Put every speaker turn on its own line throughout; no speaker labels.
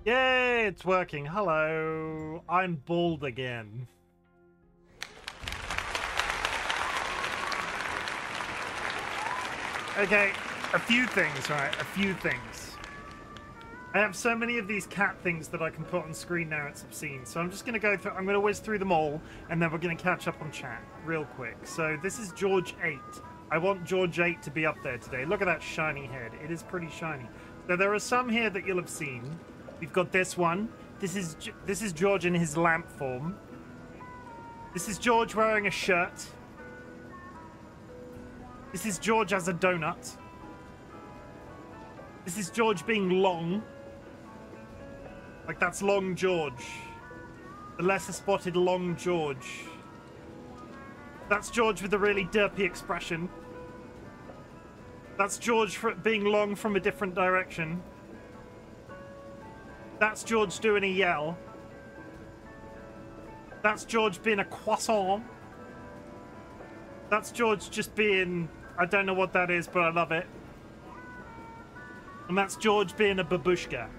Yay, it's working. Hello. I'm bald again. Okay, a few things, right? A few things. I have so many of these cat things that I can put on screen now, it's obscene. So I'm just going to go through, I'm going to whiz through them all, and then we're going to catch up on chat real quick. So this is George 8. I want George 8 to be up there today. Look at that shiny head. It is pretty shiny. So there are some here that you'll have seen. We've got this one. This is George in his lamp form. This is George wearing a shirt. This is George as a donut. This is George being long. Like, that's Long George. The lesser spotted Long George. That's George with a really derpy expression. That's George being long from a different direction. That's George doing a yell. That's George being a croissant. That's George just being... I don't know what that is, but I love it. And that's George being a babushka.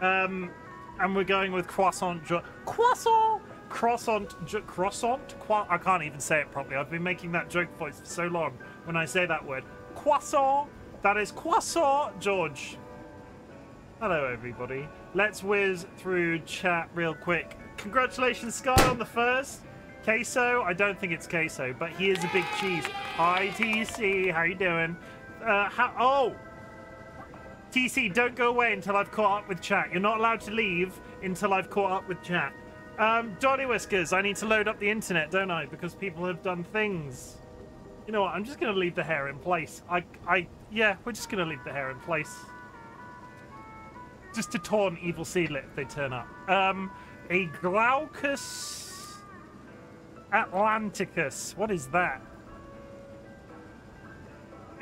And we're going with croissant... Croissant! Croissant... Croissant? I can't even say it properly. I've been making that joke voice for so long when I say that word. Croissant! That is croissant, George. Hello, everybody. Let's whiz through chat real quick. Congratulations, Sky, on the first. Queso? I don't think it's queso, but he is a big cheese. Hi, TC. How you doing? Oh! TC, don't go away until I've caught up with chat. You're not allowed to leave until I've caught up with chat. DollyWhiskers, I need to load up the internet, don't I? Because people have done things. You know what? I'm just going to leave the hair in place. Yeah, we're just going to leave the hair in place. Just to taunt Evil Seedlet if they turn up. A Glaucus Atlanticus. What is that?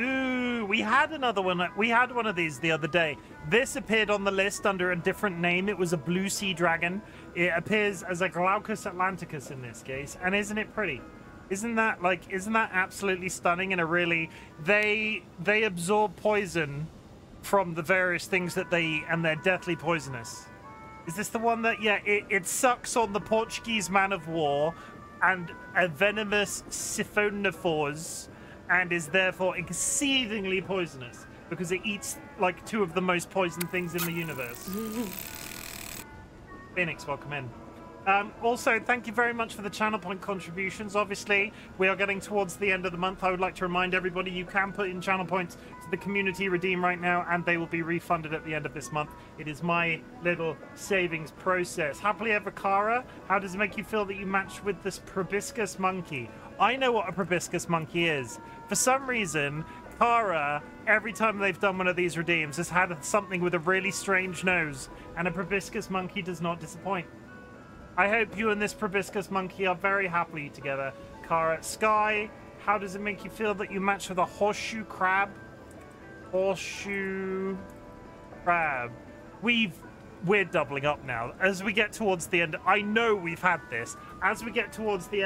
Ooh, we had another one. We had one of these the other day. This appeared on the list under a different name. It was a blue sea dragon. It appears as a Glaucus Atlanticus in this case. And isn't it pretty? Isn't that absolutely stunning? And a really, they absorb poison from the various things that they eat, and they're deathly poisonous. Is this the one that, yeah, it sucks on the Portuguese man of war and a venomous siphonophores, and is therefore exceedingly poisonous because it eats like two of the most poisoned things in the universe. Phoenix, welcome in. Also, thank you very much for the channel point contributions. Obviously, we are getting towards the end of the month. I would like to remind everybody you can put in channel points to the community redeem right now, and they will be refunded at the end of this month. It is my little savings process. Happily ever, Kara, how does it make you feel that you match with this proboscis monkey? I know what a proboscis monkey is. For some reason, Kara, every time they've done one of these redeems, has had something with a really strange nose, and a proboscis monkey does not disappoint. I hope you and this proboscis monkey are very happily together. Kara, Sky, how does it make you feel that you match with a horseshoe crab? Horseshoe crab. We're doubling up now. As we get towards the end, I know we've had this. As we get towards the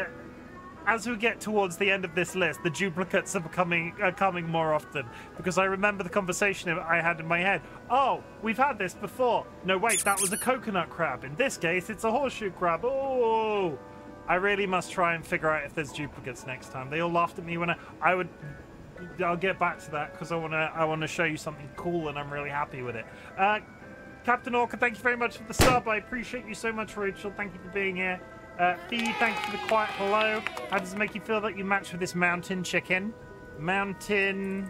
end of this list, the duplicates are coming more often, because I remember the conversation I had in my head. Oh, we've had this before. No, wait, that was a coconut crab. In this case, it's a horseshoe crab. Oh, I really must try and figure out if there's duplicates next time. They all laughed at me when I'll get back to that because I want to show you something cool, and I'm really happy with it. Captain Orca, thank you very much for the sub. I appreciate you so much, Rachel. Thank you for being here. Fee, thank you for the quiet hello. How does it make you feel that you match with this mountain chicken? Mountain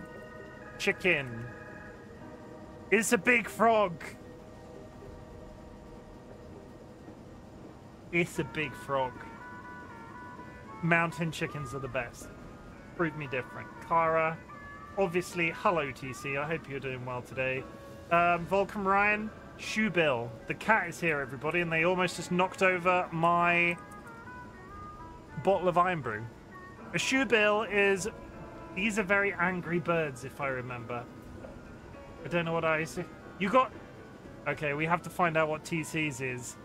chicken. It's a big frog. It's a big frog. Mountain chickens are the best. Prove me different. Kara, obviously, hello TC. I hope you're doing well today. Volcom Ryan. Shoebill. The cat is here, everybody, and they almost just knocked over my bottle of iron brew. A shoebill is... These are very angry birds, if I remember. I don't know what I see. You got... Okay, we have to find out what TC's is.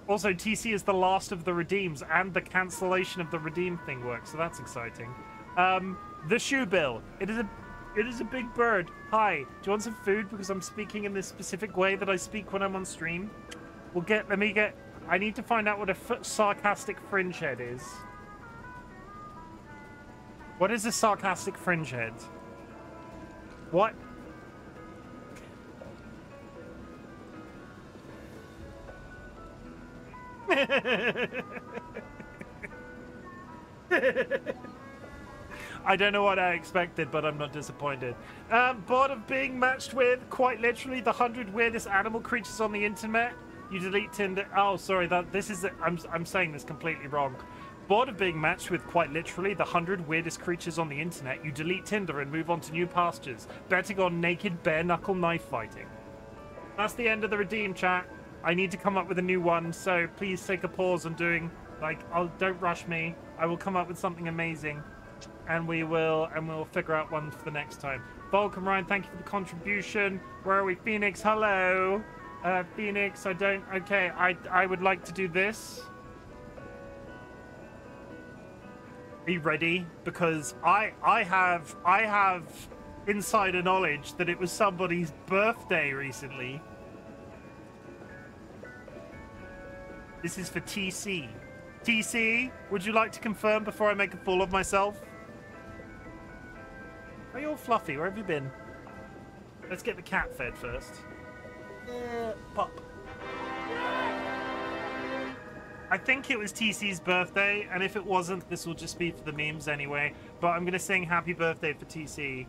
Also, TC is the last of the redeems, and the cancellation of the redeem thing works, so that's exciting. The shoebill. It is a... It is a big bird. Hi. Do you want some food? Because I'm speaking in this specific way that I speak when I'm on stream. I need to find out what a sarcastic fringe head is. What is a sarcastic fringe head? What? I don't know what I expected, but I'm not disappointed. Bored of being matched with, quite literally, the 100 weirdest animal creatures on the internet? You delete Tinder. Oh, sorry. I'm saying this completely wrong. Bored of being matched with, quite literally, the 100 weirdest creatures on the internet? You delete Tinder and move on to new pastures, betting on naked bare-knuckle knife fighting. That's the end of the redeem, chat. I need to come up with a new one, so please take a pause on doing, don't rush me. I will come up with something amazing. And we'll figure out one for the next time. Vulcan Ryan, thank you for the contribution. Where are we? Phoenix, hello. Phoenix, okay, I would like to do this. Are you ready? Because I have insider knowledge that it was somebody's birthday recently. This is for TC. TC, would you like to confirm before I make a fool of myself? Are you all fluffy? Where have you been? Let's get the cat fed first. Pop. I think it was TC's birthday, and if it wasn't, this will just be for the memes anyway. But I'm going to sing happy birthday for TC.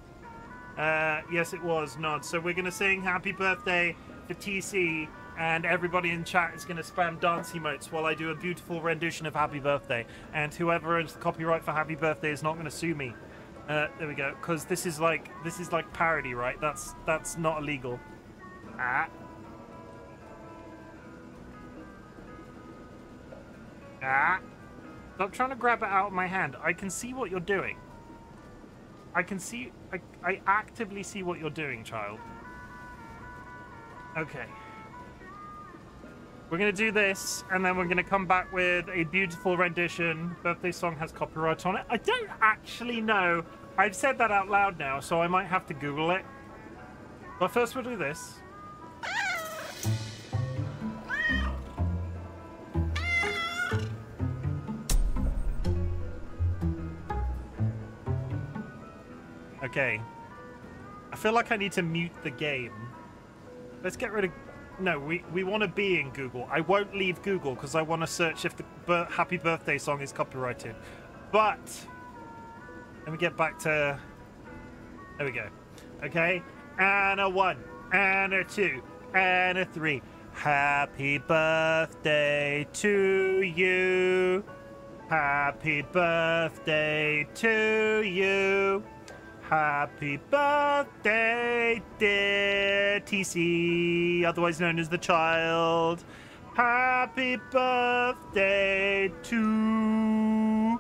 Yes, it was, Nod. So we're going to sing happy birthday for TC, and everybody in chat is going to spam dance emotes while I do a beautiful rendition of happy birthday. And whoever owns the copyright for happy birthday is not going to sue me. There we go, because this is like parody, right? That's not illegal. Ah. Ah. Stop trying to grab it out of my hand. I can see what you're doing. I actively see what you're doing, child. Okay. We're going to do this, and then we're going to come back with a beautiful rendition. Birthday song has copyright on it. I don't actually know. I've said that out loud now, so I might have to Google it. But first we'll do this. Okay. I feel like I need to mute the game. Let's get rid of... No, we want to be in Google. I won't leave Google because I want to search if the happy birthday song is copyrighted. But let me get back to... There we go. Okay. And a 1, and a 2, and a 3. Happy birthday to you. Happy birthday to you. Happy birthday, dear TC, otherwise known as the child. Happy birthday to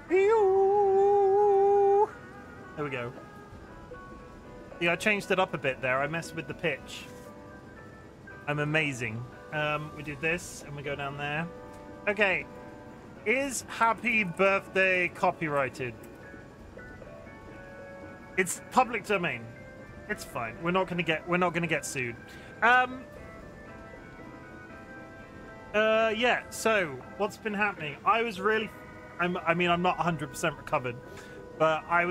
you. There we go. Yeah, I changed it up a bit there. I messed with the pitch. I'm amazing. We do this, and we go down there. Okay. Is happy birthday copyrighted? It's public domain. It's fine. We're not gonna get sued. Yeah. So what's been happening? I mean, I'm not 100% recovered, but I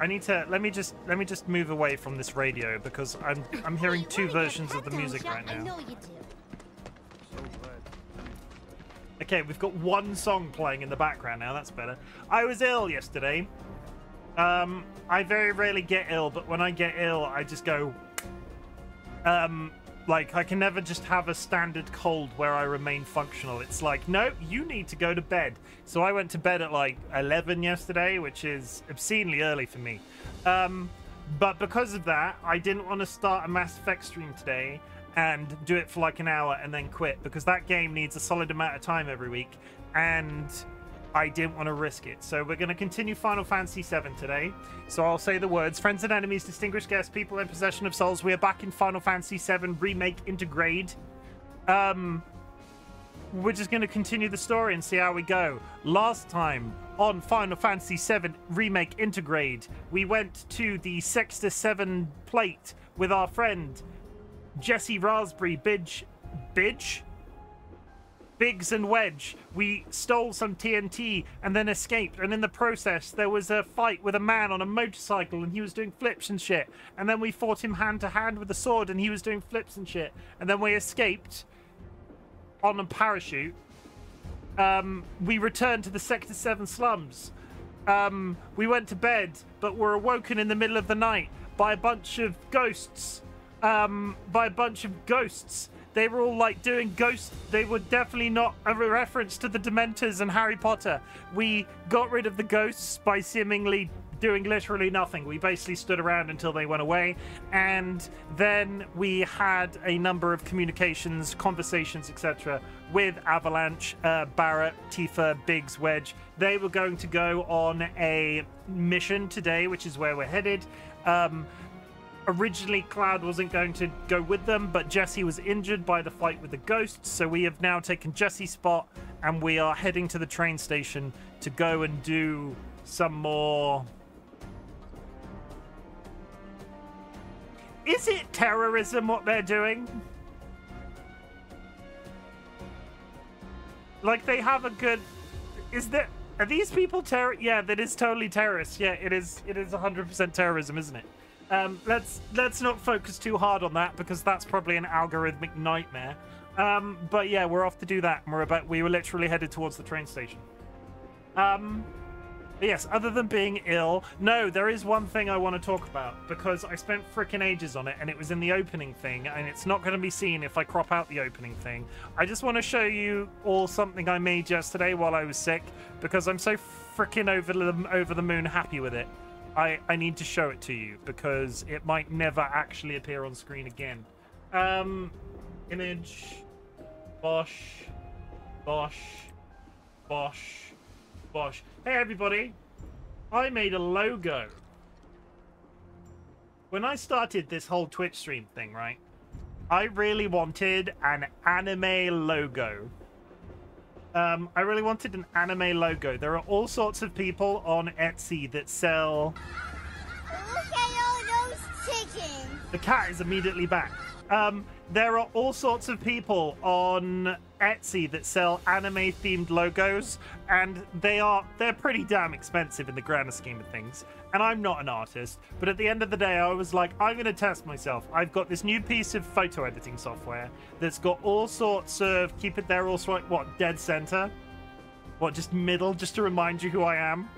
need to. Let me just move away from this radio because I'm hearing two versions of the music right now.
I know you do.
Okay, we've got one song playing in the background now. That's better. I was ill yesterday. I very rarely get ill, but when I get ill, I just go, like, I can never just have a standard cold where I remain functional. It's like, no, you need to go to bed. So I went to bed at like 11 yesterday, which is obscenely early for me. But because of that, I didn't want to start a Mass Effect stream today and do it for like an hour and then quit, because that game needs a solid amount of time every week, and I didn't want to risk it. So we're going to continue Final Fantasy VII today. So I'll say the words: friends and enemies, distinguished guests, people in possession of souls, we are back in Final Fantasy VII Remake Intergrade. We're just going to continue the story and see how we go. Last time, on Final Fantasy VII Remake Intergrade. We went to the Sector 7 plate with our friend Jesse Raspberry, Biggs and Wedge. We stole some TNT and then escaped, and in the process there was a fight with a man on a motorcycle and he was doing flips and shit, and then we fought him hand to hand with a sword and he was doing flips and shit, and then we escaped on a parachute. We returned to the Sector 7 slums. We went to bed but were awoken in the middle of the night by a bunch of ghosts. They were all like doing ghosts. They were definitely not a reference to the Dementors and Harry Potter. We got rid of the ghosts by seemingly doing literally nothing. We basically stood around until they went away, and then we had a number of communications, conversations, etc. with Avalanche, Barrett, Tifa, Biggs, Wedge. They were going to go on a mission today, which is where we're headed. Originally, Cloud wasn't going to go with them, but Jesse was injured by the fight with the ghosts, so we have now taken Jesse's spot, and we are heading to the train station to go and do some more... Is it terrorism what they're doing? Like, they have a good... Are these people Yeah, that is totally terrorist. Yeah, it is 100% terrorism, isn't it? Let's not focus too hard on that, because that's probably an algorithmic nightmare. But yeah, we're off to do that, and we were literally headed towards the train station. Yes, other than being ill, no, there is one thing I want to talk about, because I spent frickin' ages on it, and it was in the opening thing, and it's not going to be seen if I crop out the opening thing. I just want to show you all something I made yesterday while I was sick, because I'm so frickin' over the moon happy with it. I need to show it to you, because it might never actually appear on screen again. Image, Bosh. Hey everybody, I made a logo. When I started this whole Twitch stream thing, right, I really wanted an anime logo. I really wanted an anime logo. There are all sorts of people on Etsy that sell...
Look at all those chickens!
The cat is immediately back. There are all sorts of people on Etsy that sell anime-themed logos, and they're pretty damn expensive in the grander scheme of things. And I'm not an artist, but at the end of the day, I was like, I'm going to test myself. I've got this new piece of photo editing software that's got all sorts of, keep it there, also like, what, dead center? What, just middle, just to remind you who I am?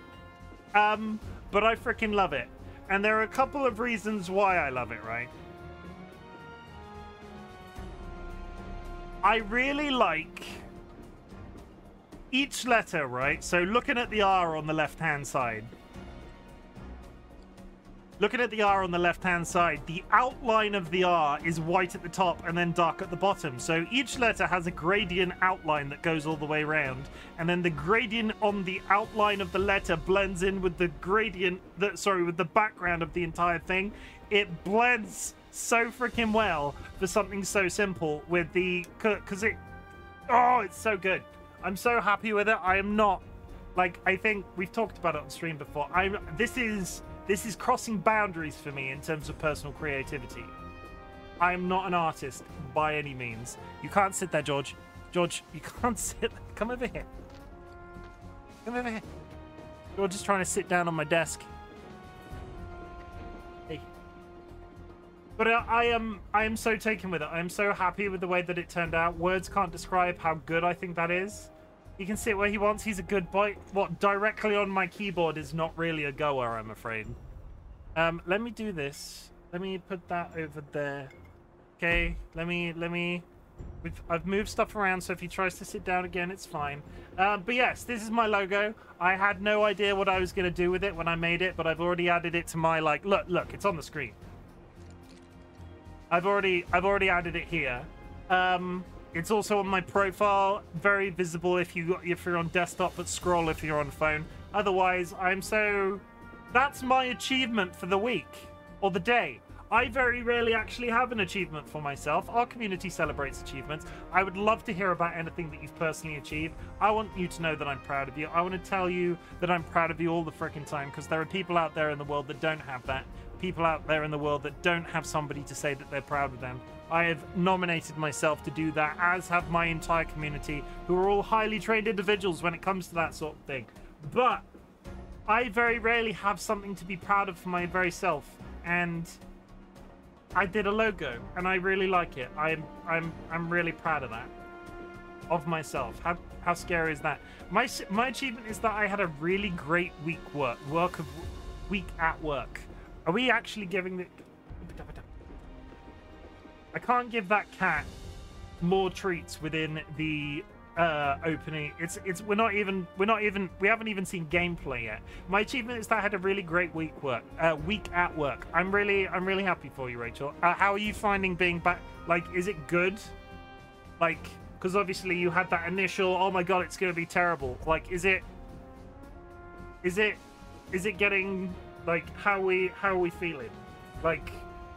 But I freaking love it. And there are a couple of reasons why I love it, right? I really like each letter, right? So looking at the R on the left-hand side. Looking at the R on the left-hand side, the outline of the R is white at the top and then dark at the bottom. So each letter has a gradient outline that goes all the way around. And then the gradient on the outline of the letter blends in with the gradient, with the background of the entire thing. It blends so freaking well for something so simple with the... it's so good. I'm so happy with it. I am not... Like, I think we've talked about it on stream before. This is crossing boundaries for me in terms of personal creativity. I am not an artist by any means. You can't sit there, George. George, you can't sit. Come over here. Come over here. George is trying to sit down on my desk. Hey. But I am so taken with it. I am so happy with the way that it turned out. Words can't describe how good I think that is. He can sit where he wants. He's a good boy. What, directly on my keyboard is not really a goer, I'm afraid. Let me do this. Let me put that over there. Okay, let me... I've moved stuff around, so if he tries to sit down again, it's fine. But yes, this is my logo. I had no idea what I was going to do with it when I made it, but I've already added it to my, like... Look, it's on the screen. I've already added it here. It's also on my profile, very visible if you're on desktop, but scroll if you're on phone. Otherwise, that's my achievement for the week or the day. I very rarely actually have an achievement for myself. Our community celebrates achievements. I would love to hear about anything that you've personally achieved. I want you to know that I'm proud of you. I want to tell you that I'm proud of you all the frickin' time, because there are people out there in the world that don't have that. People out there in the world that don't have somebody to say that they're proud of them. I have nominated myself to do that, as have my entire community, who are all highly trained individuals when it comes to that sort of thing. But I very rarely have something to be proud of for my very self, and I did a logo, and I really like it. I'm really proud of that, of myself. How scary is that? My achievement is that I had a really great week at work. Are we actually giving the? I can't give that cat more treats within the opening. We haven't even seen gameplay yet. My achievement is that I had a really great week at work. I'm really happy for you, Rachel. How are you finding being back? Like, is it good? Like, because obviously you had that initial, oh my god, it's gonna be terrible. Like, is it getting, like, how are we feeling? Like,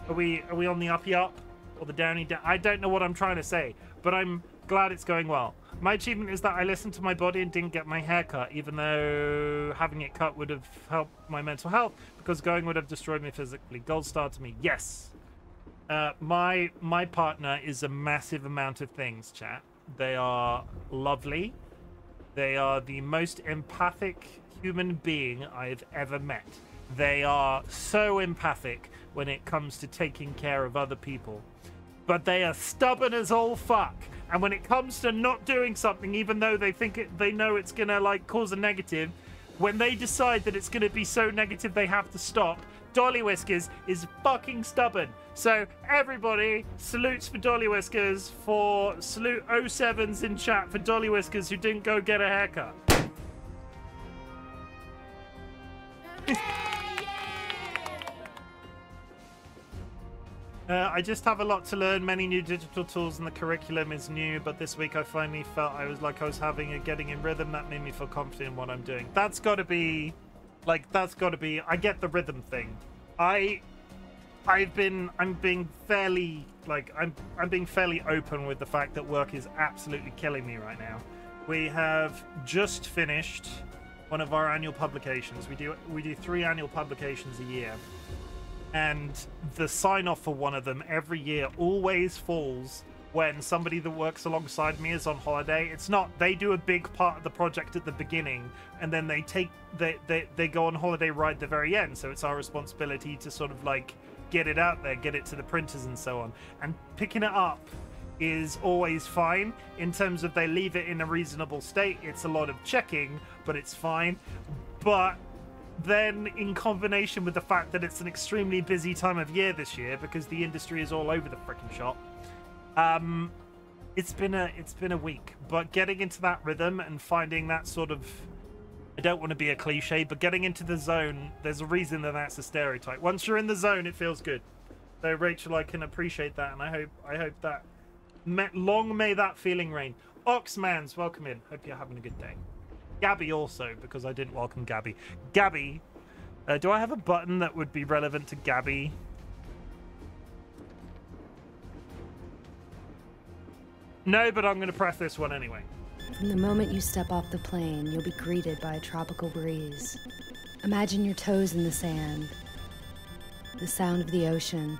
are we on the uppy up or the downy down? I don't know what I'm trying to say, but I'm glad it's going well. My achievement is that I listened to my body and didn't get my hair cut, even though having it cut would have helped my mental health, because going would have destroyed me physically. Gold star to me. Yes. My partner is a massive amount of things, chat. They are lovely. They are the most empathic human being I've ever met. They are so empathic when it comes to taking care of other people. But they are stubborn as all fuck. And when it comes to not doing something, even though they know it's gonna like cause a negative, when they decide that it's gonna be so negative they have to stop, DollyWhiskers is fucking stubborn. So everybody salutes for DollyWhiskers, for salute 07s in chat for DollyWhiskers who didn't go get a haircut. I just have a lot to learn, many new digital tools, and the curriculum is new, but this week I finally felt I was having a getting in rhythm. That made me feel confident in what I'm doing. That's got to be, I get the rhythm thing. I'm being fairly open with the fact that work is absolutely killing me right now. We have just finished one of our annual publications. We do 3 annual publications a year. And the sign-off for one of them every year always falls when somebody that works alongside me is on holiday. It's not, they do a big part of the project at the beginning, and then they go on holiday right at the very end. So it's our responsibility to sort of like get it out there, get it to the printers and so on. And picking it up is always fine in terms of they leave it in a reasonable state. It's a lot of checking, but it's fine. But then in combination with the fact that it's an extremely busy time of year this year because the industry is all over the freaking shop, it's been a week. But getting into that rhythm and finding that sort of, I don't want to be a cliche, but getting into the zone, there's a reason that that's a stereotype. Once you're in the zone, it feels good. So Rachel, I can appreciate that, and I hope that long may that feeling reign. Oxmans, welcome in. Hope you're having a good day. Gabby also, because I didn't welcome Gabby. Gabby, do I have a button that would be relevant to Gabby? No, but I'm going to press this one anyway.
From the moment you step off the plane, you'll be greeted by a tropical breeze. Imagine your toes in the sand. The sound of the ocean.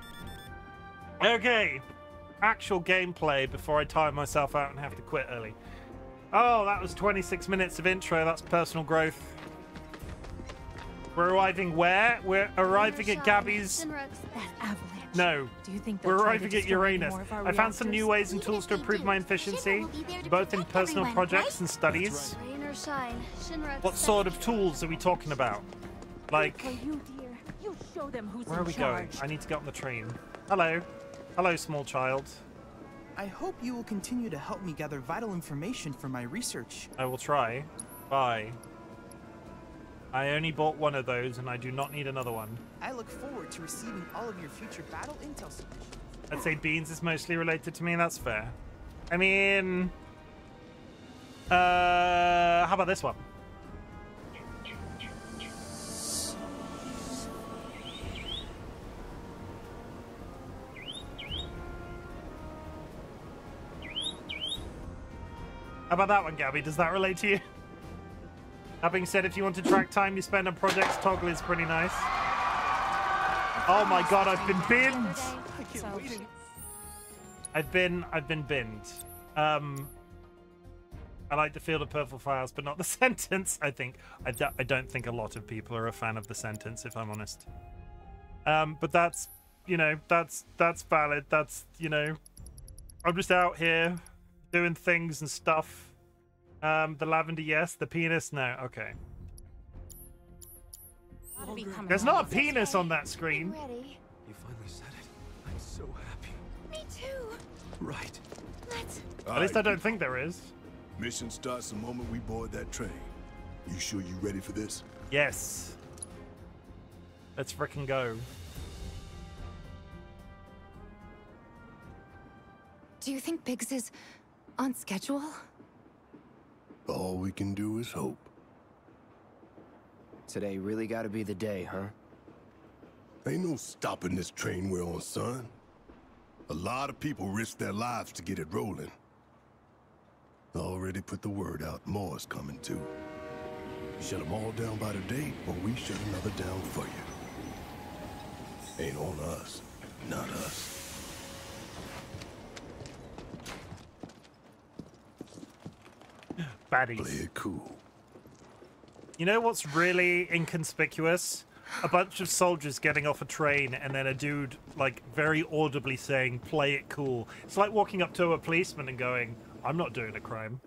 Okay. Actual gameplay before I tire myself out and have to quit early. Oh, that was 26 minutes of intro. That's personal growth. We're arriving where? We're arriving at Gabby's...
That avalanche.
No.
Do you think
we're arriving at Uranus. I found some new ways and tools to improve my efficiency, both in personal projects and studies.
Rain or shine,
What sort of tools are we talking about? Like... Where are we going? I need to get on the train. Hello. Hello, small child.
I hope you will continue to help me gather vital information for my research.
I will try. Bye. I only bought one of those, and I do not need another one.
I look forward to receiving all of your future battle intel submissions.
I'd say beans is mostly related to me. That's fair. I mean... how about this one? How about that one, Gabby? Does that relate to you? That being said, if you want to track time you spend on projects, Toggle is pretty nice. Oh my god, I've been binned! I've been binned. I like the Field of Purple Files, but not the sentence. I don't think a lot of people are a fan of the sentence, if I'm honest. But that's, you know, that's valid. That's, you know, I'm just out here doing things and stuff. The lavender, yes. The penis, no. Okay. There's not a penis on that screen.
You finally said it. I'm so happy.
Me too.
Right.
Let's.
At least I don't think there is.
Mission starts the moment we board that train. You sure you ready for this?
Yes. Let's frickin' go.
Do you think Biggs is on schedule?
All we can do is hope.
Today really gotta be the day, huh?
Ain't no stopping this train we're on, son. A lot of people risk their lives to get it rolling. Already put the word out, more's coming too. Shut them all down by today, or we shut another down for you. Ain't on us, not us.
Baddies.
Play it cool.
You know what's really inconspicuous? A bunch of soldiers getting off a train and then a dude, like, very audibly saying, play it cool. It's like walking up to a policeman and going, I'm not doing a crime.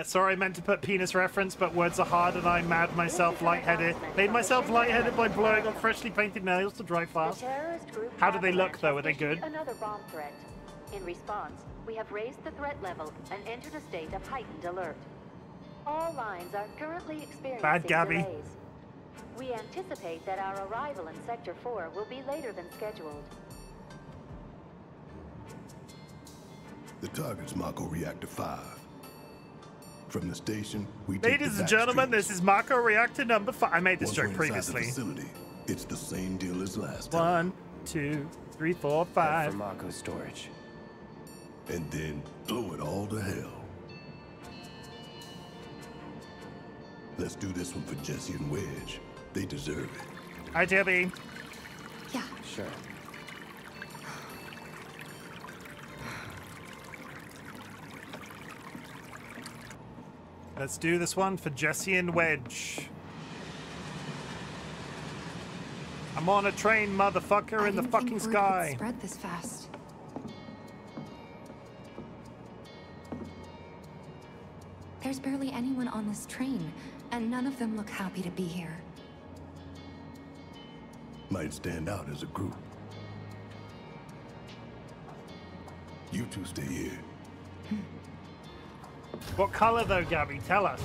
Sorry, I meant to put penis reference, but words are hard and I'm mad myself lightheaded. Made myself lightheaded by blowing on freshly painted nails to dry fast. How do they look, though? Are they good?
Another bomb threat. In response, we have raised the threat level and entered a state of heightened alert. All lines are currently experiencing
Bad Gabby.
delays. We anticipate that our arrival in Sector 4 will be later than scheduled.
The target's Mako Reactor 5. From the station, we take
Ladies
the
and
back
gentlemen,
streets.
this is Mako Reactor number 5. I made this
Once
joke
we're inside the
previously.
facility, it's the same deal as last time.
1, 2, 3, 4,
Head
5.
for Mako storage.
And then blow it all to hell. Let's do this one for Jesse and Wedge. They deserve it.
Hi, Debbie.
Yeah.
Sure.
Let's do this one for Jesse and Wedge. I'm on a train, motherfucker, in the fucking
Word would
sky.
spread this fast. There's barely anyone on this train, and none of them look happy to be here.
Might stand out as a group. You two stay here.
What color, though, Gabby? Tell us.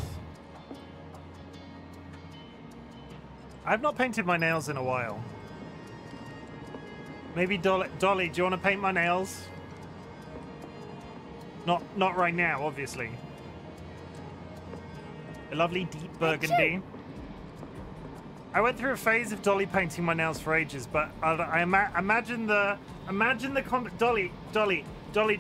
I've not painted my nails in a while. Maybe Dolly, do you want to paint my nails? Not right now, obviously. A lovely deep burgundy. I went through a phase of Dolly painting my nails for ages, but imagine the Dolly.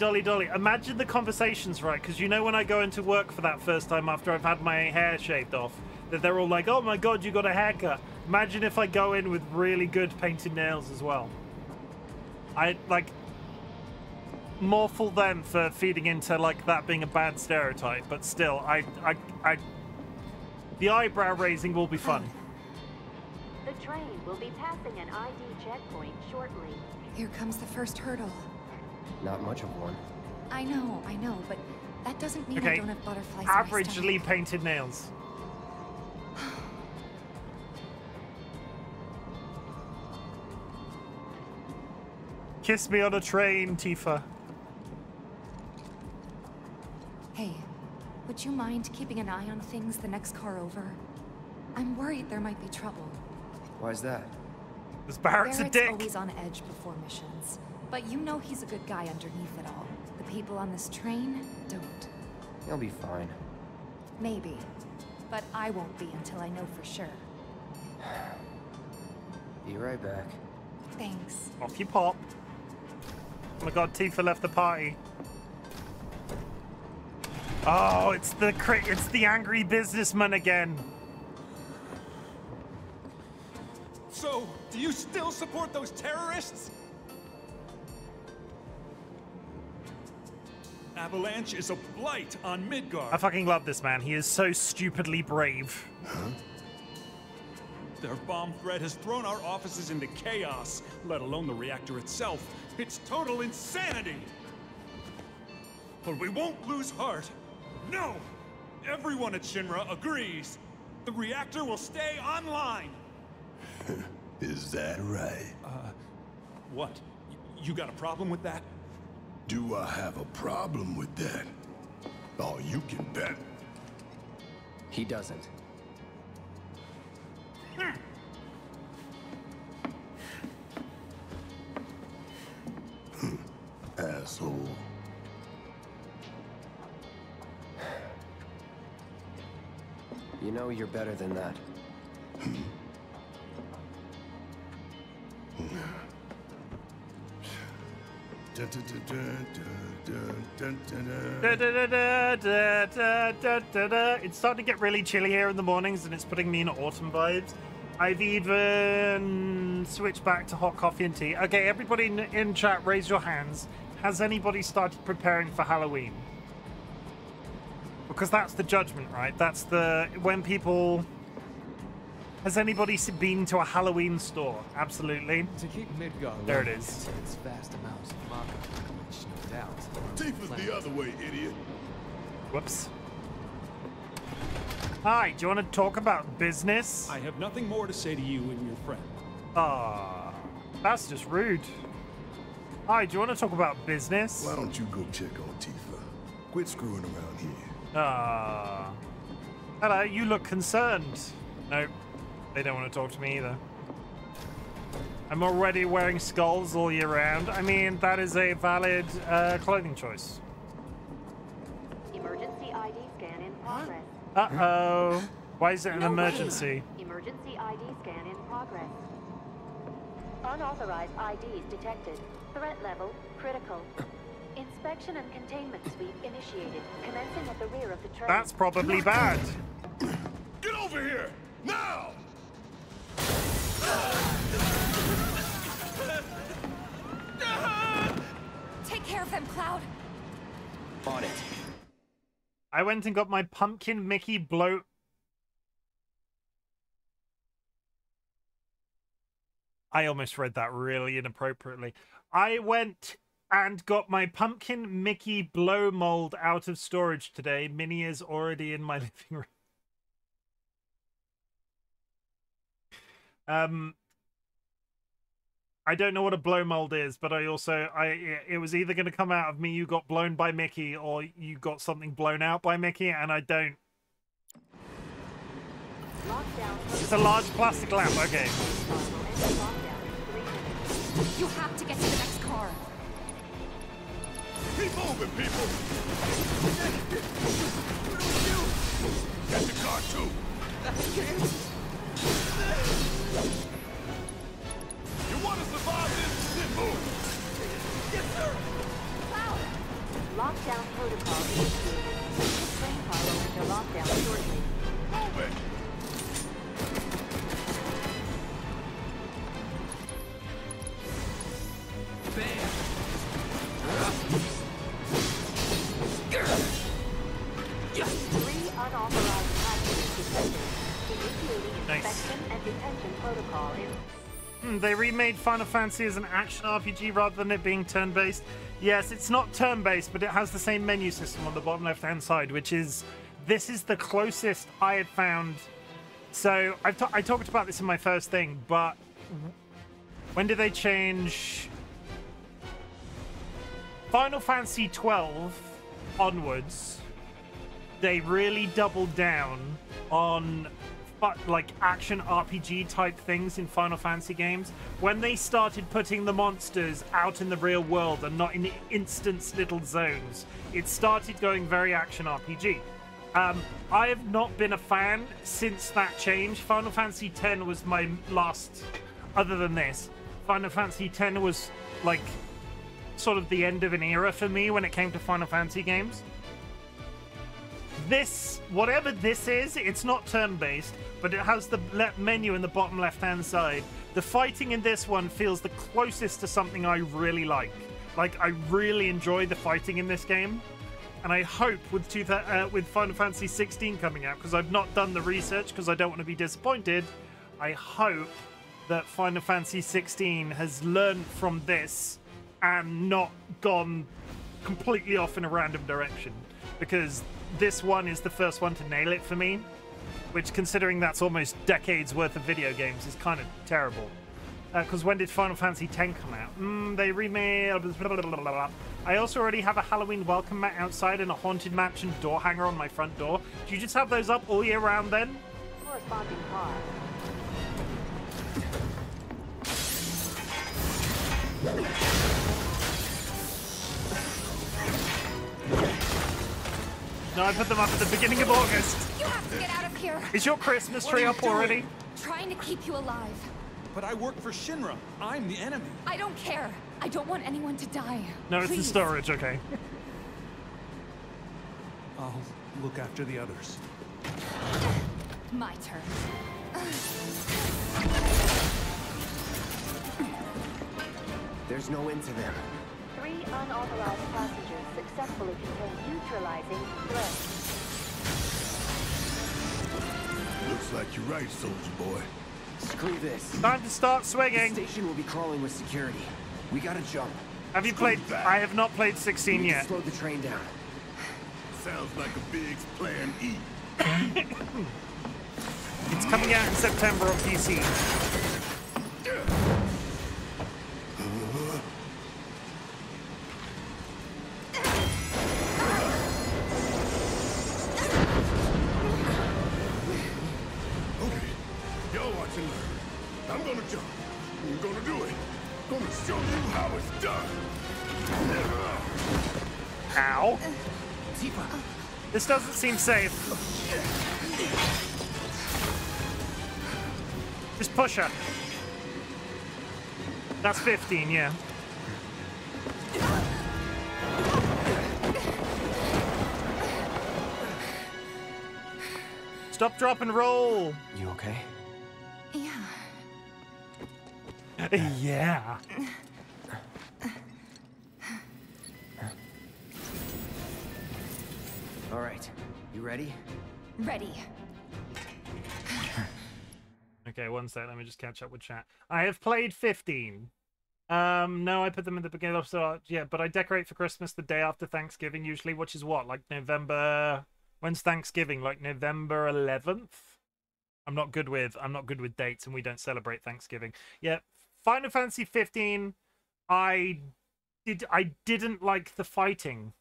Imagine the conversations, right? Because you know when I go into work for that first time after I've had my hair shaved off, that they're all like, "Oh my god, you got a haircut." Imagine if I go in with really good painted nails as well. I like more for them for feeding into like that being a bad stereotype, but still, the eyebrow raising will be fun.
The train will be passing an ID checkpoint shortly.
Here comes the first hurdle.
Not much of one.
I know, but that doesn't mean I
Okay,
don't have butterflies in my
averagely
stomach.
painted nails. Kiss me on a train, Tifa.
Hey, would you mind keeping an eye on things the next car over? I'm worried there might be trouble.
Why's that?
This Barrett's a dick.
always on edge before missions, but you know he's a good guy underneath it all. The people on this train don't.
You'll be fine.
Maybe, but I won't be until I know for sure.
Be right back.
Thanks.
Off you pop. Oh my god, Tifa left the party. Oh, it's the angry businessman again.
So, do you still support those terrorists? Avalanche is a blight on Midgard.
I fucking love this man. He is so stupidly brave.
Huh?
Their bomb threat has thrown our offices into chaos, let alone the reactor itself. It's total insanity! But we won't lose heart. No! Everyone at Shinra agrees. The reactor will stay online.
Is that right?
What? You got a problem with that?
Do I have a problem with that? Oh, you can bet.
He doesn't.
Asshole.
You know you're better than that.
It's starting to get really chilly here in the mornings, and it's putting me in autumn vibes. I've even switched back to hot coffee and tea. Okay, everybody in chat, raise your hands. Has anybody started preparing for Halloween? Because that's the judgment, right? That's the when people. Has anybody been to a Halloween store? Absolutely.
To keep Midgard
there it
running
is.
its vast amounts of mana, which no doubt.
Tifa's the other way, idiot.
Whoops. Hi, do you want to talk about business?
I have nothing more to say to you and your friend.
Ah, that's just rude. Hi, do you want to talk about business?
Why don't you go check on Tifa? Quit screwing around here.
Ah. Hello, you look concerned. Nope, they don't want to talk to me either. I'm already wearing skulls all year round. I mean, that is a valid clothing choice.
Emergency ID scan in progress.
Uh-oh. Why is it an
No
emergency?
way. Emergency ID scan in progress. Unauthorized IDs detected. Threat level critical. Inspection and containment sweep initiated, commencing at the rear of the train.
That's probably bad.
Get over here! Now!
Take care of them, Cloud.
On it.
I went and got my pumpkin Mickey blow... I almost read that really inappropriately. I went and got my pumpkin Mickey blow mold out of storage today. Minnie is already in my living room. I don't know what a blow mold is, but it was either going to come out of me, you got blown by Mickey, or you got something blown out by Mickey, and I don't. It's a large plastic lamp, okay.
You have to get to the next car.
Keep moving, people! Get the car, too! You want to survive this? Then move! Yes, sir!
Cloud! Lockdown protocol initiated. This train car will enter lockdown shortly.
Move it!
Three unauthorized packages detected. Initiating inspection and detention protocol in...
They remade Final Fantasy as an action RPG rather than it being turn-based. Yes, it's not turn-based, but it has the same menu system on the bottom left-hand side, which is... This is the closest I had found... So, I talked about this in my first thing, but... When did they change... Final Fantasy 12 onwards, they really doubled down on like action RPG type things in Final Fantasy games. When they started putting the monsters out in the real world and not in instance little zones, it started going very action RPG. I have not been a fan since that change. Final Fantasy X was my last, other than this. Final Fantasy X was like sort of the end of an era for me when it came to Final Fantasy games. This, whatever this is, it's not turn-based, but it has the menu in the bottom left-hand side. The fighting in this one feels the closest to something I really like. Like, I really enjoy the fighting in this game. And I hope with Final Fantasy 16 coming out, because I've not done the research because I don't want to be disappointed, I hope that Final Fantasy 16 has learned from this and not gone completely off in a random direction. Because this one is the first one to nail it for me, which, considering that's almost decades worth of video games, is kind of terrible. Because when did Final Fantasy X come out? They remade... I also already have a Halloween welcome mat outside and a Haunted Mansion door hanger on my front door. Do you just have those up all year round then?
Corresponding car.
No, I put them up at the beginning of August.
You have to get out of here.
Is your Christmas tree up already?
Trying to keep you alive.
But I work for Shinra. I'm the enemy.
I don't care. I don't want anyone to die.
No, it's in
Please.
storage, okay.
I'll look after the others.
My turn.
There's no end to them.
3 unauthorized passengers successfully contain neutralizing threats.
Looks like you're right, soldier boy.
Screw this.
Time to start
The
swinging.
station will be crawling with security. We gotta jump.
Have you played... I have not played 16
We need to
yet.
slow the train down.
Sounds like a big plan E.
It's coming out in September on PC.
Okay, y'all watch and learn. I'm gonna jump. I'm gonna do it. Gonna show you how it's done.
Ow.
Tifa,
This doesn't seem safe. Just push her. That's 15, yeah. Stop, drop, and roll.
you okay?
Yeah.
Yeah.
All right, you ready?
Ready.
Okay, one sec. Let me just catch up with chat. I have played 15. No, I put them in the beginning of the yeah, but I decorate for Christmas the day after Thanksgiving usually, which is what, like November. When's Thanksgiving? Like November 11th? I'm not good with dates, and we don't celebrate Thanksgiving. Yeah, Final Fantasy 15. I didn't like the fighting.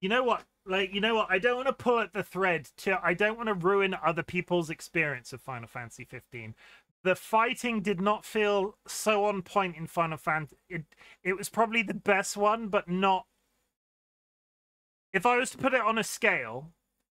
You know what? I don't want to pull at the thread. I don't want to ruin other people's experience of Final Fantasy 15. The fighting did not feel so on point in Final Fantasy. It was probably the best one, but not. If I was to put it on a scale,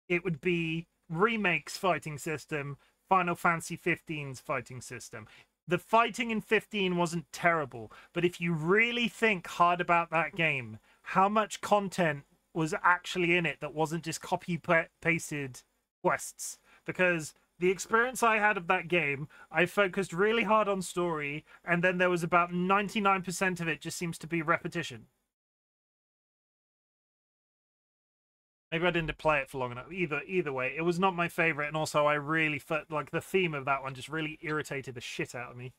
it would be Remake's fighting system, Final Fantasy 15's fighting system. The fighting in 15 wasn't terrible, but if you really think hard about that game, how much content was actually in it that wasn't just copy-pasted quests? Because the experience I had of that game, I focused really hard on story, and then there was about 99% of it just seems to be repetition. Maybe I didn't play it for long enough. Either way, it was not my favorite, and also I really felt like the theme of that one just really irritated the shit out of me.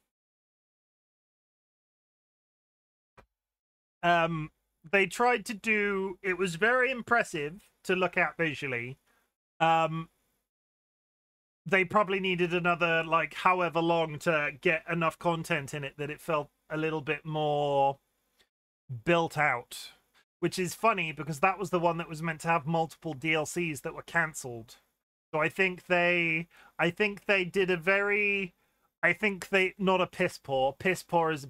They tried to do... It was very impressive to look at visually. They probably needed another, like, however long to get enough content in it that it felt a little bit more built out. Which is funny, because that was the one that was meant to have multiple DLCs that were cancelled. So I think they did a very... not a piss poor. Piss poor is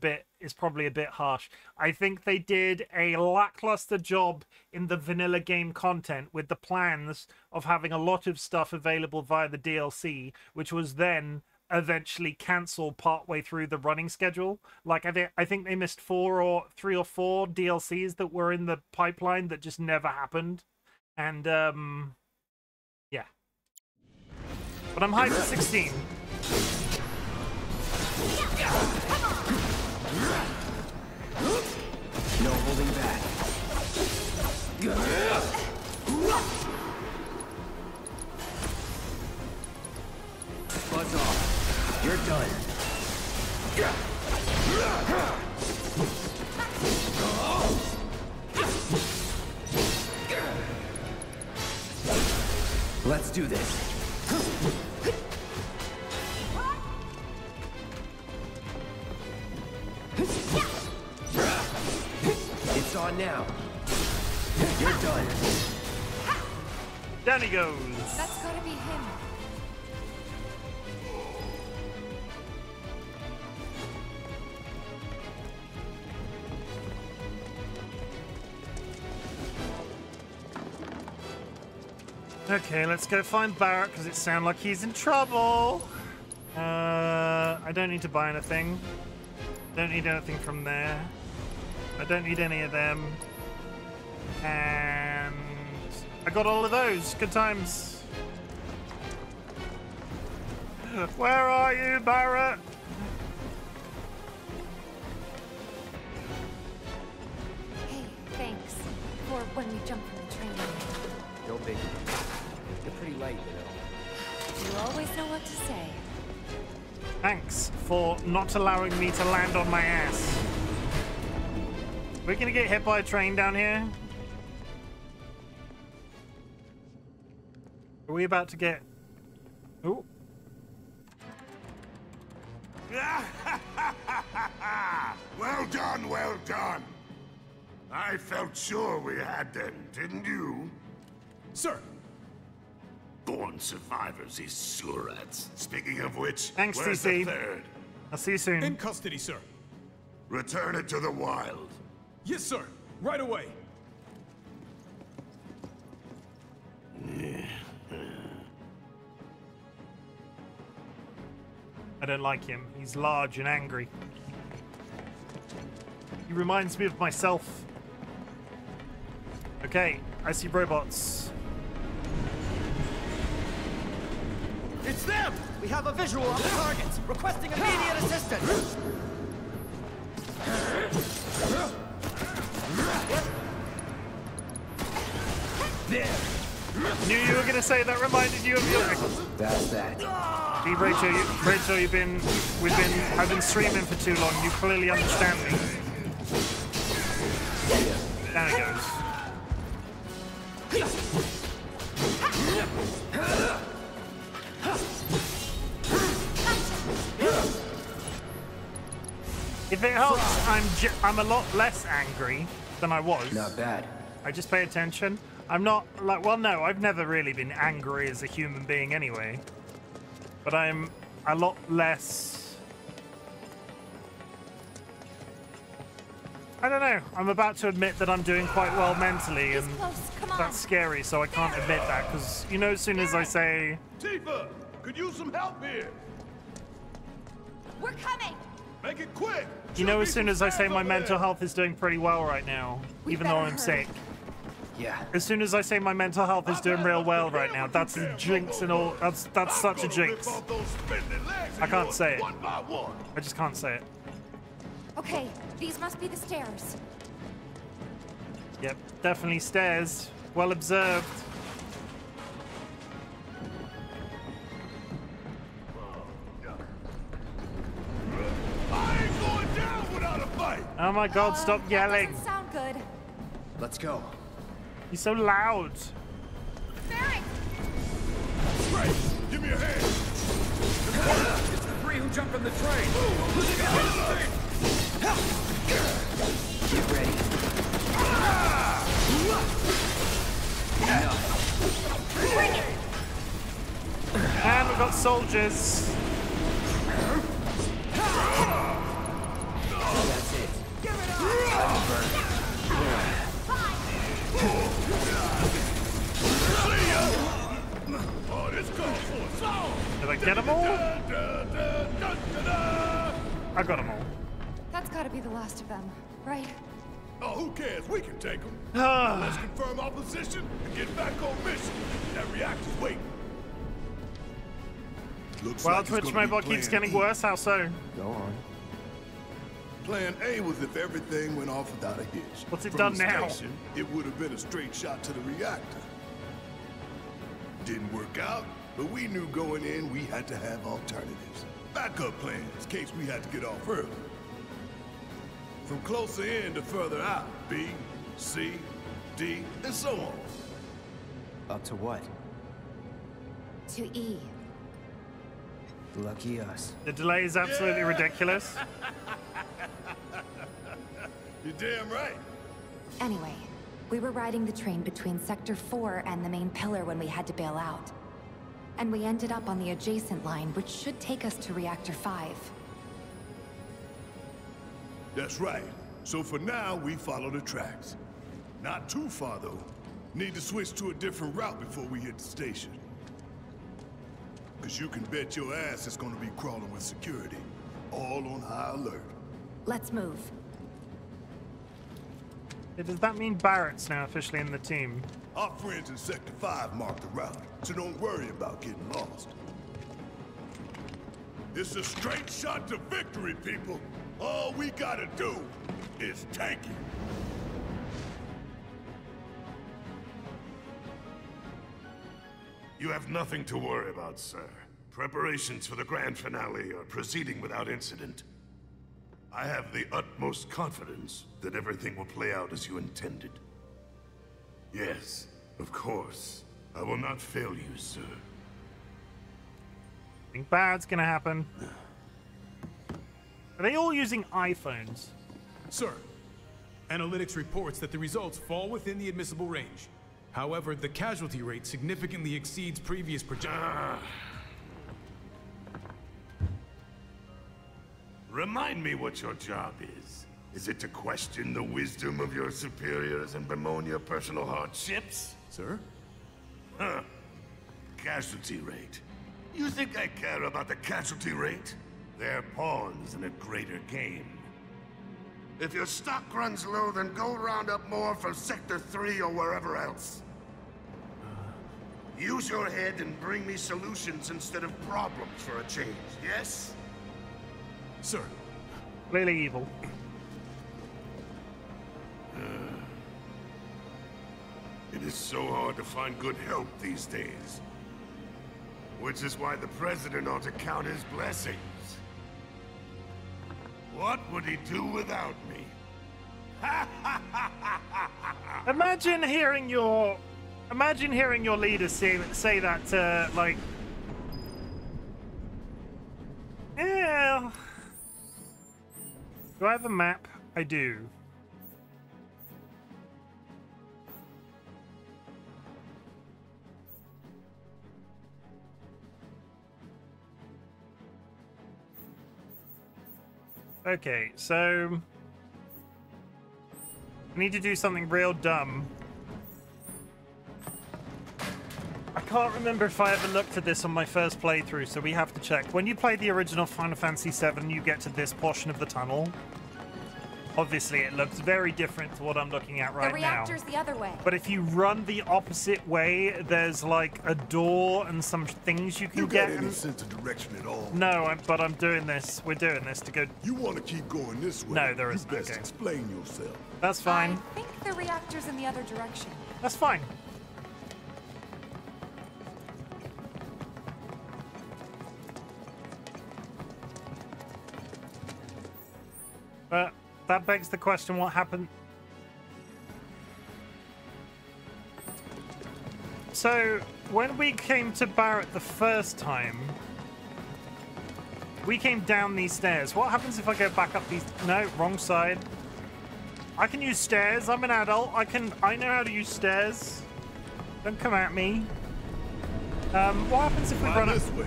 probably a bit harsh. I think they did a lackluster job in the vanilla game content with the plans of having a lot of stuff available via the DLC, which was then eventually cancel partway through the running schedule. Like I think they missed 3 or 4 DLCs that were in the pipeline that just never happened. And yeah. But I'm hyped for 16.
No holding back. Buzz off. You're done. Let's do this. It's on now. You're done.
Down he goes.
That's gotta be him.
Okay, let's go find Barrett because it sounds like he's in trouble. I don't need to buy anything. Don't need anything from there. I don't need any of them. And I got all of those. Good times. Where are you, Barrett?
Hey, thanks. For when we jump from the train.
No biggie. You're pretty light, you know.
You always know what to say.
Thanks for not allowing me to land on my ass. We're gonna get hit by a train down here. Are we about to get... Ooh.
Well done, well done. I felt sure we had them, didn't you?
Sir!
Born survivors, these surats. Speaking of which,
Thanks,
where's
TC.
the third?
I'll see you soon.
In custody, sir.
Return it to the wild.
Yes, sir. Right away.
I don't like him. He's large and angry. He reminds me of myself. Okay, I see robots.
It's them! We have a visual on the targets, requesting immediate assistance!
There!
Knew you were gonna say that reminded you of your...
That's that.
See, Rachel, I've been streaming for too long. You clearly understand me. Down it goes. If it helps, I'm a lot less angry than I was.
Not bad.
I just pay attention. I'm not like, well, no, I've never really been angry as a human being anyway. But I'm a lot less... I don't know. I'm about to admit that I'm doing quite well mentally, and that's scary, so I can't admit that, because, you know, as soon as I say...
Tifa, could use some help here.
We're coming!
Make it quick.
You know, as soon as I say my mental health is doing pretty well right now, even though I'm sick.
Yeah.
As soon as I say my mental health is doing real well right now, that's a jinx and all. That's such a jinx. I can't say it. I just can't say it.
Okay, these must be the stairs.
Yep, definitely stairs. Well observed.
I ain't going down without a fight.
Oh my god, stop yelling.
That doesn't sound good.
Let's go.
He's so loud.
Barrett!
Great, give me a hand.
It's the 3 who jumped on the train!
Get ready.
And we've got soldiers.
That's it. Time to burn.
Oh, this calls for a song.
Did I get them all? I got them all.
That's gotta be the last of them, right?
Oh, who cares? We can take them. Now let's
Ah.
confirm our position and get back on mission. That reactor's waiting. Looks
Well,
like it's
Twitch
gonna be
Mobile keeps
Plan
getting
E.
worse. How so?
Go on.
Plan A was if everything went off without a hitch.
What's it
From
done
the
now?
station, it would have been a straight shot to the reactor. Didn't work out, but we knew going in we had to have alternatives. Backup plans in case we had to get off early. From closer in to further out, B, C, D, and so on.
Up to what?
To E.
Lucky us.
The delay is absolutely ridiculous.
You're damn right.
Anyway, we were riding the train between Sector 4 and the main pillar when we had to bail out. And we ended up on the adjacent line, which should take us to Reactor 5.
That's right. So for now, we follow the tracks. Not too far, though. Need to switch to a different route before we hit the station. Because you can bet your ass it's gonna be crawling with security. All on high alert.
Let's move.
Does that mean Barrett's now officially in the team?
Our friends in Sector 5 marked the route, so don't worry about getting lost. It's a straight shot to victory, people. All we gotta do is tank it.
You have nothing to worry about, sir. Preparations for the grand finale are proceeding without incident. I have the utmost confidence that everything will play out as you intended. Yes, of course. I will not fail you, sir.
Think bad's gonna happen. Are they all using iPhones?
Sir, analytics reports that the results fall within the admissible range. However, the casualty rate significantly exceeds previous projections.
Remind me what your job is. Is it to question the wisdom of your superiors and bemoan your personal hardships?
Sir?
Huh. Casualty rate. You think I care about the casualty rate? They're pawns in a greater game. If your stock runs low, then go round up more from Sector 3 or wherever else. Use your head and bring me solutions instead of problems for a change, yes?
Sir.
Clearly evil.
It is so hard to find good help these days. Which is why the President ought to count his blessings. What would he do without me?
Imagine hearing your leader say that to, like, yeah. Do I have a map? I do. Okay, so I need to do something real dumb. I can't remember if I ever looked at this on my first playthrough, so we have to check. When you play the original Final Fantasy VII, you get to this portion of the tunnel. Obviously, it looks very different to what I'm looking at right now.
The reactor's the other way.
But if you run the opposite way, there's like a door and some things you can get.
You got any sense of direction at all?
No, but I'm doing this. We're doing this to go.
You want to keep going this way?
No, there isn't.
You best
Okay.
explain yourself.
That's fine.
I think the reactor's in the other direction.
That's fine. But that begs the question, what happened? So, when we came to Barrett the first time, we came down these stairs. What happens if I go back up these? No, wrong side. I can use stairs. I'm an adult. I know how to use stairs. Don't come at me. What happens if we run up?
This way.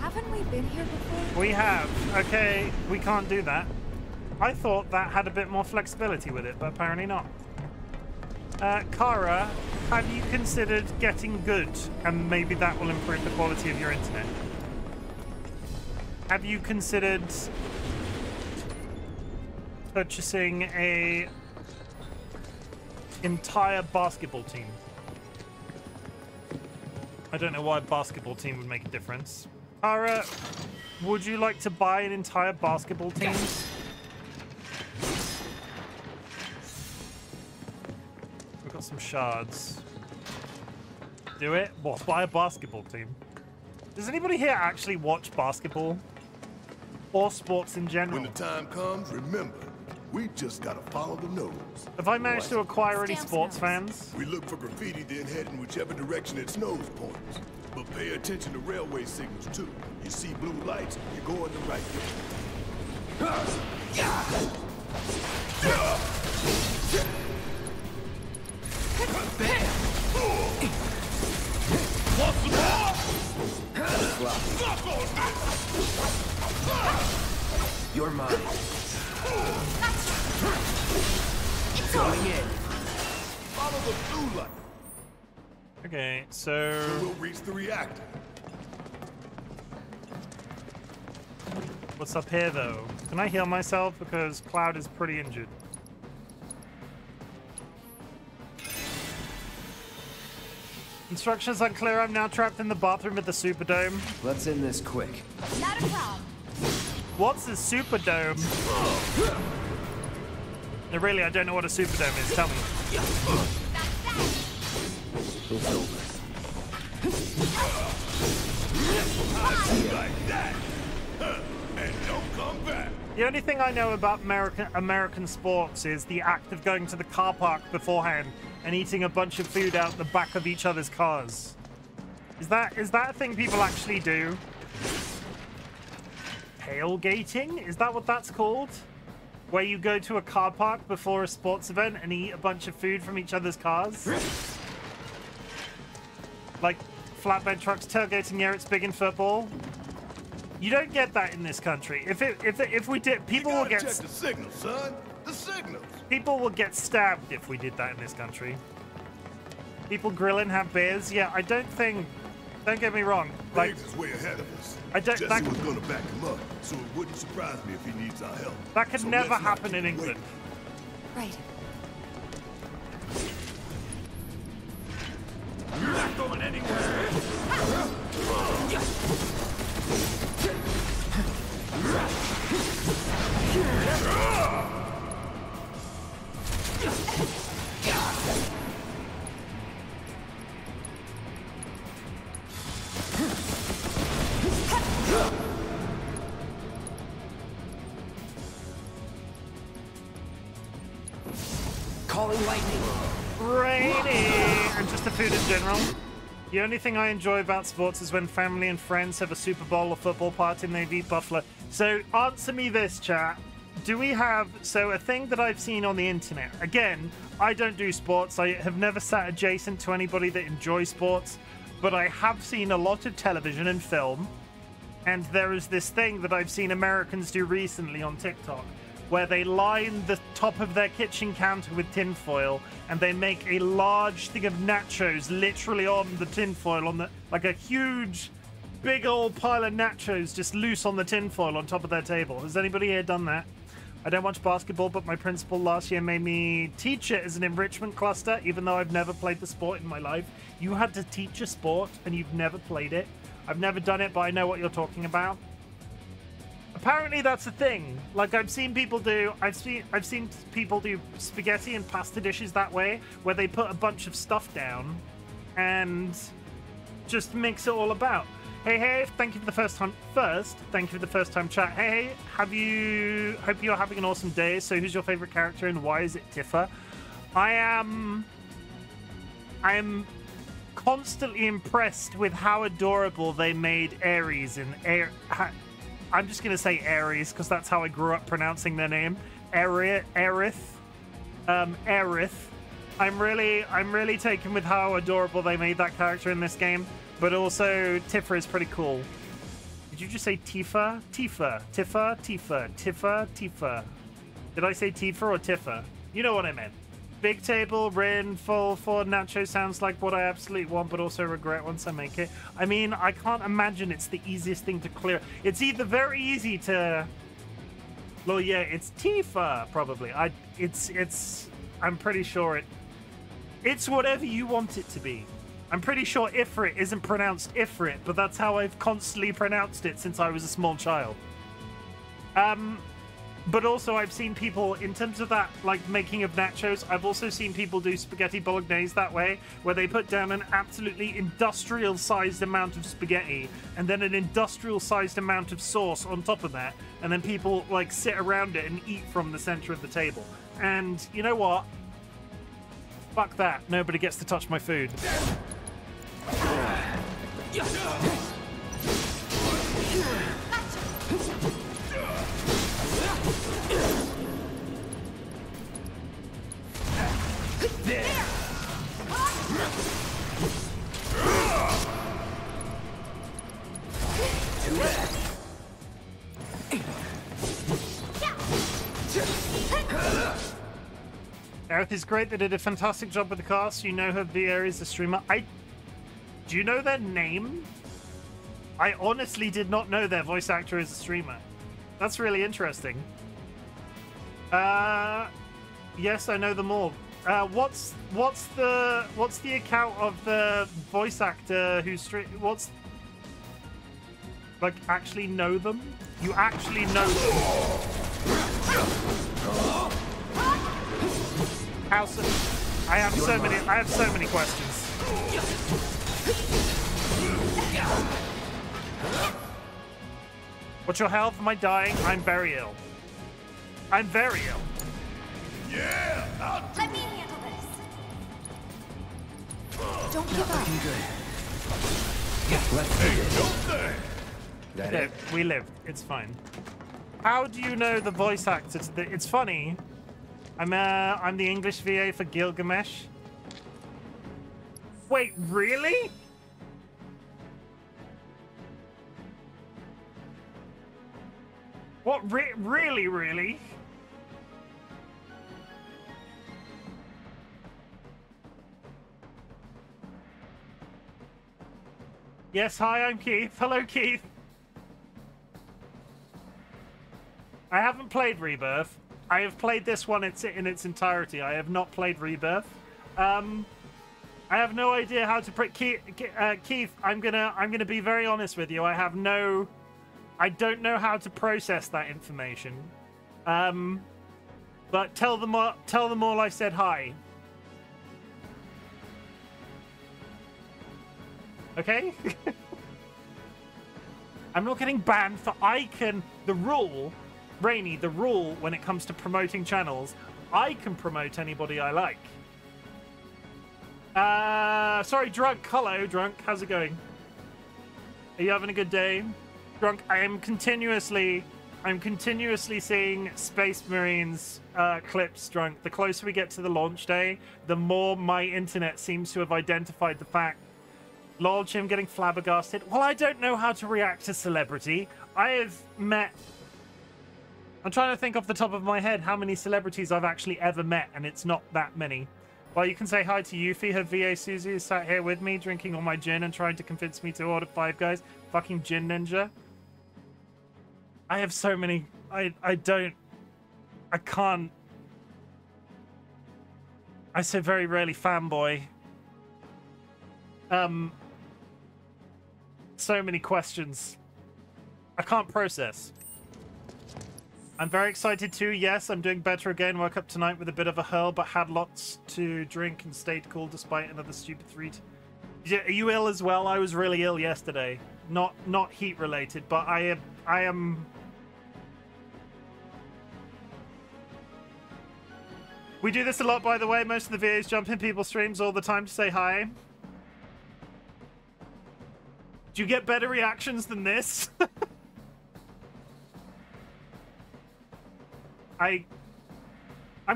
Haven't we been here before?
We have. Okay, we can't do that. I thought that had a bit more flexibility with it, but apparently not. Kara, have you considered getting good? And maybe that will improve the quality of your internet. Have you considered purchasing a entire basketball team. I don't know why a basketball team would make a difference. Ara, would you like to buy an entire basketball team? We've got some shards. Do it? What? Buy a basketball team? Does anybody here actually watch basketball? Or sports in general?
When the time comes, remember, we just gotta follow the nose.
Have I managed to acquire any sports fans?
We look for graffiti, then head in whichever direction its nose points. But pay attention to railway signals, too. You see blue lights, you're going the right
You're mine. Going in.
Follow the blue light.
Okay, so
we'll reach the reactor.
What's up here, though? Can I heal myself? Because Cloud is pretty injured. Instructions unclear. I'm now trapped in the bathroom at the Superdome.
Let's end this quick.
Not a problem.
What's the Superdome? No, really, I don't know what a Superdome is. Tell me.
It's over.
Like that. And don't come back.
The only thing I know about American sports is the act of going to the car park beforehand and eating a bunch of food out the back of each other's cars. Is that a thing people actually do? Tailgating? Is that what that's called? Where you go to a car park before a sports event and eat a bunch of food from each other's cars? Like flatbed trucks tailgating, yeah, it's big in football. You don't get that in this country. If we did, people will get...
Check the signals, son. The signals.
People will get stabbed if we did that in this country. People grill and have beers. Yeah, I don't think... Don't get me wrong. Like,
Riggs is way ahead of us.
Jesse
was going to back him up, so it wouldn't surprise me if he needs our help.
That could never happen in England.
Right.
You're not going anywhere.
Calling lightning.
Rainy! And just the food in general. The only thing I enjoy about sports is when family and friends have a Super Bowl or football party and they eat buffalo. So answer me this, chat. Do we have... So a thing that I've seen on the internet. Again, I don't do sports. I have never sat adjacent to anybody that enjoys sports. But I have seen a lot of television and film. And there is this thing that I've seen Americans do recently on TikTok, where they line the top of their kitchen counter with tinfoil and they make a large thing of nachos literally on the tinfoil, on the, like a huge, big old pile of nachos just loose on the tinfoil on top of their table. Has anybody here done that? I don't watch basketball, but my principal last year made me teach it as an enrichment cluster, even though I've never played the sport in my life. You had to teach a sport and you've never played it. I've never done it, but I know what you're talking about. Apparently that's a thing. Like I've seen people do people do spaghetti and pasta dishes that way, where they put a bunch of stuff down and just mix it all about. Hey, thank you for the first time. Thank you for the first time chat. Hey, hope you're having an awesome day. So who's your favorite character and why is it Tifa? I am constantly impressed with how adorable they made Ares and I'm just gonna say Ares because that's how I grew up pronouncing their name. Aerith. I'm really taken with how adorable they made that character in this game, but also Tifa is pretty cool. Did you just say Tifa? Tifa. Did I say Tifa or Tifa? You know what I meant. Big table, Rin, full for nacho sounds like what I absolutely want, but also regret once I make it. I mean, I can't imagine it's the easiest thing to clear. It's either very easy to Well, yeah, it's Tifa, probably. I'm pretty sure it's whatever you want it to be. I'm pretty sure Ifrit isn't pronounced Ifrit, but that's how I've constantly pronounced it since I was a small child. But also I've seen people, in terms of that, like, making of nachos, I've also seen people do spaghetti bolognese that way, where they put down an absolutely industrial-sized amount of spaghetti, and then an industrial-sized amount of sauce on top of that, and then people, like, sit around it and eat from the center of the table. And you know what? Fuck that. Nobody gets to touch my food. Aerith is great. They did a fantastic job with the cast. You know her VA is a streamer. Do you know their name? I honestly did not know their voice actor is a streamer. That's really interesting. Yes, I know them all. What's the account of the voice actor who's what's, like, actually know them? You actually know them? I have so many questions. What's your health? Am I dying? I'm very ill. I'm very ill.
Yeah!
Let me handle this. Don't give up.
Okay, we lived. It's fine. How do you know the voice actor? It's funny. I'm the English VA for Gilgamesh. Wait, really? What? Really? Really? Yes, hi, I'm Keith. Hello, Keith. I haven't played Rebirth. I have played this one in its entirety. I have not played Rebirth. I have no idea how to Keith, I'm gonna be very honest with you. I don't know how to process that information. But tell them all I said hi. Okay? I'm not getting banned for the rule, Rainy, the rule when it comes to promoting channels, I can promote anybody I like. Sorry, Drunk. Hello, Drunk. How's it going? Are you having a good day? Drunk, I'm continuously seeing Space Marines clips, Drunk. The closer we get to the launch day, the more my internet seems to have identified the fact. Lol, Chim getting flabbergasted. Well, I don't know how to react to celebrity. I'm trying to think off the top of my head how many celebrities I've actually ever met, and it's not that many. Well, you can say hi to Yuffie. Her VA Susie is sat here with me, drinking all my gin and trying to convince me to order Five Guys. Fucking gin ninja. I have so many... I can't... I say very rarely fanboy. So many questions. I can't process. I'm very excited too. Yes, I'm doing better again. Woke up tonight with a bit of a hurl, but had lots to drink and stayed cool despite another stupid 3. Are you ill as well? I was really ill yesterday. Not heat related, but I am. We do this a lot, by the way. Most of the VAs jump in people's streams all the time to say hi. Do you get better reactions than this? I'm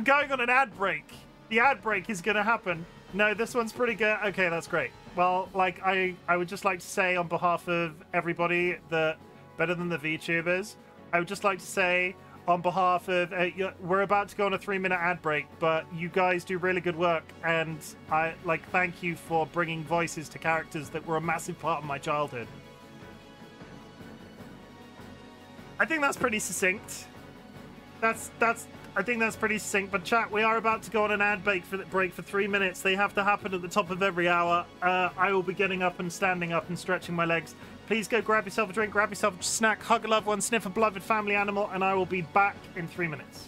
going on an ad break. The ad break is going to happen. No, this one's pretty good. Okay, that's great. Well, like, I would just like to say on behalf of everybody that better than the VTubers, I would just like to say on behalf of, we're about to go on a 3-minute ad break, but you guys do really good work, and I, like, thank you for bringing voices to characters that were a massive part of my childhood. I think that's pretty succinct. I think that's pretty succinct. But chat, we are about to go on an ad break for 3 minutes. They have to happen at the top of every hour. I will be getting up and standing up and stretching my legs. Please go grab yourself a drink, grab yourself a snack, hug a loved one, sniff a beloved family animal, and I will be back in 3 minutes.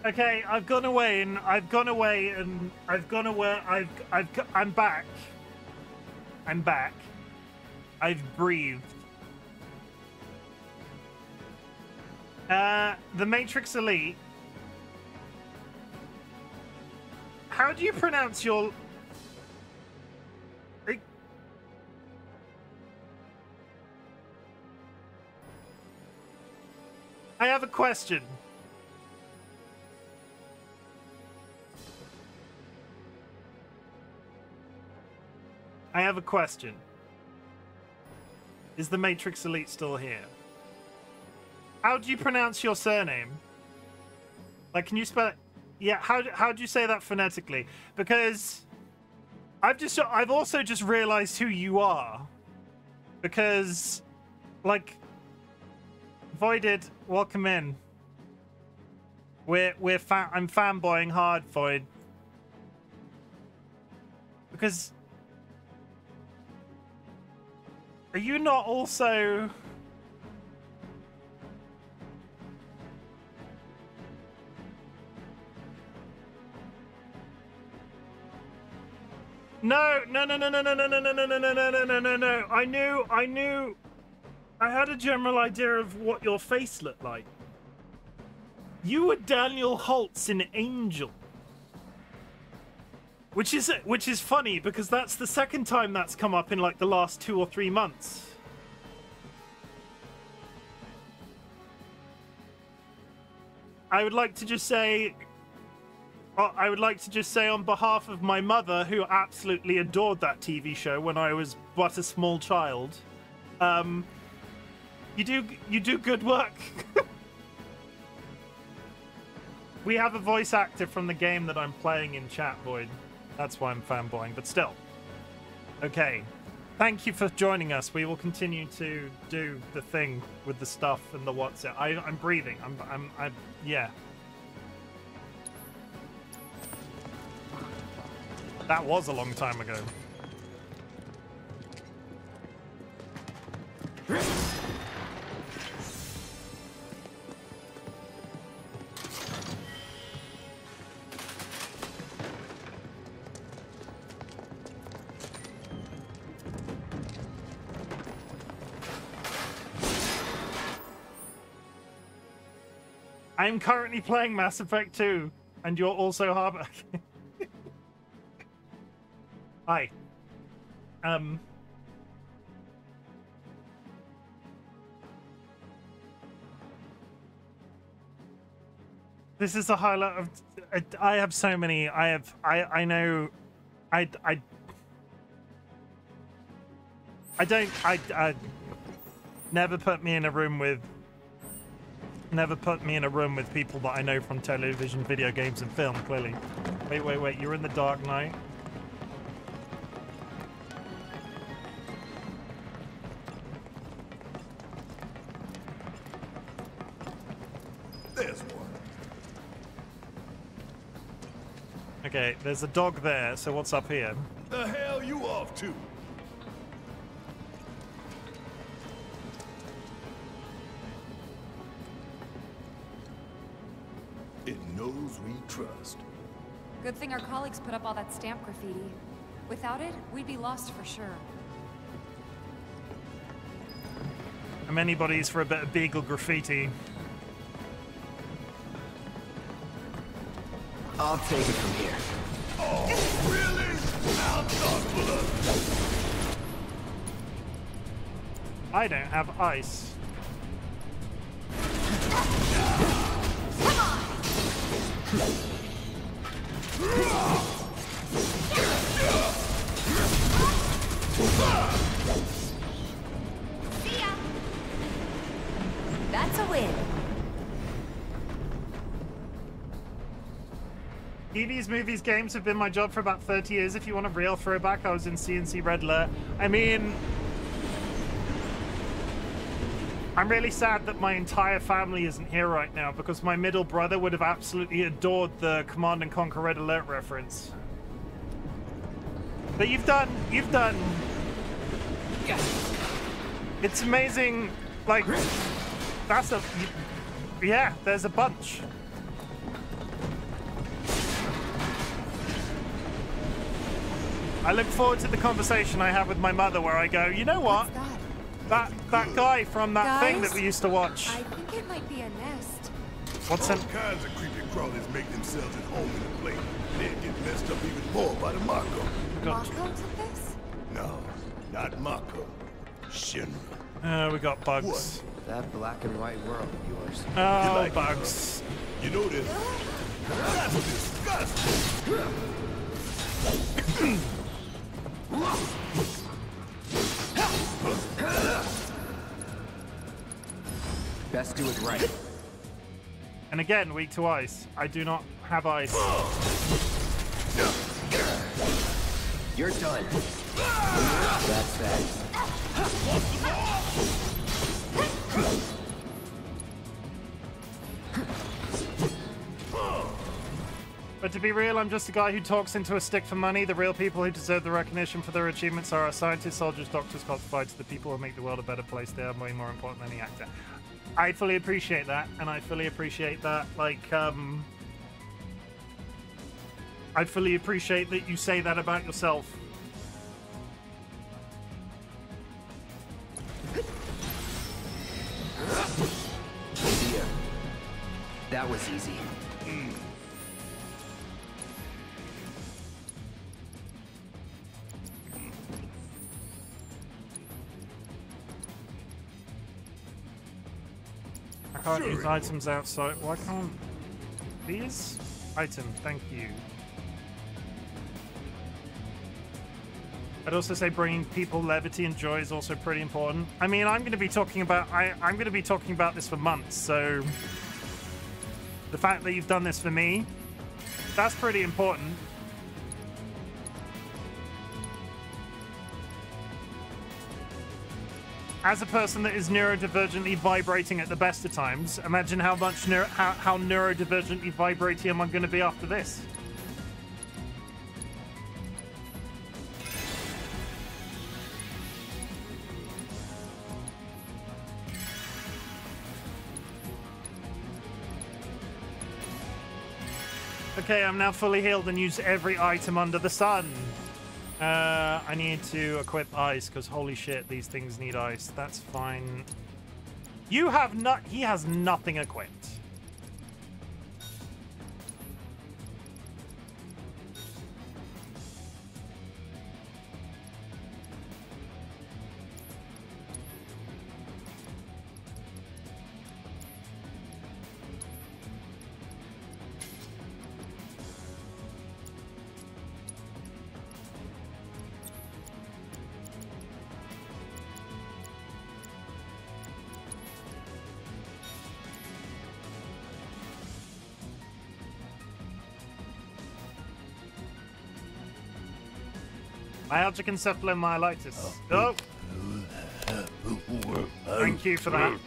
Okay, I'm back. I'm back. I've breathed. The Matrix Elite. How do you pronounce your... I have a question. I have a question. Is the Matrix Elite still here? How do you pronounce your surname? Like, can you spell it? Yeah, how do you say that phonetically? Because I've also just realized who you are. Because, like, Voided, welcome in. I'm fanboying hard, Void. Because... Are you not also... No. I knew. I had a general idea of what your face looked like. You were Daniel Holtz in Angel. Which is funny because that's the second time that's come up in like the last 2 or 3 months. I would like to just say on behalf of my mother, who absolutely adored that TV show when I was but a small child, you do good work. We have a voice actor from the game that I'm playing in chat, Void. That's why I'm fanboying, but still. Okay. Thank you for joining us. We will continue to do the thing with the stuff and the what's it. I'm breathing. I'm yeah. That was a long time ago. I'm currently playing Mass Effect 2, and you're also Harbor. Hi. This is a highlight of. I have so many. I know. Never put me in a room with. Never put me in a room with people that I know from television, video games, and film. Clearly. Wait. You're in the Dark Knight.
There's one.
Okay, there's a dog there, so what's up here?
The hell you off to? It knows we trust.
Good thing our colleagues put up all that stamp graffiti. Without it, we'd be lost for sure.
I'm anybody's for a bit of Beagle graffiti.
I'll take it from here.
Oh, really? I'll talk blood.
I don't have ice.
See ya. That's a win.
TVs, movies, games have been my job for about 30 years. If you want a real throwback, I was in CNC Red Alert. I mean, I'm really sad that my entire family isn't here right now because my middle brother would have absolutely adored the Command & Conquer Red Alert reference. But you've done. It's amazing. Like, that's a. Yeah, there's a bunch. I look forward to the conversation I have with my mother where I go, you know what? That guy from that thing that we used to watch.
I think it might be a nest.
What's
All kinds of creepy crawlies make themselves at home in the plane. They get messed up even more by the Mako.
Mako took this?
No, not Mako. Shinra.
We got bugs.
What?
That black and white world of yours.
Oh,
You like it,
bugs.
You know this? That's disgusting.
Best do it right.
And again, weak to ice. I do not have ice.
You're done. That's that.
But to be real, I'm just a guy who talks into a stick for money. The real people who deserve the recognition for their achievements are our scientists, soldiers, doctors, cops, fighters, the people who make the world a better place. They are way more important than any actor. I fully appreciate that, and I fully appreciate that, like, I fully appreciate that you say that about yourself.
Yeah. That was easy.
I can't use items outside. Why can't these? Item, thank you. I'd also say bringing people levity and joy is also pretty important. I mean, I'm going to be talking about I'm going to be talking about this for months, so the fact that you've done this for me, that's pretty important. As a person that is neurodivergently vibrating at the best of times, imagine how much how neurodivergently vibrating am I going to be after this. Okay, I'm now fully healed and use every item under the sun. I need to equip ice because holy shit, these things need ice. That's fine. You have he has nothing equipped. Myalgic encephalomyelitis. Oh! Thank you for that.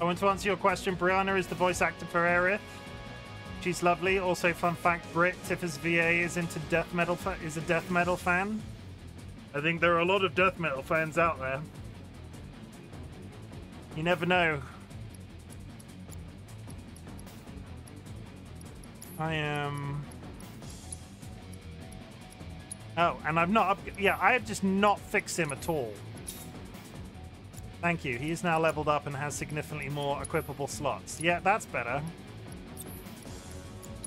I want to answer your question. Brianna is the voice actor for Aerith. She's lovely. Also, fun fact, Brit, Tiff's VA is into death metal. Is a death metal fan. I think there are a lot of death metal fans out there. You never know. I am... Oh, and I've not... Yeah, I have just not fixed him at all. Thank you. He is now leveled up and has significantly more equipable slots. Yeah, that's better.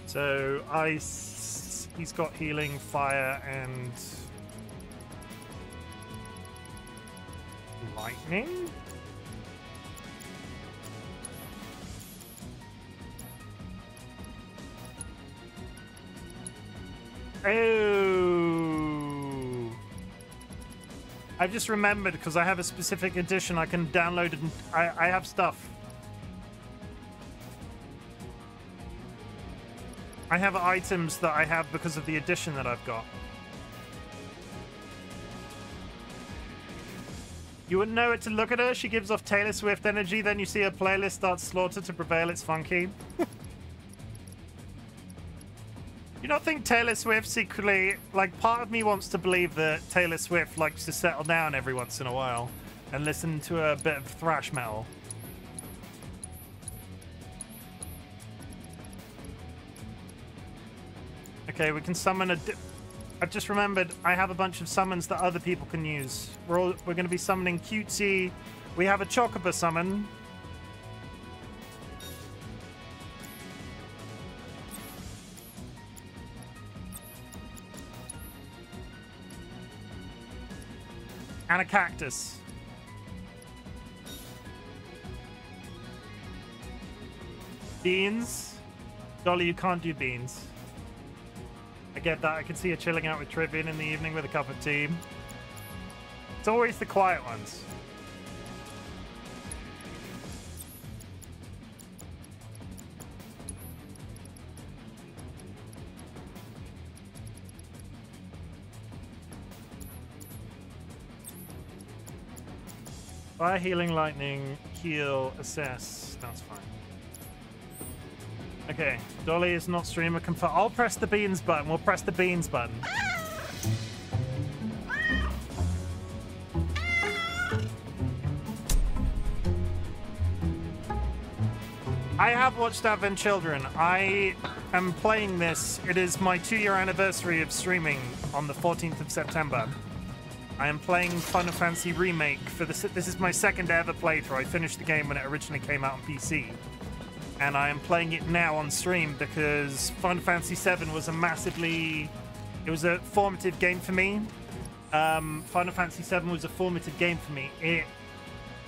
So, ice... He's got healing, fire, and... lightning? Oh, I've just remembered because I have a specific edition I can download and I have stuff. I have items that I have because of the edition that I've got. You wouldn't know it to look at her. She gives off Taylor Swift energy. Then you see her playlist starts slaughter to prevail. It's funky. You don't think Taylor Swift secretly, like, part of me wants to believe that Taylor Swift likes to settle down every once in a while and listen to a bit of thrash metal. Okay, we can summon a... I've just remembered I have a bunch of summons that other people can use. We're going to be summoning Cutesy. We have a Chocobo summon. And a cactus. Beans. Dolly, you can't do beans. I get that. I can see you chilling out with Trivian in the evening with a cup of tea. It's always the quiet ones. Fire, healing, lightning, heal, assess. That's Okay, Dolly is not streamer confirmed. I'll press the beans button. We'll press the beans button. I have watched Advent Children. I am playing this. It is my 2-year anniversary of streaming on the 14th of September. I am playing Final Fantasy Remake for this is my second ever playthrough. I finished the game when it originally came out on PC. And I am playing it now on stream because Final Fantasy VII was it was a formative game for me. Final Fantasy VII was a formative game for me. It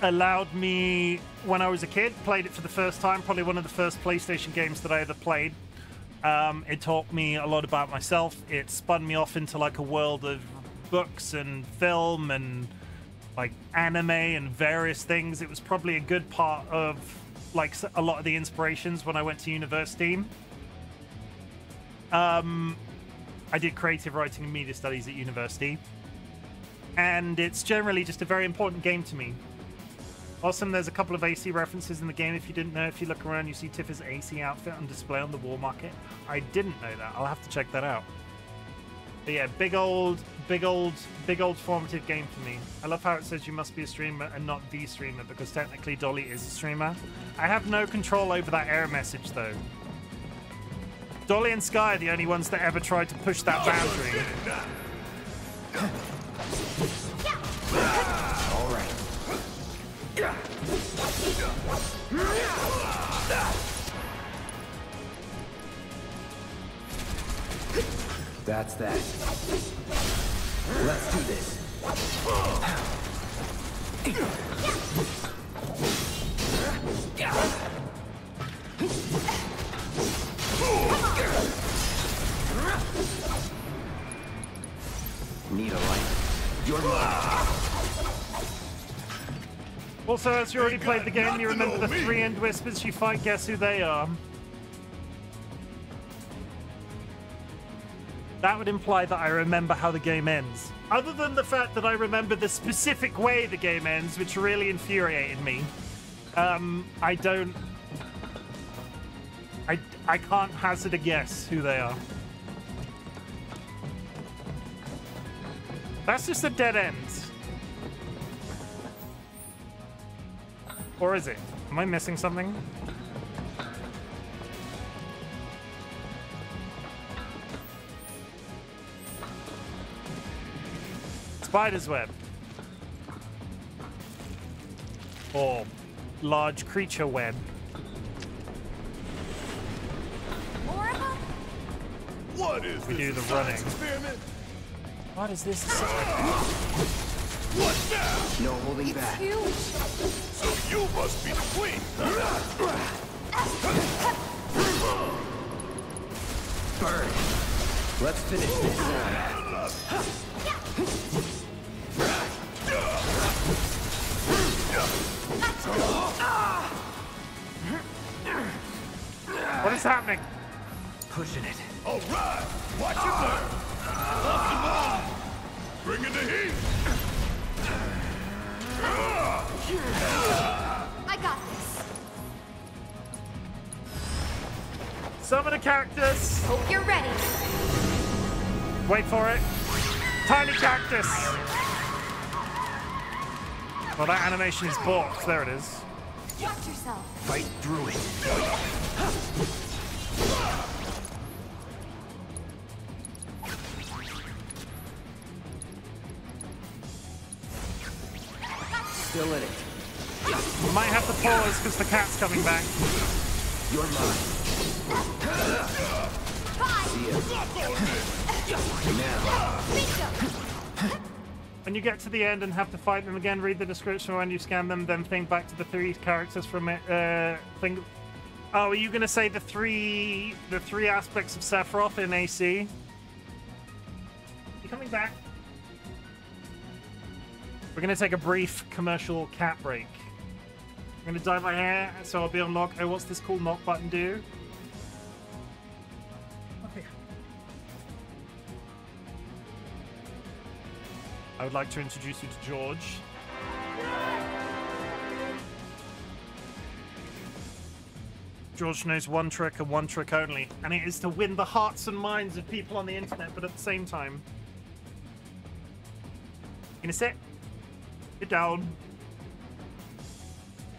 allowed me, when I was a kid, played it for the first time, probably one of the first PlayStation games that I ever played. It taught me a lot about myself. It spun me off into like a world of books and film and like anime and various things. It was probably a good part of like a lot of the inspirations when I went to university. I did creative writing and media studies at university, and it's generally just a very important game to me. Awesome, there's a couple of AC references in the game. If you didn't know, if you look around, you see Tifa's AC outfit on display on the wall market. I didn't know that. I'll have to check that out. But yeah, big old formative game for me. I love how it says you must be a streamer and not the streamer, because technically Dolly is a streamer. I have no control over that error message though. Dolly and Sky are the only ones that ever tried to push that boundary.
All right. That's that. Let's do this. Need a light. You're mine.
Also, as you already played the game, you remember the 3 endorphins you fight. Guess who they are? That would imply that I remember how the game ends. Other than the fact that I remember the specific way the game ends, which really infuriated me. I can't hazard a guess who they are. That's just a dead end. Or is it? Am I missing something? Spider's web. Or large creature web.
More of them?
What is
we
this?
Do the running.
Experiment?
What is this?
What now?
No holding back.
Huge.
So you must be the queen.
Burn. Let's finish this.
What is happening?
Pushing it.
All right. Watch it burn. Come on. Bring in the heat.
I got this.
Summon a cactus.
Hope you're ready.
Wait for it. Tiny cactus. Well, that animation is balked. There it is.
Watch yourself.
Fight through it. Still in it.
We might have to pause because the cat's coming back.
You're mine. See ya. Now.
When you get to the end and have to fight them again, read the description when you scan them, then think back to the 3 characters from it. Oh, are you going to say the three aspects of Sephiroth in AC? You coming back? We're going to take a brief commercial cat break. I'm going to dye my hair, so I'll be on lock. Oh, what's this cool knock button do? Okay. I would like to introduce you to George. George knows one trick and one trick only, and it is to win the hearts and minds of people on the internet, but at the same time. Gonna sit? Sit down.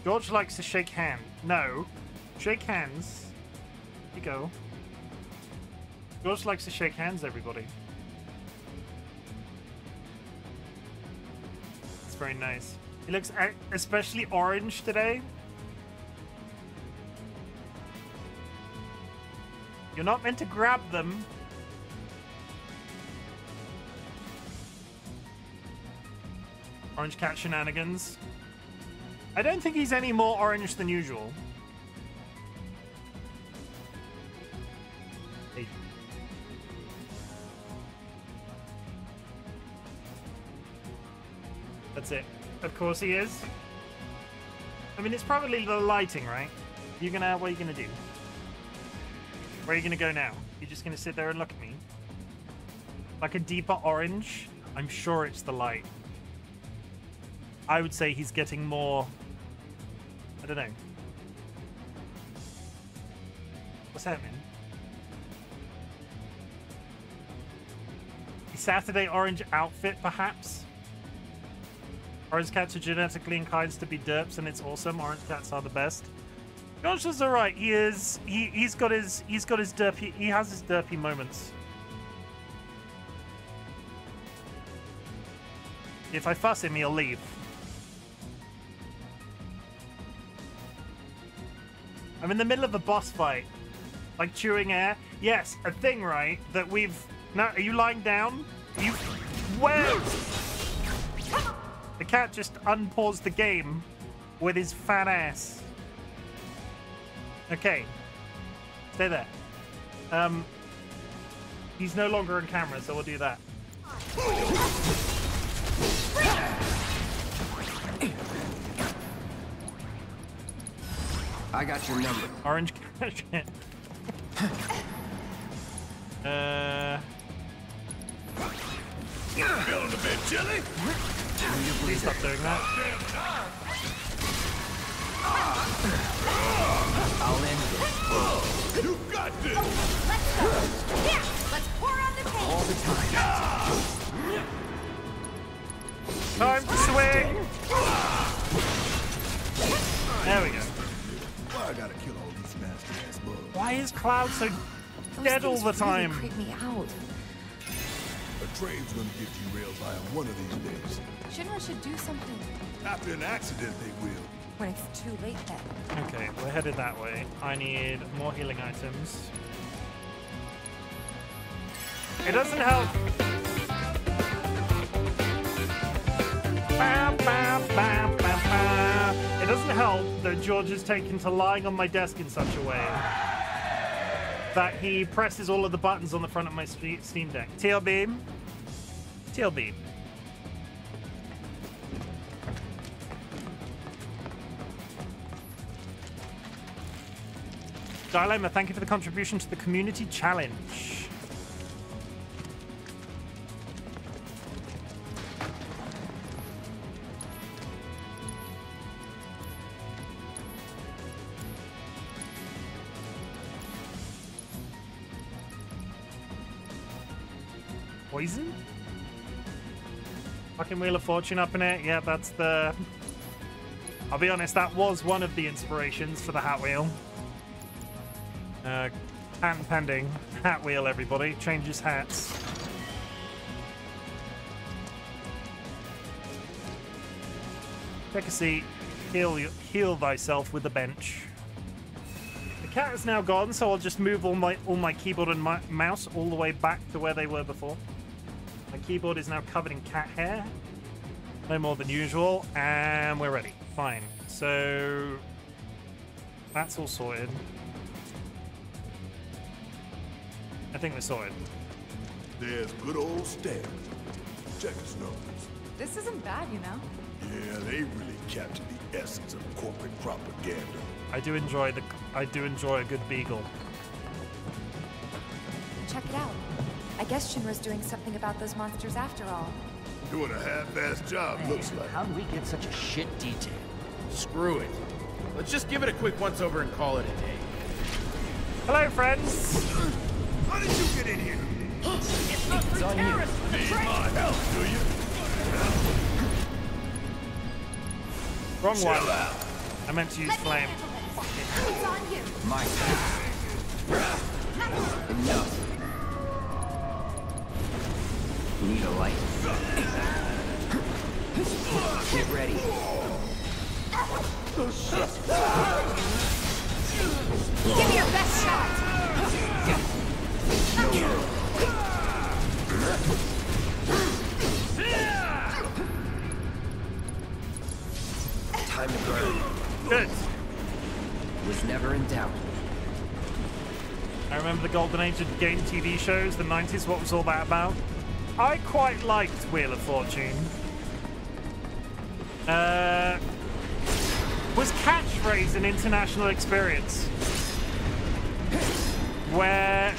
George likes to shake hand. No. Shake hands. Here you go. George likes to shake hands, everybody. It's very nice. He looks especially orange today. You're not meant to grab them. Orange cat shenanigans. I don't think he's any more orange than usual. Hey. That's it. Of course he is. I mean, it's probably the lighting, right? What are you gonna do? Where are you gonna go now? You're just gonna sit there and look at me? Like a deeper orange? I'm sure it's the light. I would say he's getting more... I don't know. What's happening? A Saturday orange outfit, perhaps? Orange cats are genetically inclined to be derps, and it's awesome. Orange cats are the best. Josh is alright. He's got his derpy. He has his derpy moments. If I fuss him, he'll leave. I'm in the middle of a boss fight. Like chewing air. Yes, a thing, right? That we've... No, are you lying down? Are you... Where? The cat just unpaused the game with his fat ass. Okay. Stay there. He's no longer on camera, so we'll do that.
I got your number.
Orange cat.
Feeling a bit chilly?
Please stop doing that.
I'll end this.
You got this!
Let's go! Yeah! Let's pour on the paint!
All the time.
Time to swing! There we go.
Why I gotta kill all these nasty ass bugs?
Why is Cloud so dead all the time?
Really creep me out.
A train's gonna get derailed by him one of these days.
Shinra should do something.
After an accident, they will.
When it's too late, then.
Okay, we're headed that way. I need more healing items. It doesn't help. It doesn't help that George is taken to lying on my desk in such a way that he presses all of the buttons on the front of my Steam Deck. TLB. TLB. Dilemma, thank you for the contribution to the community challenge. Poison? Fucking Wheel of Fortune up in it. Yeah, that's the... I'll be honest, that was one of the inspirations for the Hat Wheel. Patent pending. Hat Wheel, everybody. Changes hats. Take a seat. Heal thyself with the bench. The cat is now gone, so I'll just move all my keyboard and my mouse all the way back to where they were before. My keyboard is now covered in cat hair. No more than usual. And we're ready. Fine. So... that's all sorted. I think we're sorted.
There's good old Stan. Check his numbers.
This isn't bad, you know.
Yeah, they really captured the essence of corporate propaganda.
I do enjoy a good beagle.
Check it out. I guess Shinra's doing something about those monsters after all.
Doing a half-assed job, looks like.
How do we get such a shit detail? Screw it. Let's just give it a quick once-over and call it a day.
Hello, friends.
How did you get in here?
It's not for terrorists.
Need my help, do you?
Wrong
Chill
one.
out.
I meant to use flame.
It's on you.
My turn. Enough. Need a light? Get ready.
Give me your best shot.
Time to burn.
Good.
Was never in doubt.
I remember the golden age of game TV shows, the 90s. What was all that about? I quite liked Wheel of Fortune. Was Catchphrase an international experience? Where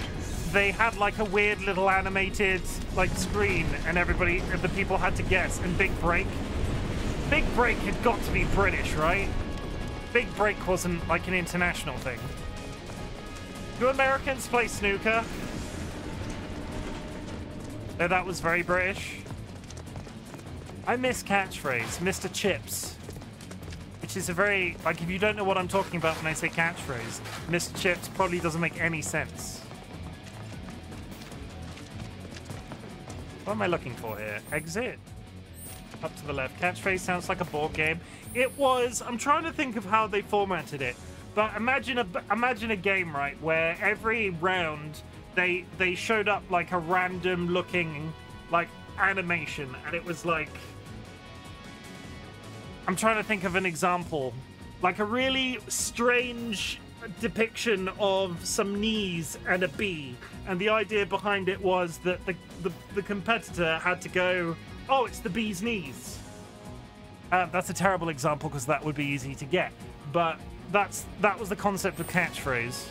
they had like a weird little animated like screen and the people had to guess, and Big Break? Big Break had got to be British, right? Big Break wasn't like an international thing. Do Americans play snooker? Oh, that was very British. I miss Catchphrase, Mr. Chips. Which is a very, like, if you don't know what I'm talking about when I say catchphrase, Mr. Chips probably doesn't make any sense. What am I looking for here? Exit. Up to the left. Catchphrase sounds like a board game. It was. I'm trying to think of how they formatted it. But imagine a game, right, where every round they showed up like a random looking like animation, and it was like, I'm trying to think of an example, like a really strange depiction of some knees and a bee, and the idea behind it was that the competitor had to go, oh, it's the bee's knees. That's a terrible example because that would be easy to get, but that was the concept of Catchphrase.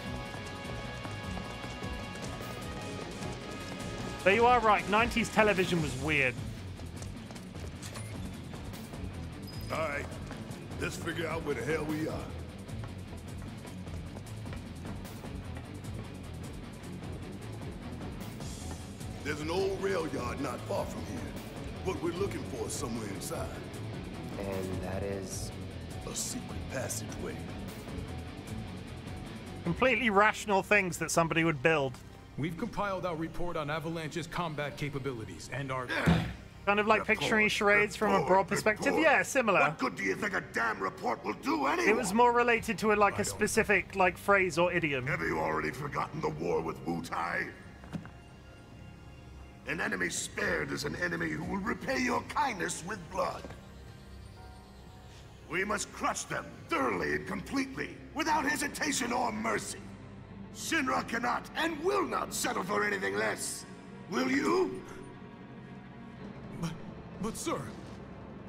But you are right, 90s television was weird.
Alright, let's figure out where the hell we are. There's an old rail yard not far from here. What we're looking for is somewhere inside.
And that is...
a secret passageway.
Completely rational things that somebody would build.
We've compiled our report on Avalanche's combat capabilities and our...
Kind of like picturing charades from a broad perspective? Yeah, similar.
What good do you think a damn report will do anyway?
It was more related to a specific like phrase or idiom.
Have you already forgotten the war with Wu-Tai? An enemy spared is an enemy who will repay your kindness with blood. We must crush them thoroughly and completely, without hesitation or mercy. Shinra cannot and will not settle for anything less. Will you?
But sir...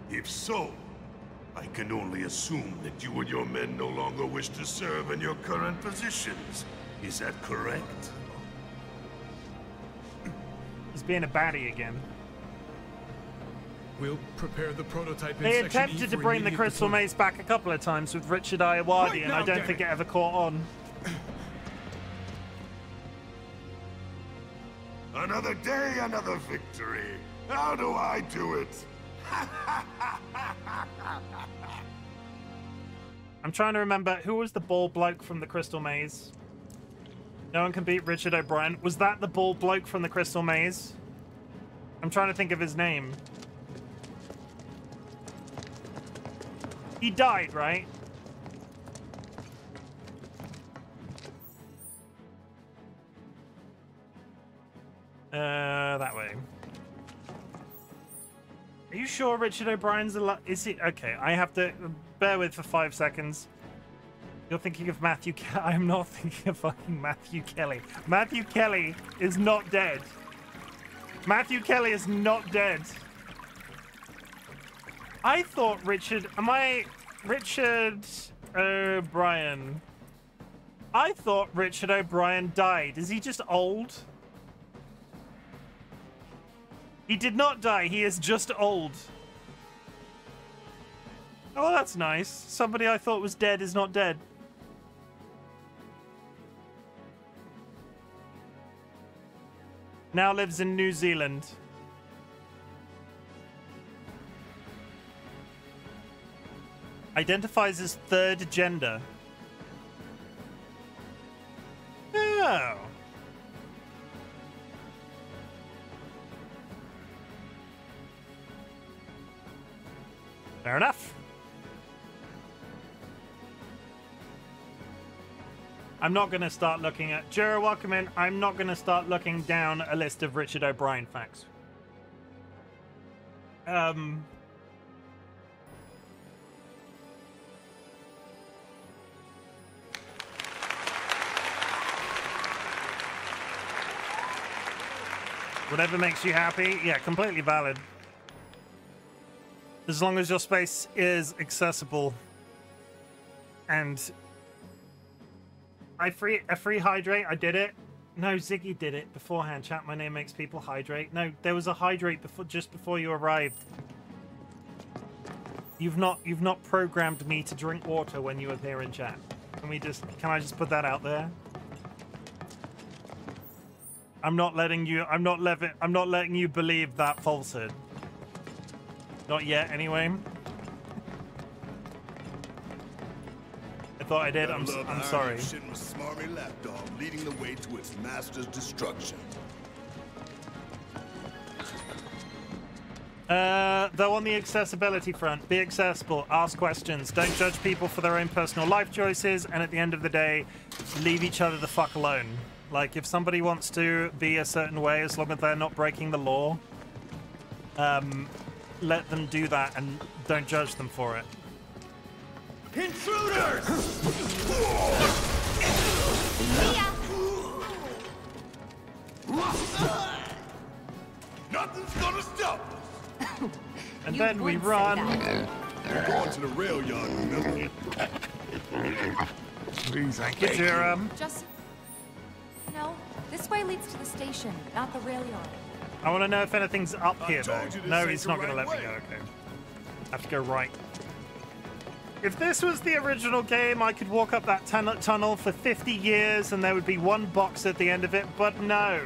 If so, I can only assume that you and your men no longer wish to serve in your current positions. Is that correct?
He's being a baddie again.
We'll prepare the prototype in
They
Section E
attempted to
for
bring the
immediate
Crystal
deployment.
Maze back a couple of times with Richard Iowadi,
Right
and
now,
I don't
damn
think
it.
it ever caught on.
Another day, another victory. How do I do it?
I'm trying to remember, who was the bald bloke from the Crystal Maze? No one can beat Richard O'Brien. Was that the bald bloke from the Crystal Maze? I'm trying to think of his name. He died, right? That way. Are you sure Richard O'Brien's alive? Is he? Okay, I have to bear with for 5 seconds. You're thinking of Matthew Kelly. I'm not thinking of fucking Matthew Kelly. Matthew Kelly is not dead. Matthew Kelly is not dead. I thought Richard... Richard O'Brien. I thought Richard O'Brien died. Is he just old? He did not die. He is just old. Oh, that's nice. Somebody I thought was dead is not dead. Now lives in New Zealand. Identifies as third gender. Oh. Fair enough. I'm not going to start looking at... Jura, welcome in. I'm not going to start looking down a list of Richard O'Brien facts. Whatever makes you happy. Yeah, completely valid. As long as your space is accessible. And... a free hydrate. I did it. No, Ziggy did it beforehand. Chat, my name makes people hydrate. No, there was a hydrate before, just before you arrived. You've not programmed me to drink water when you appear in chat. Can I just put that out there? I'm not letting you believe that falsehood. Not yet, anyway. I thought I did. I'm sorry.
Shin was smarmy lapdog, leading the way to its master's destruction.
Though on the accessibility front, be accessible, ask questions, don't judge people for their own personal life choices, and at the end of the day, leave each other the fuck alone. Like, if somebody wants to be a certain way, as long as they're not breaking the law, let them do that and don't judge them for it.
Intruders!
Nothing's gonna stop us!
And then we run.
We're going to the rail yard, remember?
Please, thank you, Jerem.
Just... No, this way leads to the station, not the rail yard.
I want to know if anything's up here, though. No, he's not going to
right
let me
way.
go. Okay. I have to go right. If this was the original game, I could walk up that tunnel for 50 years and there would be one box at the end of it, but no.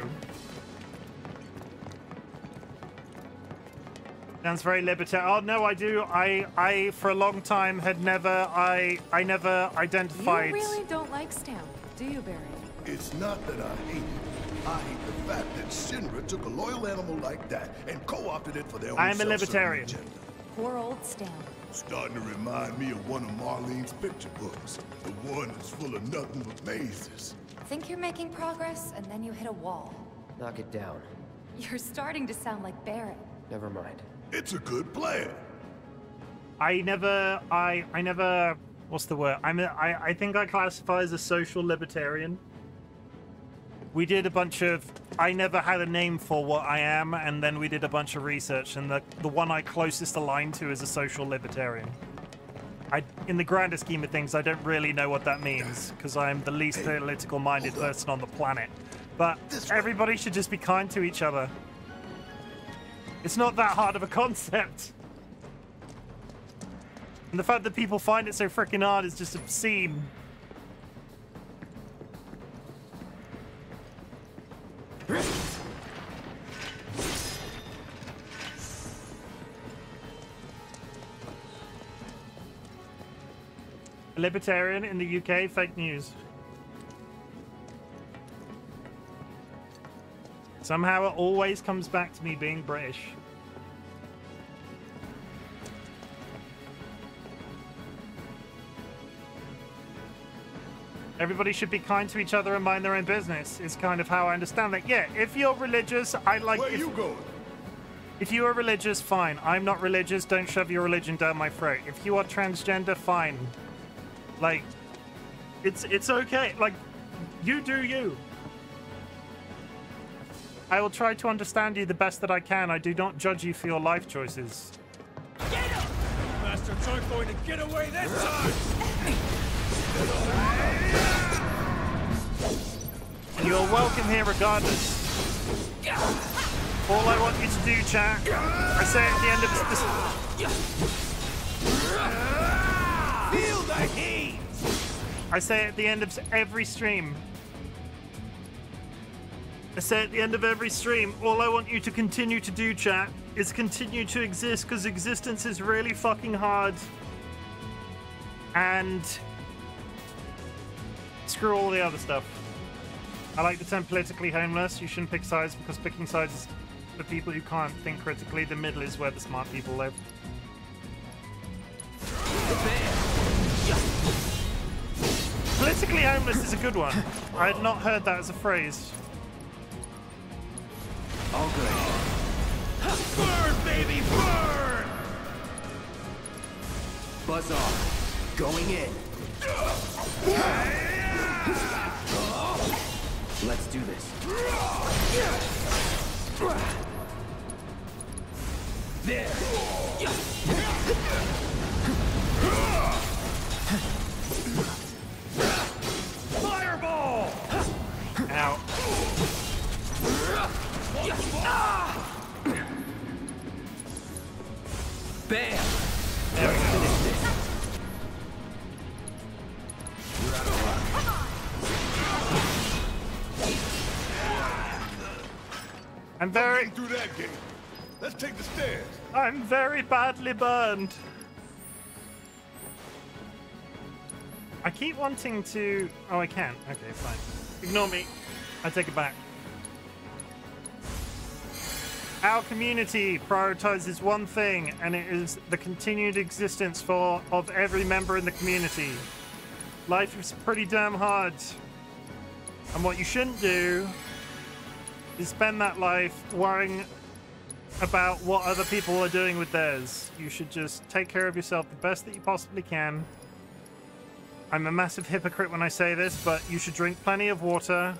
Sounds very libertarian. Oh, no, I do. I for a long time, had never... I never identified...
You really don't like Stamp, do you, Barry?
It's not that I hate it. I hate the fact that Shinra took a loyal animal like that and co-opted it for their own
I am a
self-serving
libertarian.
agenda.
Poor old Stamp.
Starting to remind me of one of Marlene's picture books. The one that's full of nothing but mazes.
Think you're making progress, and then you hit a wall.
Knock it down.
You're starting to sound like Barrett.
Never mind.
It's a good plan.
I never... What's the word? I think I classify as a social libertarian. We did a bunch of... I never had a name for what I am, and then we did a bunch of research, and the one I closest aligned to is a social libertarian. In the grander scheme of things, I don't really know what that means, because I'm the least political-minded person on the planet. But everybody should just be kind to each other. It's not that hard of a concept. And the fact that people find it so freaking hard is just obscene. A libertarian in the UK, fake news. Somehow it always comes back to me being British. Everybody should be kind to each other and mind their own business, is kind of how I understand that. Yeah, if you're religious, I like...
Where you going?
If you are religious, fine. I'm not religious, don't shove your religion down my throat. If you are transgender, fine. Like, it's okay. Like, you do you. I will try to understand you the best that I can. I do not judge you for your life choices.
Get him! Bastards aren't going to get away this time!
You're welcome here regardless. All I want you to do, chat, I say at the end of this...
Feel the heat!
I say at the end of every stream, I say at the end of every stream, all I want you to continue to do, chat, is continue to exist, because existence is really fucking hard. And screw all the other stuff. I like the term politically homeless. You shouldn't pick sides, because picking sides is for people who can't think critically. The middle is where the smart people live. Politically homeless is a good one. I had not heard that as a phrase.
All good. Burn, baby, burn! Buzz off. Going in. Let's do this. There. Fireball!
Ow.
Bam!
There we go. I'm very
through that gate. Let's take the stairs.
I'm very badly burned. I keep wanting to... Oh, I can. Okay, fine. Ignore me. I take it back. Our community prioritizes one thing, and it is the continued existence of every member in the community. Life is pretty damn hard. And what you shouldn't do is spend that life worrying about what other people are doing with theirs. You should just take care of yourself the best that you possibly can. I'm a massive hypocrite when I say this, but you should drink plenty of water,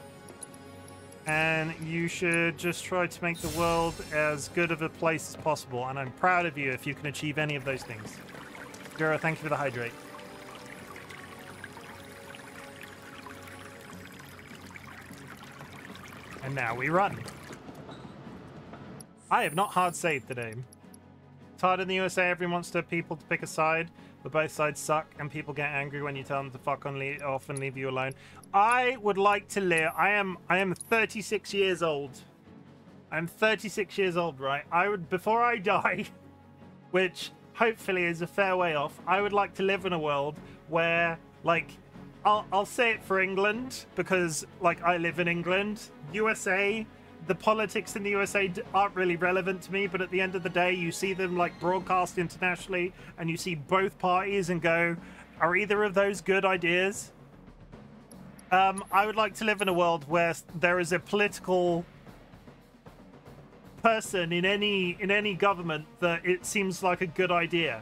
and you should just try to make the world as good of a place as possible. And I'm proud of you if you can achieve any of those things. Gura, thank you for the hydrate. And now we run. I have not hard saved today. It's hard in the USA. Everyone wants people to pick a side, but both sides suck, and people get angry when you tell them to fuck off and leave you alone. I would like to live. I am 36 years old. I'm 36 years old, right? I would, before I die, which hopefully is a fair way off, I would like to live in a world where, like, I'll say it for England, because, like, I live in England. USA, the politics in the USA aren't really relevant to me, but at the end of the day, you see them, like, broadcast internationally, and you see both parties and go, are either of those good ideas? I would like to live in a world where there is a political person in any government that it seems like a good idea.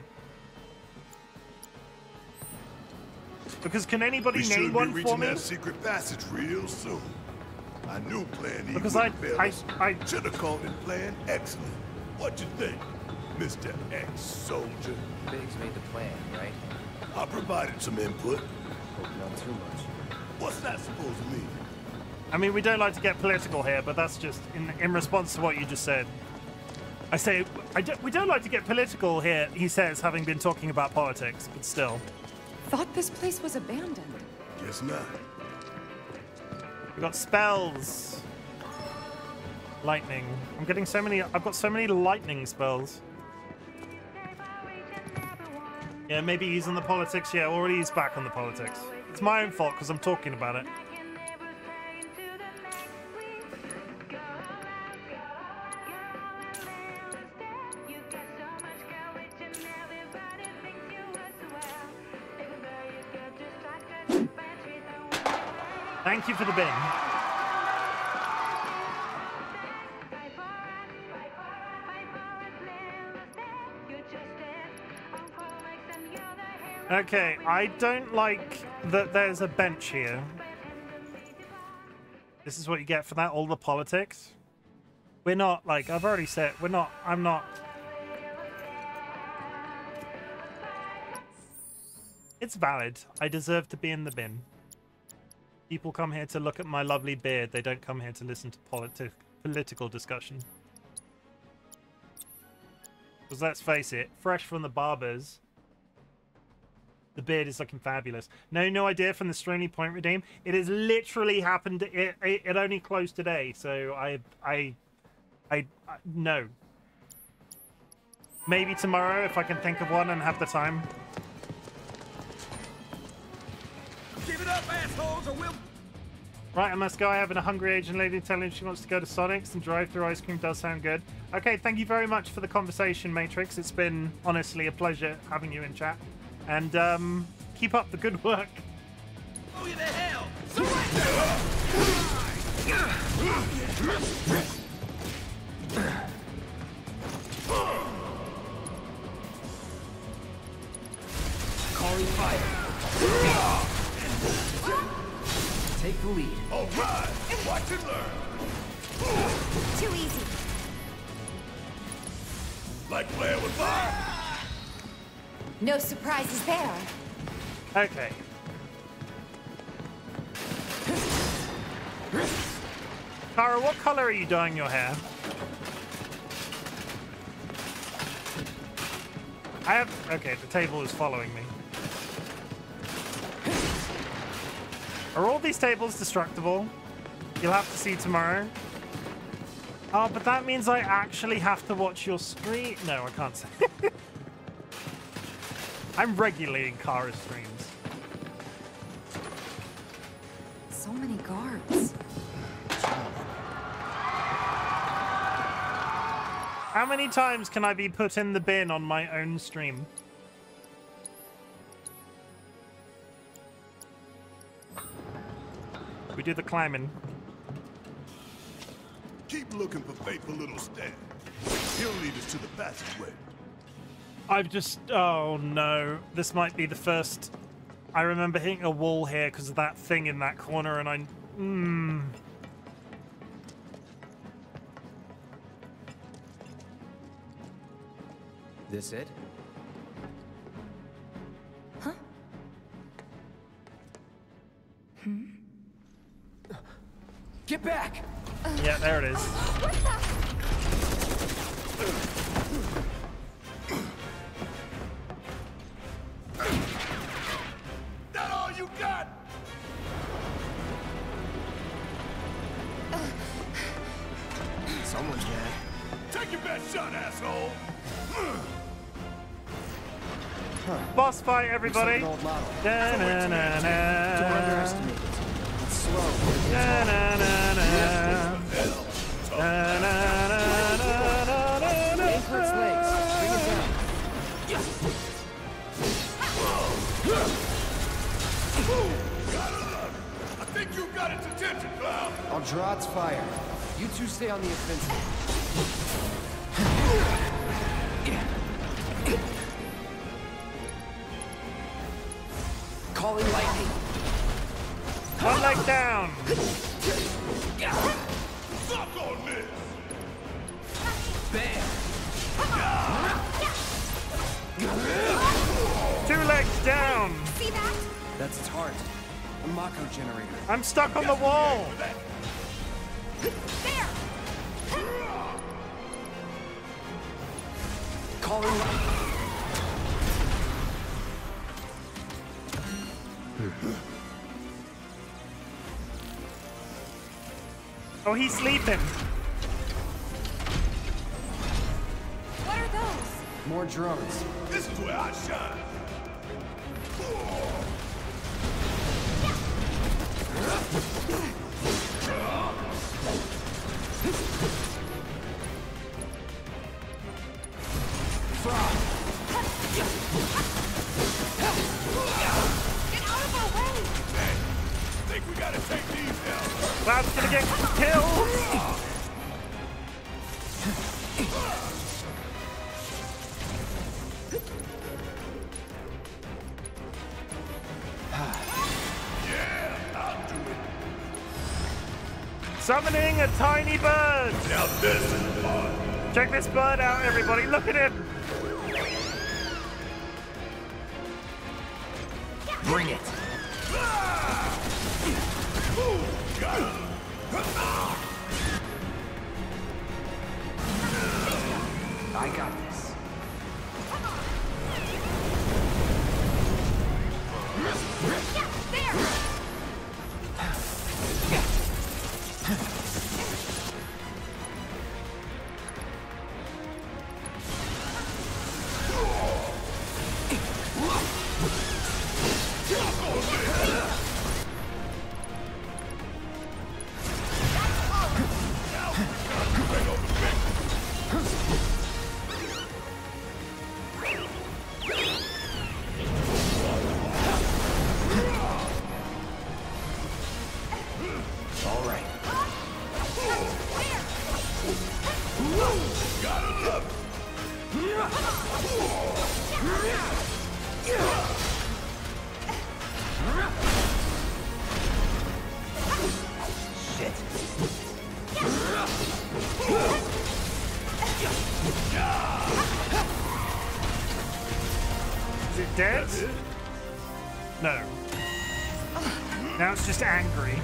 Because can anybody name one for me?
We should be reaching that secret passage real soon. I knew Plan E
because
wouldn't fail us. I should have called it Plan Excellent. What you think, Mr. Ex-Soldier?
Biggs made the plan, right?
I provided some input.
Hope not too much.
What's that supposed to mean?
I mean, we don't like to get political here, but that's just in response to what you just said. I say, we don't like to get political here, he says, having been talking about politics, but still.
Thought this place was abandoned.
Guess not.
We got spells. Lightning. I'm getting so many. I've got so many lightning spells. Yeah, maybe he's on the politics. Yeah, already he's back on the politics. It's my own fault because I'm talking about it. Thank you for the bin. Okay, I don't like that there's a bench here. This is what you get for that, all the politics. We're not, like, I've already said, I'm not. It's valid. I deserve to be in the bin. People come here to look at my lovely beard. They don't come here to listen to political discussion. Because let's face it, fresh from the barbers, The beard is looking fabulous. No idea from the Stroney Point redeem. It has literally happened. It only closed today, so I no. Maybe tomorrow if I can think of one and have the time.
Give it up, assholes, or we'll...
Right, I must go. I have a hungry Asian lady telling me she wants to go to Sonic's, and drive-through ice cream does sound good. Okay, thank you very much for the conversation, Matrix. It's been, honestly, a pleasure having you in chat. And, keep up the good work.
Oh, you the hell!
Calling fire. Take the lead.
All right, watch and learn.
Too easy.
Like playing with fire?
No surprises there.
Okay. Kara, what color are you dyeing your hair? Okay, the table is following me. Are all these tables destructible? You'll have to see tomorrow. Oh, but that means I actually have to watch your screen. No, I can't say. I'm regularly in Kara's streams.
So many guards.
How many times can I be put in the bin on my own stream? We do the climbing.
Keep looking for faithful little Stan. He'll lead us to the passageway.
I've just... Oh, no. This might be the first... I remember hitting a wall here because of that thing in that corner, and I...
This it?
Huh?
Get back!
Yeah, there it is.
That all you got?
Someone's mad.
Take your best shot, asshole!
Boss fight, everybody!
Looks like an old model.
Da-na-na-na.
Don't underestimate it. It's slow.
Da-na-na-na. Da-na-na-na-na-na.
Aim for its legs. Bring it down.
I think you got its attention, Cloud.
I'll draw its fire. You two stay on the offensive. Calling lightning.
One leg down.
Suck on this.
Bam.
Two legs down.
See that?
That's its heart. A Mako generator.
I'm stuck on the wall.
There!
Calling lightning.
Oh, he's sleeping.
What are those?
More drones.
This is where I shine.
Frog.
Get out of our way!
Hey, think we gotta take these down.
Cloud's gonna get killed.
Yeah, I'll do it.
Summoning a tiny bird.
Now this is fun.
Check this bird out, everybody. Look at him.
Bring it.
Ooh, got him.
I got this.
Is it dead? No. Now it's just angry.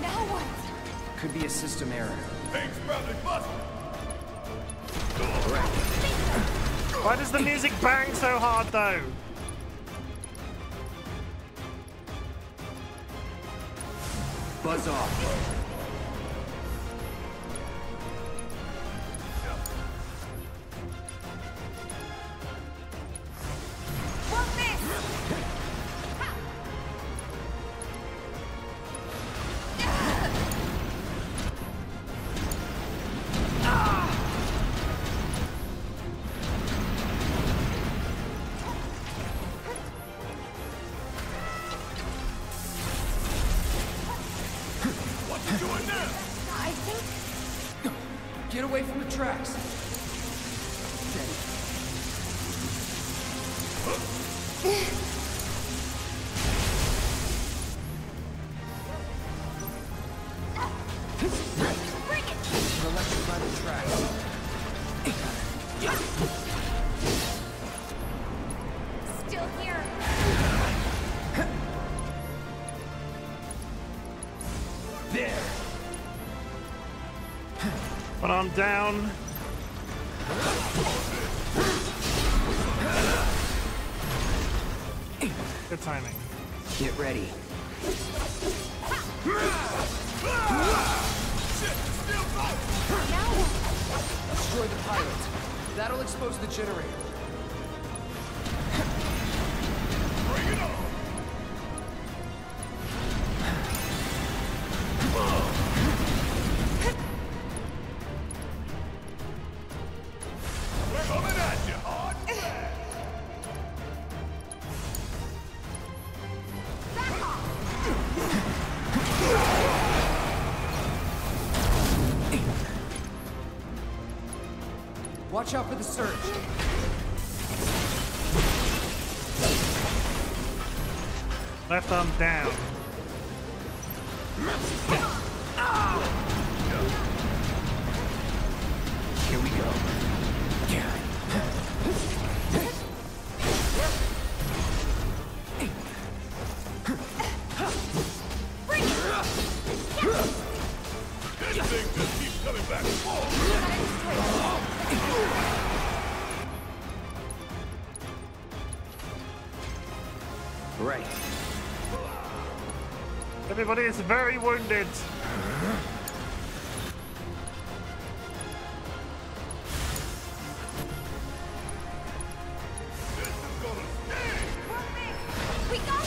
Now what?
Could be a system error.
Thanks, brother. Bust.
Why does the music bang so hard, though?
Buzz off. Get away from the tracks. Electrify the tracks.
Still here.
There.
But I'm down. Good timing.
Get ready. Destroy the pilot. That'll expose the generator.
Bring it on. Coming at you hard.
Watch out for the surge.
Left arm down.
Here we go.
This thing just keeps coming back and forth.
Right.
Everybody is very wounded.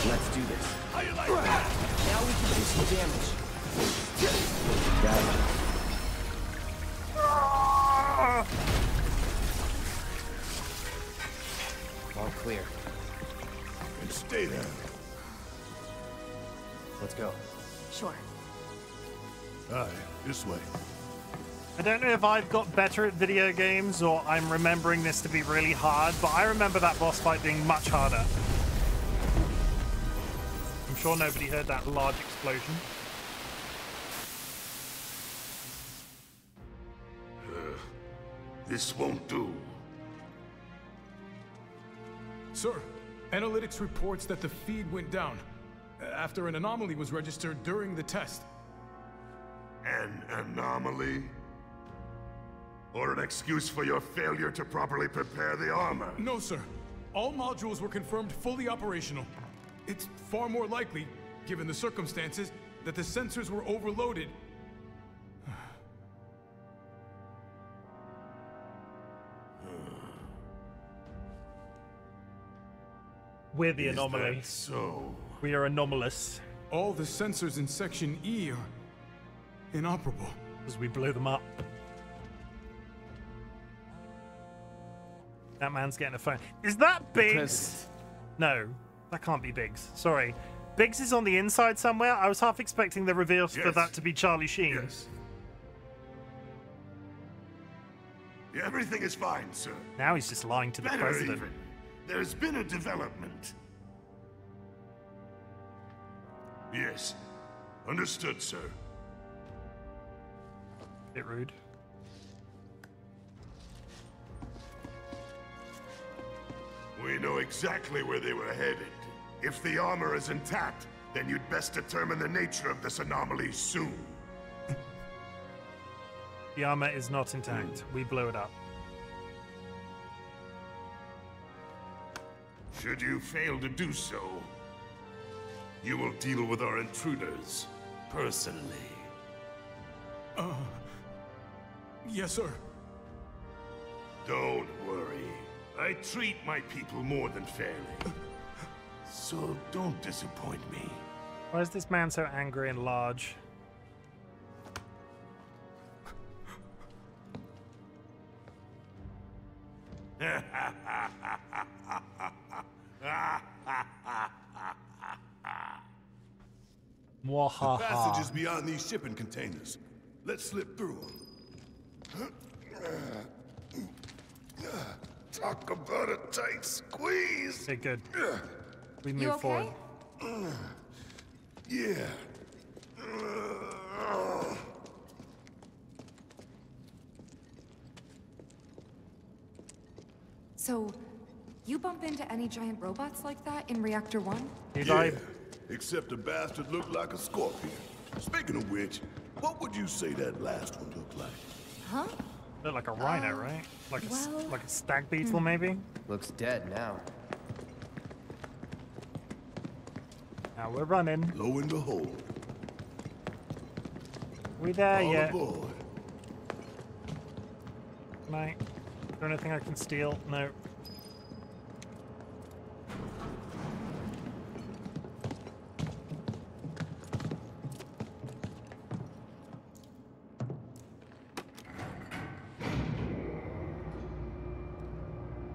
Let's do this.
How you like that?
Now we can do some damage. Got it. All clear.
And stay down.
Let's go.
Sure.
All right, this way.
I don't know if I've got better at video games or I'm remembering this to be really hard, but I remember that boss fight being much harder. I'm sure nobody heard that large explosion.
This won't do.
Sir, analytics reports that the feed went down after an anomaly was registered during the test.
An anomaly? Or an excuse for your failure to properly prepare the armor?
No, sir. All modules were confirmed fully operational. It's far more likely, given the circumstances, that the sensors were overloaded.
We're the
Is
anomaly.
that so?
We are anomalous.
All the sensors in Section E are inoperable.
Because we blew them up. That man's getting a phone. Is that Biggs? No, that can't be Biggs. Sorry. Biggs is on the inside somewhere. I was half expecting the reveal for that to be Charlie Sheen.
Yes. Yeah, everything is fine, sir.
Now he's just lying to the
Better
president.
even. There's been a development. Yes. Understood, sir.
Bit rude.
We know exactly where they were headed. If the armor is intact, then you'd best determine the nature of this anomaly soon.
The armor is not intact. We blew it up.
Should you fail to do so, you will deal with our intruders personally.
Yes, sir.
Don't worry. I treat my people more than fairly. So don't disappoint me.
Why is this man so angry and large?
The passage is beyond these shipping containers. Let's slip through them.
Talk about a tight squeeze.
Okay, good. We move
You okay?
forward.
Yeah.
So, you bump into any giant robots like that in Reactor 1?
Yeah, except the bastard looked like a scorpion. Speaking of which, what would you say that last one looked like?
Huh?
Look like a rhino, right? Like like a stag beetle, maybe?
Looks dead now.
Now we're running.
Lo and behold.
We there
All
yet?
aboard.
Is there anything I can steal? No.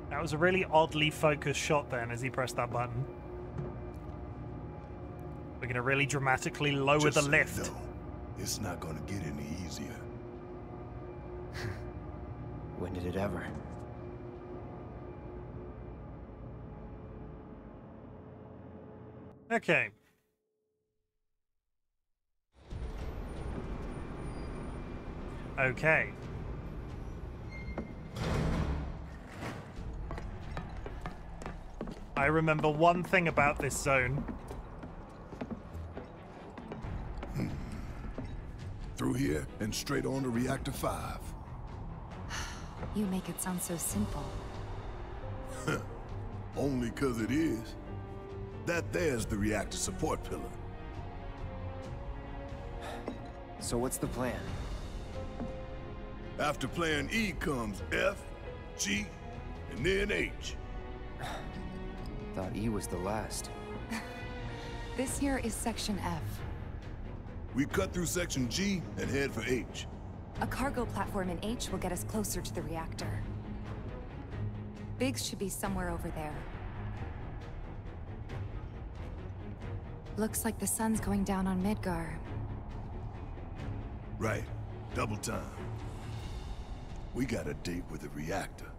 That was a really oddly focused shot then as he pressed that button. We're gonna really dramatically lower
Just
the
so
lift.
you know, it's not gonna get any easier.
When did it ever?
Okay. Okay. I remember one thing about this zone.
Through here and straight on to Reactor 5.
You make it sound so simple.
Only 'cause it is. That there's the reactor support pillar.
So what's the plan?
After plan E comes F, G, and then H.
Thought E was the last.
This here is Section F.
We cut through Section G and head for H.
A cargo platform in H will get us closer to the reactor. Biggs should be somewhere over there. Looks like the sun's going down on Midgar.
Right. Double time. We got a date with the reactor.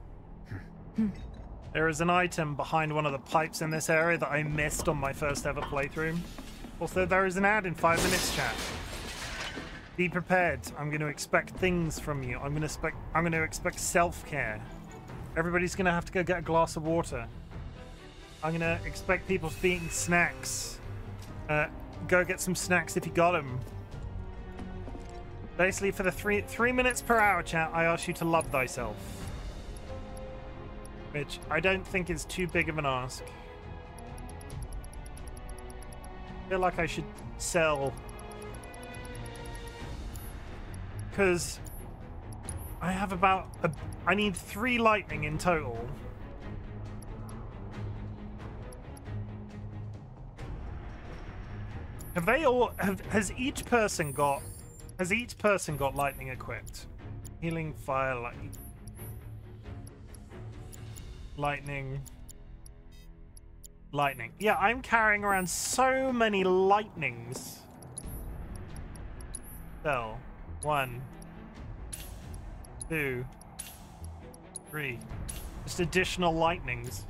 There is an item behind one of the pipes in this area that I missed on my first ever playthrough. Also, there is an ad in 5 minutes, chat. Be prepared. I'm going to expect things from you. I'm going to expect self-care. Everybody's going to have to go get a glass of water. I'm going to expect people to be eating snacks. Go get some snacks if you got them. Basically, for the 3 minutes per hour, chat, I ask you to love thyself. Which I don't think is too big of an ask. I feel like I should sell. Because I have about I need 3 lightning in total. Have they all has each person got lightning equipped? Healing, fire, Lightning. Yeah, I'm carrying around so many lightnings. So, 1, 2, 3. Just additional lightnings.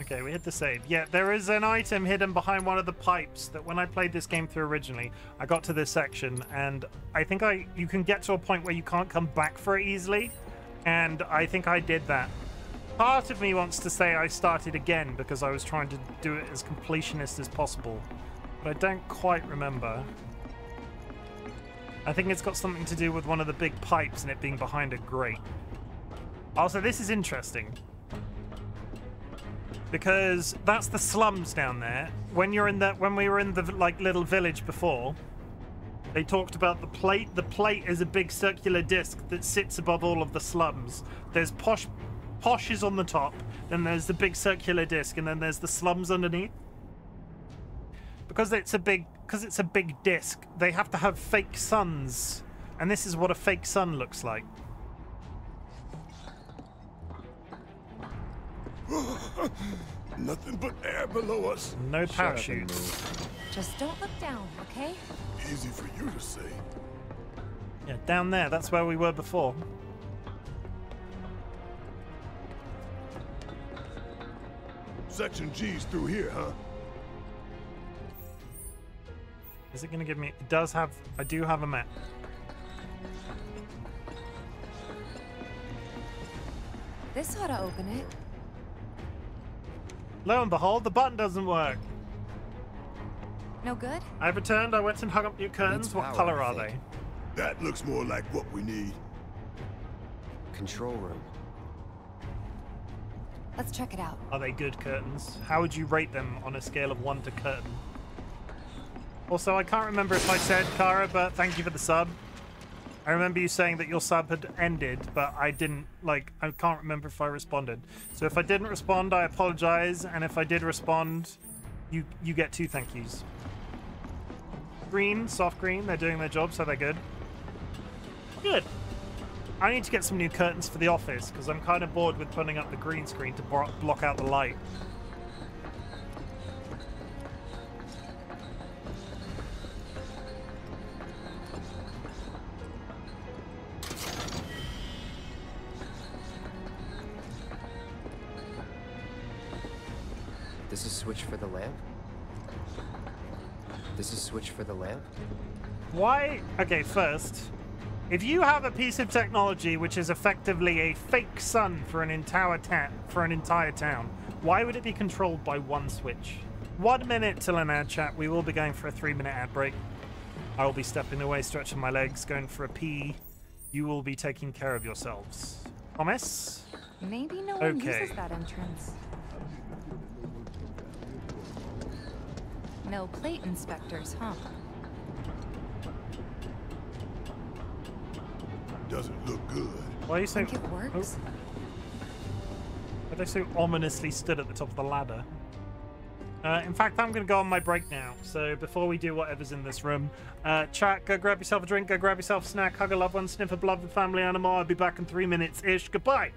Okay, we hit the save. Yeah, there is an item hidden behind one of the pipes that when I played this game through originally, I got to this section and I think you can get to a point where you can't come back for it easily. And I think I did that. Part of me wants to say I started again because I was trying to do it as completionist as possible. But I don't quite remember. I think it's got something to do with one of the big pipes and it being behind a grate. Also, this is interesting. Because that's the slums down there. When we were in the like little village before, they talked about the plate. The plate is a big circular disc that sits above all of the slums. There's Posh is on the top, then there's the big circular disc, and then there's the slums underneath. Because it's a big disc, they have to have fake suns, and this is what a fake sun looks like.
Nothing but air below us.
No parachutes.
Just don't look down, okay?
Easy for you to say.
Yeah, down there. That's where we were before.
Section G's through here, huh?
Is it going to give me... It does have... I do have a map.
This ought to open it.
Lo and behold, the button doesn't work.
No good?
I've returned. I went and hung up new curtains. What color are they?
That looks more like what we need.
Control room.
Let's check it out.
Are they good curtains? How would you rate them on a scale of 1 to curtain? Also, I can't remember if I said, Kara, but thank you for the sub. I remember you saying that your sub had ended, but I didn't, I can't remember if I responded. So if I didn't respond, I apologize, and if I did respond, you get 2 thank yous. Green, soft green, they're doing their job, so they're good. Good. I need to get some new curtains for the office, because I'm kind of bored with putting up the green screen to block out the light.
This is switch for the lamp? This is switch for the lamp?
Why? Okay, first, if you have a piece of technology which is effectively a fake sun for an entire town, why would it be controlled by one switch? 1 minute till an ad chat. We will be going for a 3-minute ad break. I will be stepping away, stretching my legs, going for a pee. You will be taking care of yourselves. Promise?
Maybe no one uses that entrance. No plate inspectors, huh?
Doesn't look good.
Why are you so...
Think it works?
Why are they so ominously stood at the top of the ladder? In fact, I'm going to go on my break now. So before we do whatever's in this room, chat, go grab yourself a drink, go grab yourself a snack, hug a loved one, sniff a beloved family animal. I'll be back in 3 minutes-ish. Goodbye!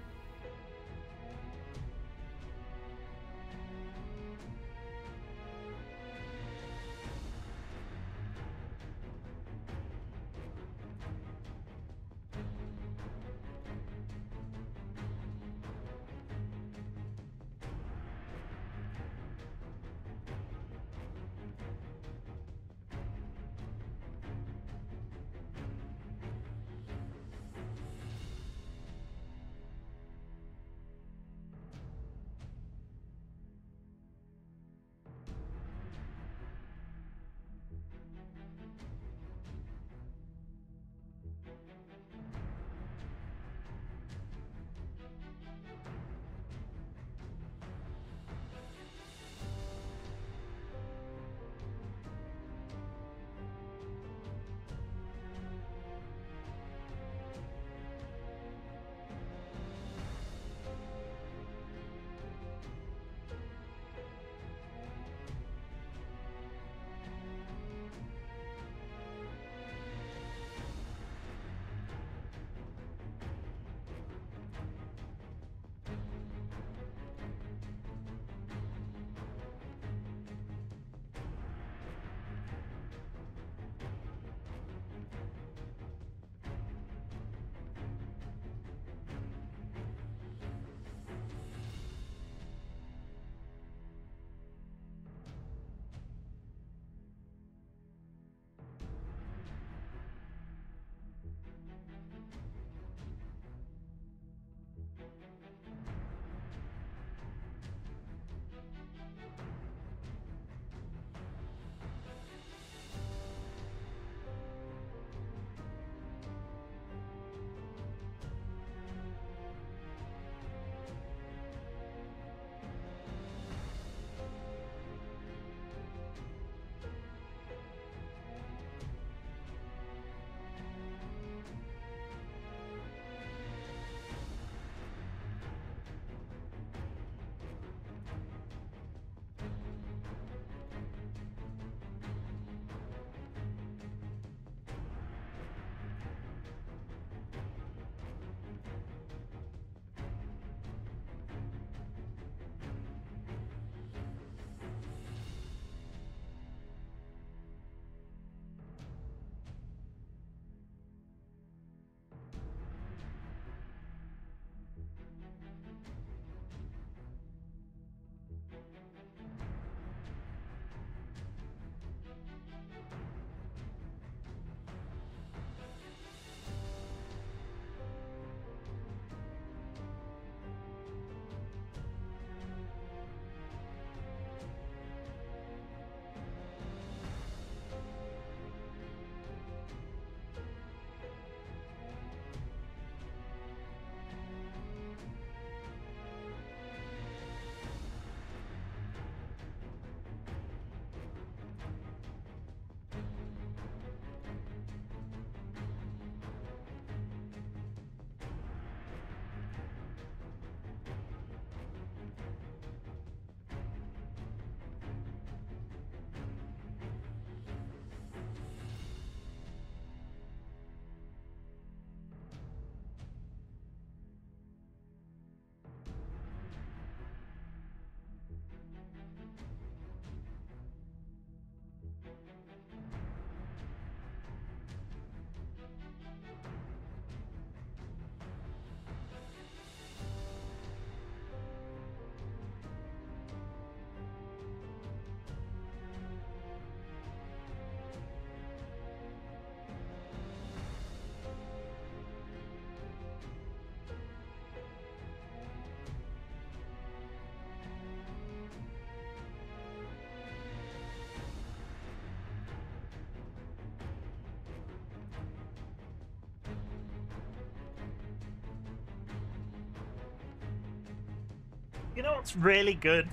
You know what's really good?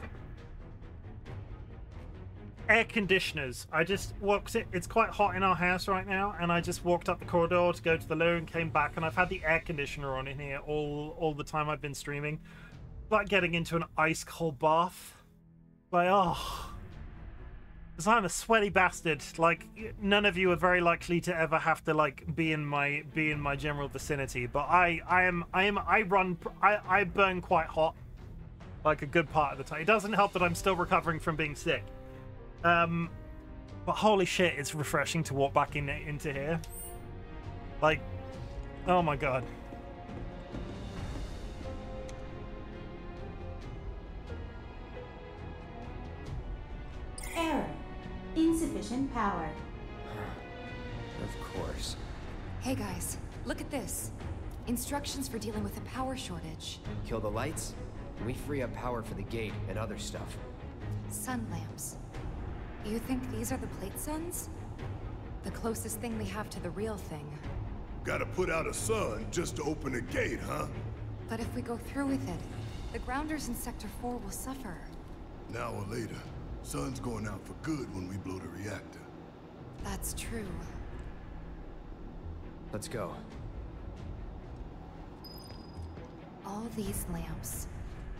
Air conditioners. I just walked it. It's quite hot in our house right now, and I just walked up the corridor to go to the loo and came back, and I've had the air conditioner on in here all the time I've been streaming. Like getting into an ice cold bath. Like, oh, because I'm a sweaty bastard. Like, none of you are very likely to ever have to like be in my general vicinity, but I burn quite hot, like a good part of the time. It doesn't help that I'm still recovering from being sick. But holy shit, it's refreshing to walk back into here. Like, oh my god.
Error. Insufficient power.
Of course.
Hey guys, look at this. Instructions for dealing with a power shortage.
Kill the lights, and we free up power for the gate and other stuff.
Sun lamps. You think these are the plate suns? The closest thing we have to the real thing.
Gotta put out a sun just to open a gate, huh?
But if we go through with it, the grounders in Sector 4 will suffer.
An hour later, sun's going out for good when we blow the reactor.
That's true.
Let's go.
All these lamps.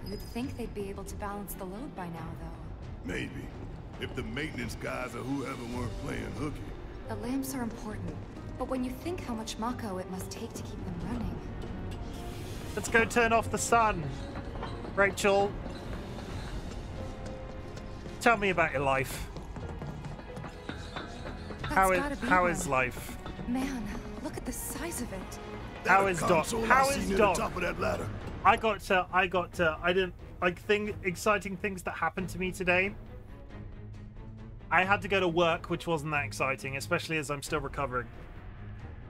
You'd think they'd be able to balance the load by now, though.
Maybe. If the maintenance guys or whoever weren't playing hooky.
The lamps are important, but when you think how much Mako it must take to keep them running...
Let's go turn off the sun. Rachel, tell me about your life. How is life?
Man, look at the size of it.
How is Doc? How is Doc?
Top of that ladder.
I didn't like exciting things that happened to me today. I had to go to work, which wasn't that exciting, especially as I'm still recovering.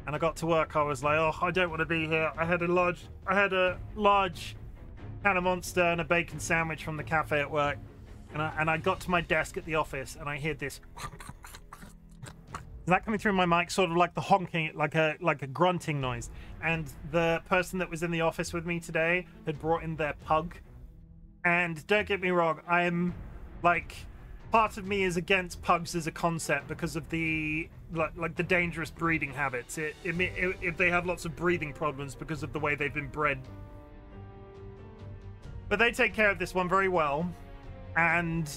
And I got to work, I was like, oh, I don't want to be here. I had a large can of Monster and a bacon sandwich from the cafe at work. And I got to my desk at the office, and I heard this. Is that coming through my mic? Sort of like the honking, like a grunting noise. And the person that was in the office with me today had brought in their pug. And don't get me wrong, I'm like, part of me is against pugs as a concept because of the like the dangerous breeding habits. If they have lots of breathing problems because of the way they've been bred. But they take care of this one very well, and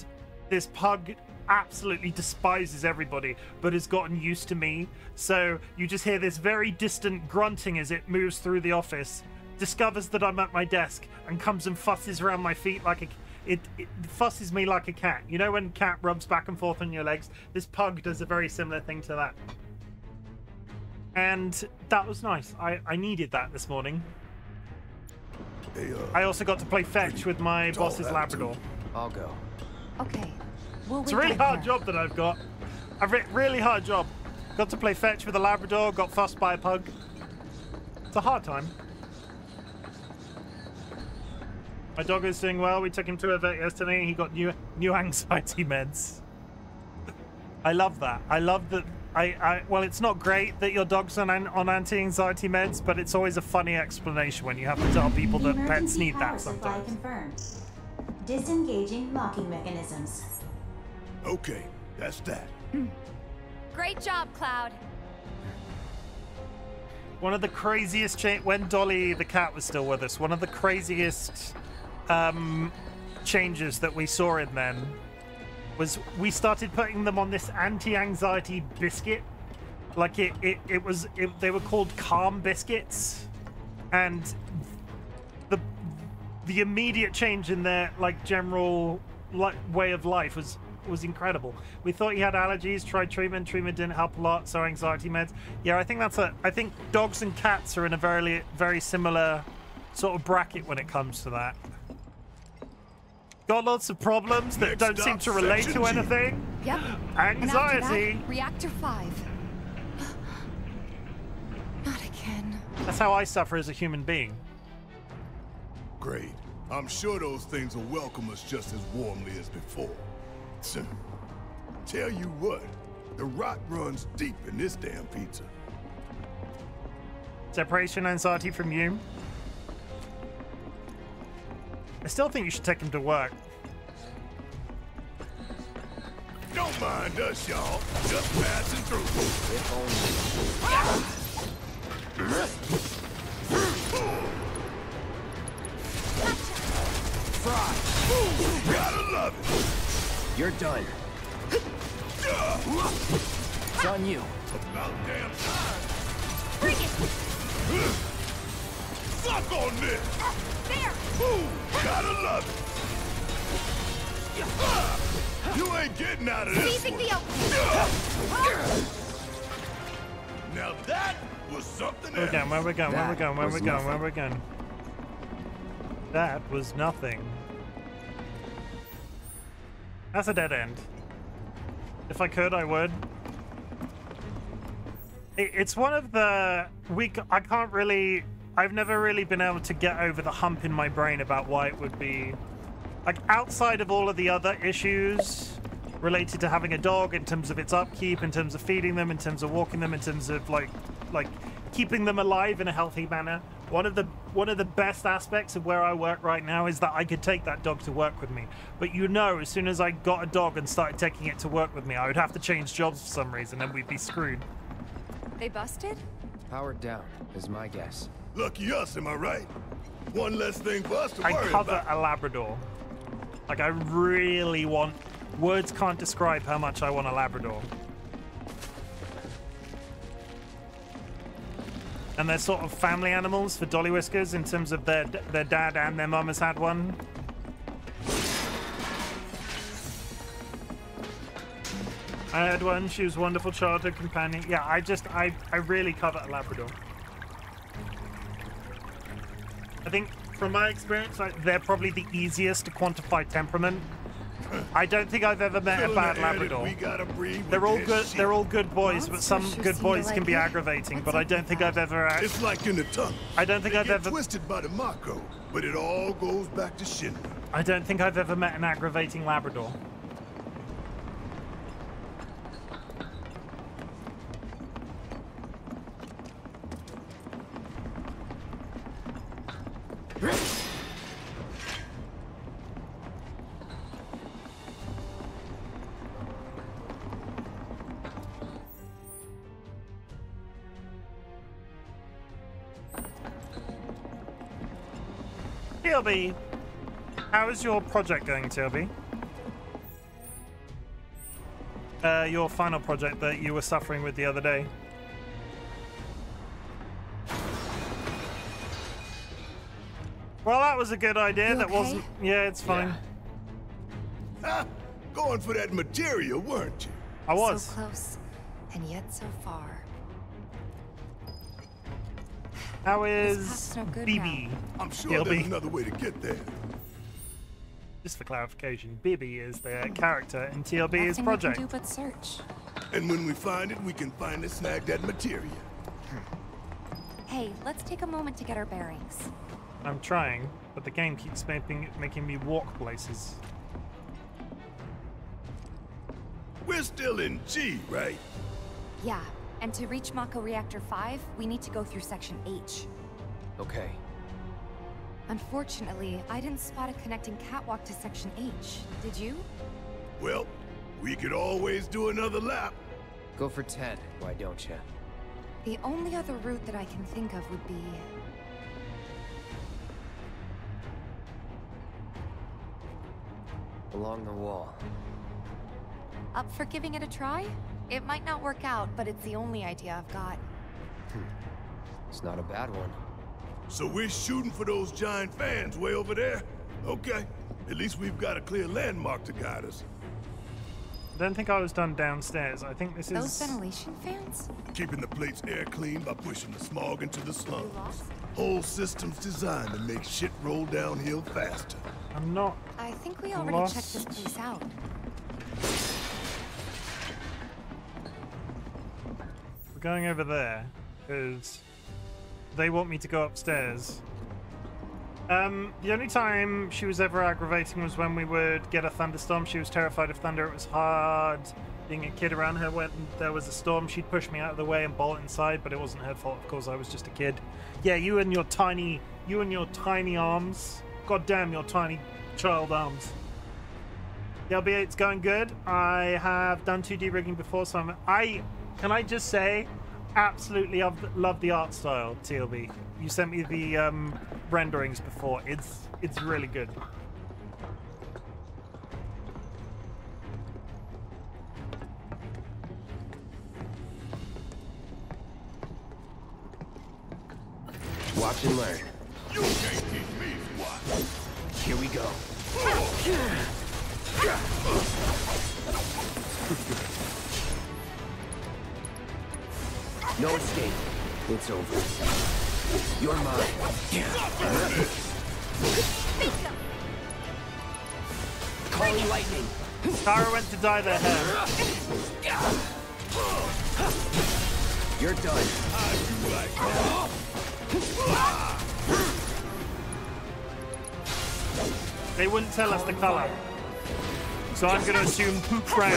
this pug absolutely despises everybody, but has gotten used to me. So you just hear this very distant grunting as it moves through the office, discovers that I'm at my desk, and comes and fusses around my feet like a... It fusses me like a cat. You know when a cat rubs back and forth on your legs? This pug does a very similar thing to that. And that was nice. I needed that this morning.
Hey,
I also got to play fetch with my boss's Labrador.
I'll go.
Okay.
It's a really hard job that I've got. Really hard job. Got to play fetch with a Labrador, got fussed by a pug. It's a hard time. My dog is doing well. We took him to a vet yesterday and he got new anxiety meds. I love that. I love that. Well, it's not great that your dog's on anti-anxiety meds, but it's always a funny explanation when you have to tell people that pets need that sometimes.
Confirmed. Disengaging locking mechanisms.
Okay, that's that.
Great job, Cloud.
One of the craziest when Dolly the cat was still with us, one of the craziest changes that we saw in them was we started putting them on this anti-anxiety biscuit. Like they were called Calm biscuits, and the immediate change in their like general way of life was incredible. We thought he had allergies, tried treatment didn't help a lot, so anxiety meds. Yeah, I think dogs and cats are in a very, very similar sort of bracket when it comes to that. Got lots of problems that don't seem to relate to anything.
Yep.
Anxiety.
That, Reactor 5. Not again.
That's how I suffer as a human being.
Great. I'm sure those things will welcome us just as warmly as before. Tell you what, the rot runs deep in this damn pizza.
Separation anxiety from you. I still think you should take him to work.
Don't mind us, y'all. Just passing through.
Fry.
Gotta love it.
You're done. It's on you.
About damn time.
Bring it!
Suck on this.
There!
Gotta love it. You ain't getting out of this
Seizing
one.
the opening.
Now that was something
Where
else.
we going? Where we going? Where we going? Where we
was
going? Where
nothing.
we going? That was nothing. That's a dead end. If I could, I would. It's one of the I can't really. I've never really been able to get over the hump in my brain about why it would be like outside of all of the other issues related to having a dog in terms of its upkeep, in terms of feeding them, in terms of walking them, in terms of like keeping them alive in a healthy manner. One of the best aspects of where I work right now is that I could take that dog to work with me. But you know, as soon as I got a dog and started taking it to work with me, I would have to change jobs for some reason and we'd be screwed.
They busted?
Powered down is my guess.
Lucky us, am I right? One less thing for us to
I
worry
covet
about.
a Labrador. Like I really want. Words can't describe how much I want a Labrador. And they're sort of family animals for DollyWhiskers in terms of their dad and their mum has had one. I had one. She was a wonderful childhood companion. Yeah, I really covet a Labrador. I think from my experience, they're probably the easiest to quantify temperament. I don't think I've ever met a bad Labrador. They're all good. They're all good boys, but some good boys can be aggravating. But I don't think I've ever.
It's like in the tongue.
I don't think I've ever
twisted by the Mako, but it all goes back to Chim.
I don't think I've ever met an aggravating Labrador. TLB, how is your project going, TLB? Your final project that you were suffering with the other day. Well, that was a good idea. That wasn't. Yeah, it's fine.
Ha! Going for that material, weren't you?
I was.
So close, and yet so far.
How
This
is
path's no good
BB?
now.
I'm sure
TLB.
there's another way to get there.
Just for clarification, BB is their character and TLB is
Nothing
project.
we can do but search.
And when we find it, we can finally snag that material.
Hey, let's take a moment to get our bearings.
I'm trying, but the game keeps making me walk places.
We're still in G, right?
Yeah, and to reach Mako Reactor 5, we need to go through Section H.
Okay.
Unfortunately, I didn't spot a connecting catwalk to Section H. Did you?
Well, we could always do another lap.
Go for 10, why don't you?
The only other route that I can think of would be...
Along the wall.
Up for giving it a try? It might not work out, but it's the only idea I've got.
It's not a bad one.
So we're shooting for those giant fans way over there? Okay. At least we've got a clear landmark to guide us.
I don't think I was done downstairs. I think this
Those
is...
ventilation fans?
Keeping the plate's air clean by pushing the smog into the slums. Whole system's designed to make shit roll downhill faster.
I'm not...
I think we already
Lost.
checked this place out.
We're going over there, because they want me to go upstairs. The only time she was ever aggravating was when we would get a thunderstorm. She was terrified of thunder. It was hard being a kid around her. When there was a storm, she'd push me out of the way and bolt inside, but it wasn't her fault. Of course, I was just a kid. Yeah, you and your tiny arms. God damn your tiny child arms. The LB8's going good. I have done 2D rigging before, so can I just say, absolutely love the art style, TLB. You sent me the renderings before. It's really good.
Watch and learn.
You can't teach me squat.
Here we go. No escape. It's over. You're mine. Calling lightning.
Tara went to dye their hair.
You're done.
They wouldn't tell us the color, so I'm gonna assume brown.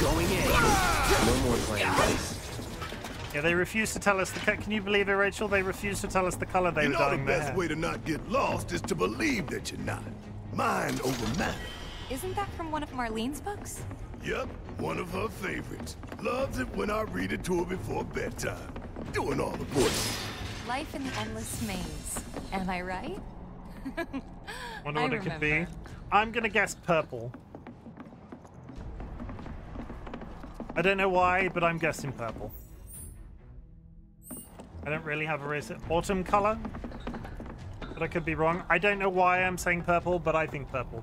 Going in. No more playing nice.
Yeah, they refused to tell us the color. Can you believe it, Rachel? They refused to tell us the color they were dyeing their hair.
The best way to not get lost is to believe that you're not. Mind over matter.
Isn't that from one of Marlene's books?
Yep, one of her favorites. Loves it when I read it to her before bedtime. Doing all the voices.
Life in the Endless Maze. Am I right?
Wonder what it could be. I'm gonna guess purple. I don't know why, but I'm guessing purple. I don't really have a autumn color, but I could be wrong. I don't know why I'm saying purple, but I think purple.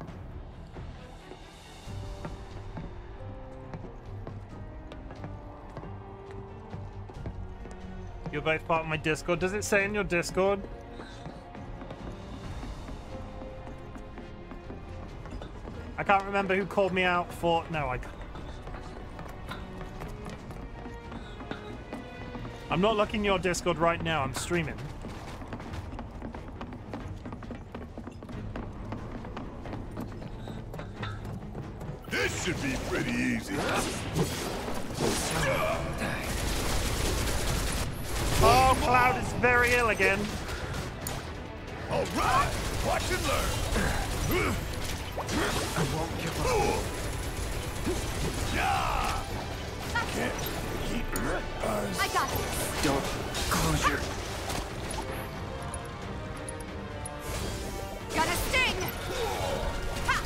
You're both part of my Discord. Does it say in your Discord? I can't remember who called me out for... No, I can't. I'm not looking your Discord right now. I'm streaming.
This should be pretty easy.
Oh, Cloud is very ill again.
All right, watch and learn.
I won't give up.
Yeah. Can't keep your eyes.
I got it.
Don't close your...
Got a sting. Ha.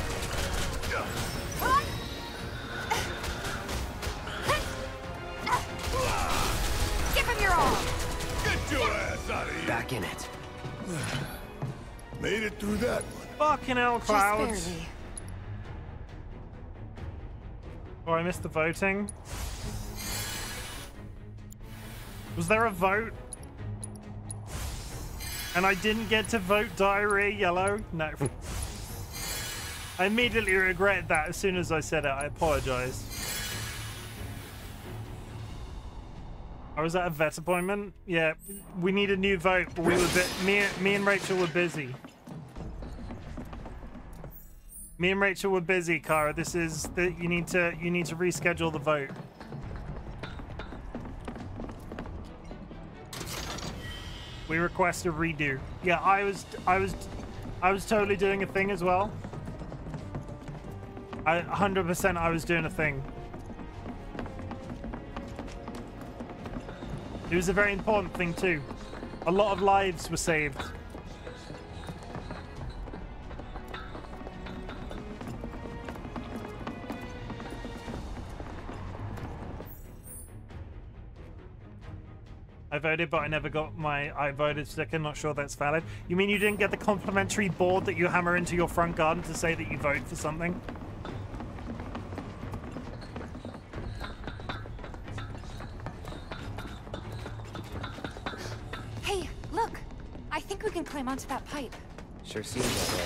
Give him your all.
Get your ass out of here.
Back in it.
Made it through that one.
Fucking hell, Cloud.
Just barely.
Oh, I missed the voting. Was there a vote? And I didn't get to vote diarrhea yellow? No. I immediately regretted that as soon as I said it. I apologize. I was at a vet appointment. Yeah, we need a new vote, but we were me and Rachel were busy. Me and Rachel were busy, Kara. This is you need to reschedule the vote. We request a redo. Yeah, I was totally doing a thing as well. 100% I was doing a thing. It was a very important thing too. A lot of lives were saved. I voted, but I never got my I voted sticker. Not sure that's valid. You mean you didn't get the complimentary board that you hammer into your front garden to say that you vote for something?
Hey, look. I think we can climb onto that pipe.
Sure seems that way.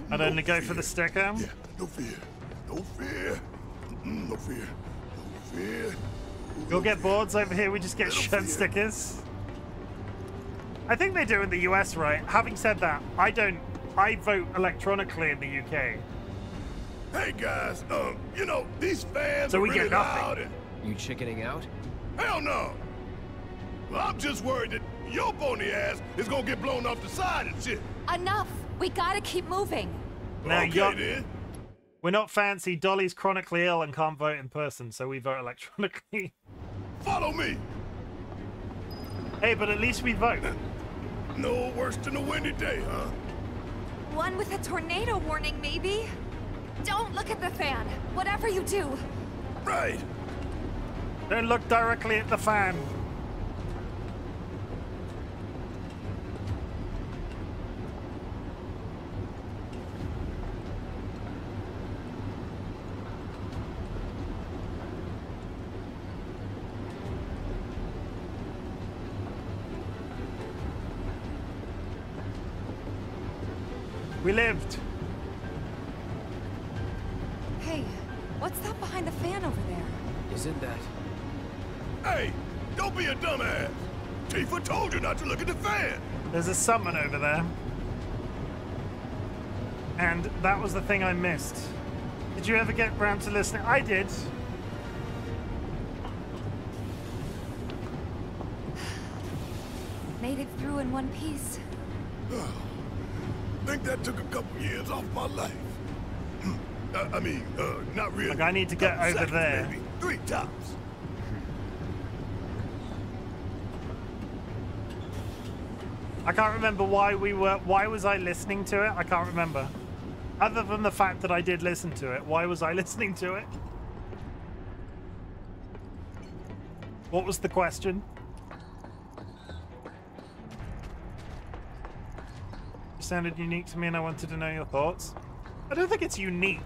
I'd only go for the sticker.
Yeah, no fear. No fear. No fear. No fear.
You'll get boards over here, we just get shirt stickers. I think they do in the US, right? Having said that, I don't I vote electronically in the UK.
Hey guys, you know, these fans
So
are
we
really
get nothing.
loud and...
You chickening out?
Hell no! Well, I'm just worried that your bony ass is gonna get blown off the side and shit.
Enough! We gotta keep moving.
Now,
Okay then.
we're not fancy. Dolly's chronically ill and can't vote in person, so we vote electronically.
Follow me.
Hey, but at least we vote.
No worse than a windy day, huh?
One with a tornado warning, maybe? Don't look at the fan, whatever you do.
Right.
Don't look directly at the fan. We lived.
Hey, what's that behind the fan over there?
Isn't that...
Hey, don't be a dumbass. Tifa told you not to look at the fan.
There's a summon over there. And that was the thing I missed. Did you ever get round to listening? I did.
Made it through in one piece.
Think that took a couple years off my life. I mean, not really.
Look, I need to get over
seconds,
there.
Maybe. 3 tops.
I can't remember why was I listening to it? I can't remember. Other than the fact that I did listen to it, why was I listening to it? What was the question? You sounded unique to me and I wanted to know your thoughts. I don't think it's unique.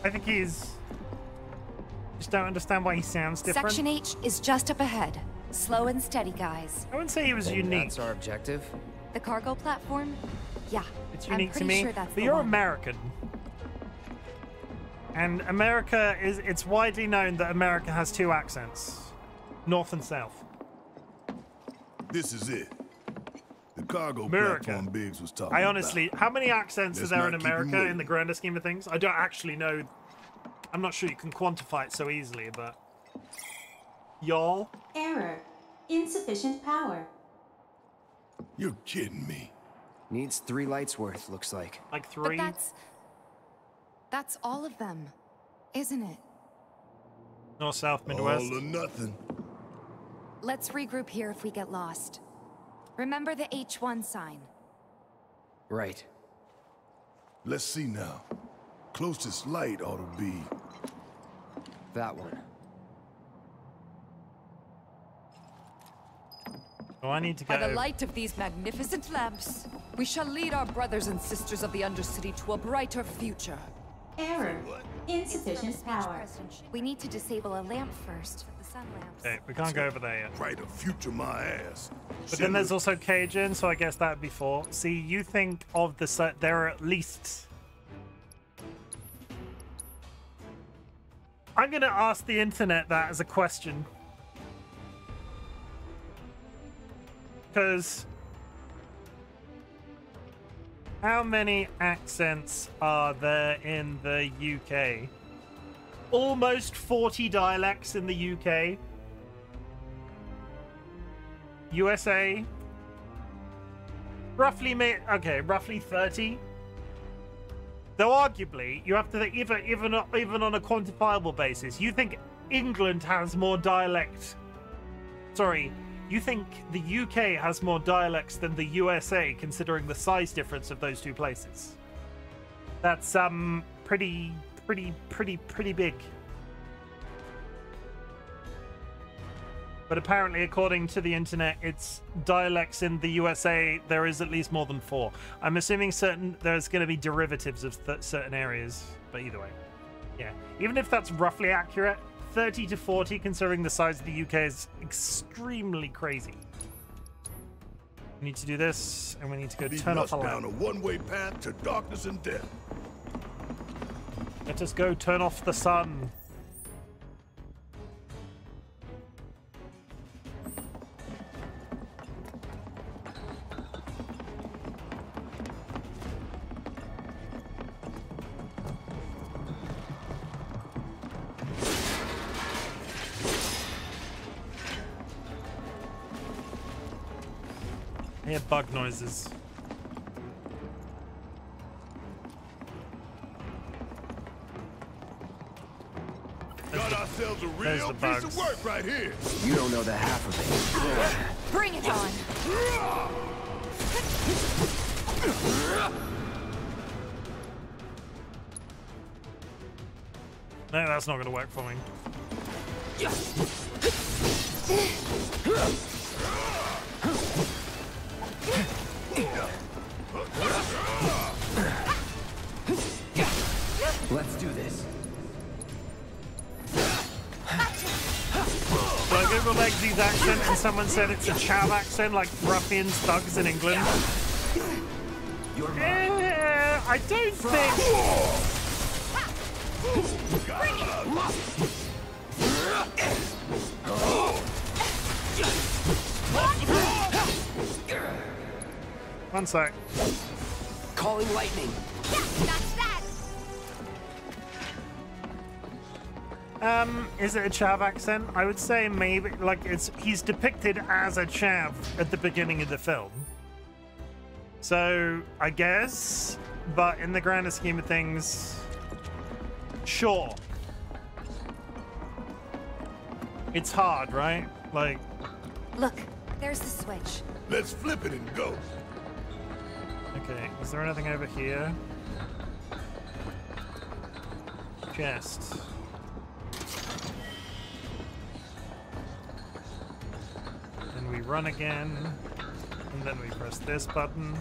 I think he's... Just don't understand why he sounds different.
Section H is just up ahead. Slow and steady, guys.
I wouldn't say he was
And
unique.
That's our objective?
The cargo platform? Yeah.
It's
I'm
unique to
pretty
me,
sure that's
but
the
you're
one.
American. And America is, it's widely known that America has 2 accents. North and South.
This is it. The cargo
America.
platform Biggs was talking
I honestly, how many accents
Let's
are there in
not keep him
America
waiting.
in the grander scheme of things? I don't actually know. I'm not sure you can quantify it so easily, but... Y'all?
Error. Insufficient power.
You're kidding me.
Needs 3 lights worth, looks like.
Like
But
3?
that's all of them, isn't it?
North, South, Midwest.
All or nothing.
Let's regroup here if we get lost. Remember the H1 sign.
Right.
Let's see now. Closest light ought to be...
That one.
Oh, I need to
By
get
the
over.
light of these magnificent lamps, we shall lead our brothers and sisters of the Undercity to a brighter future.
Error. Insufficient power.
We need to disable a lamp first. The sun lamps.
Okay, we can't go over there yet.
Brighter future my ass.
But then there's also Cajun, so I guess that'd be 4. See, you think of the set, there are at least... I'm gonna ask the internet that as a question. Because... How many accents are there in the UK? Almost 40 dialects in the UK. USA, roughly roughly 30. Though arguably, you have to think, even on a quantifiable basis, you think England has more dialect. Sorry, you think the UK has more dialects than the USA, considering the size difference of those 2 places. That's pretty big. But apparently, according to the internet, it's dialects in the USA. There is at least more than 4. I'm assuming there's going to be derivatives of certain areas. But either way, yeah. Even if that's roughly accurate, 30 to 40, considering the size of the UK, is extremely crazy. We need to do this, and we need to go turn off a
down
lamp.
a one-way path to darkness and death.
Let us go turn off the sun. hear bug noises.
Got ourselves a real piece of work right here.
You don't know the half of it.
Bring it on!
No, that's not going to work for me.
Let's do this.
So I googled Eggsy's accent and someone said it's a Chav accent, like ruffians, thugs in England. I don't think... One sec.
Calling lightning.
That's that!
Is it a Chav accent? I would say maybe, like, he's depicted as a Chav at the beginning of the film. So, I guess, but in the grander scheme of things, sure. It's hard, right? Like...
Look, there's the switch.
Let's flip it and go.
Okay, is there anything over here? Chest. Then we run again, and then we press this button.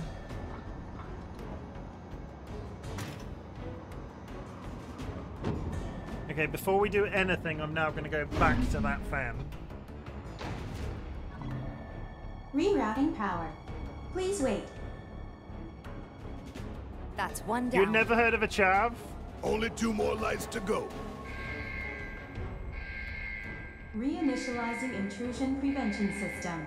Okay, before we do anything, I'm now going to go back to that fan.
Rerouting power. Please wait.
That's one down.
You'd never heard of a Chav?
Only 2 more lights to go.
Reinitializing intrusion prevention system.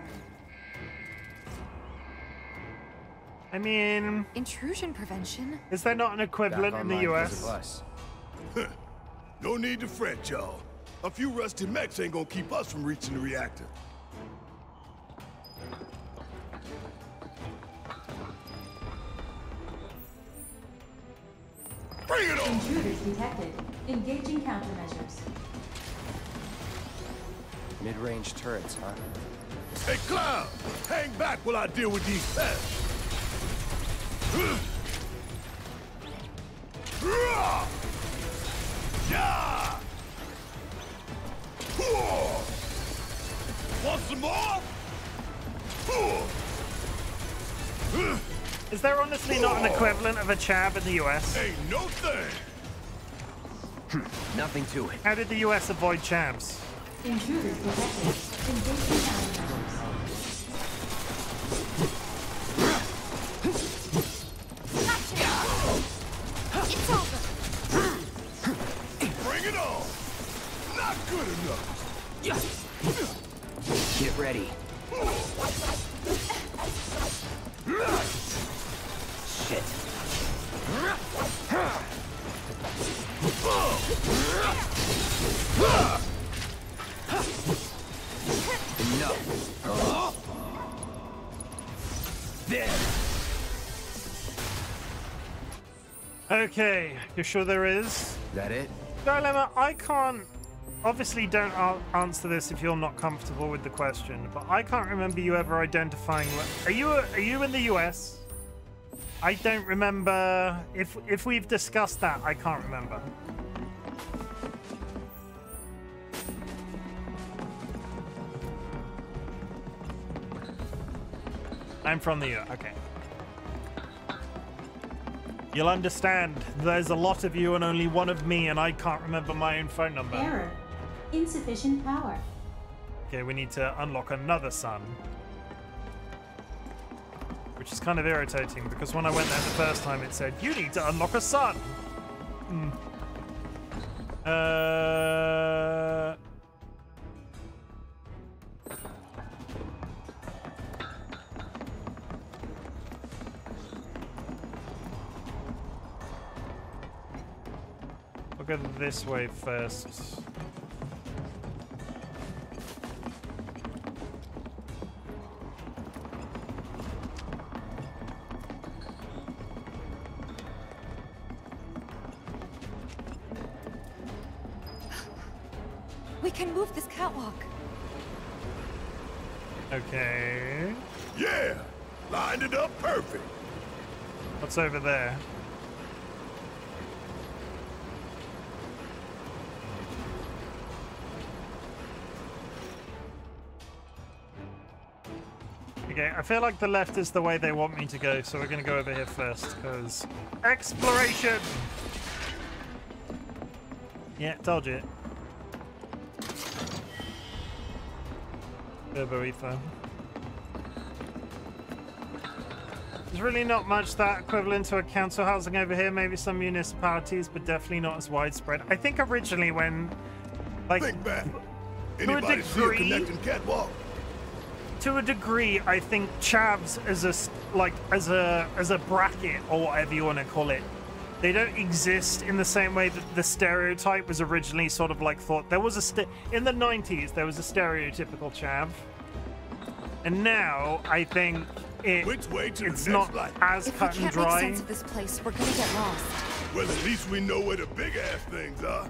I mean...
Intrusion prevention?
Is there not an equivalent in the US?
No need to fret, y'all. A few rusty mechs ain't gonna keep us from reaching the reactor. Bring it on!
Intruders detected. Engaging countermeasures.
Mid-range turrets, huh?
Hey, Cloud! Hang back while I deal with these pests! Yeah! Want some more?
Is there honestly not an equivalent of a Chav in the US?
Ain't no thing!
Nothing to it.
How did the US avoid Chavs?
Intruders detected. Engaging countermeasures.
It's over!
Bring it on! Not good enough!
Get ready. Shit. Enough. There.
Okay, you sure there is?
That it?
Dilemma, I can't... Obviously don't answer this if you're not comfortable with the question, but I can't remember you ever identifying... Are you in the US? I don't remember... If we've discussed that, I can't remember. I'm from the US, okay. You'll understand, there's a lot of you and only one of me, and I can't remember my own phone number.
Error. Insufficient power.
Okay, we need to unlock another sun. Which is kind of irritating, because when I went there the first time, it said, you need to unlock a sun! I'll go this way first.
We can move this catwalk.
Okay.
Yeah! Lined it up perfect.
What's over there? Okay, I feel like the left is the way they want me to go, so we're gonna go over here first, because exploration! Yeah, told you. Turbo ether. There's really not much that equivalent to a council housing over here. Maybe some municipalities, but definitely not as widespread. I think originally when, like,
think back.
To a
Anybody see a
degree,
connecting catwalk?
to a degree, I think chavs as a bracket or whatever you want to call it, they don't exist in the same way that the stereotype was originally sort of like thought. There was in the 90s there was a stereotypical chav, and now I think it's not as cut and dry.
If we can't make sense of this place, we're gonna get lost.
Well, at least we know where the big ass things are.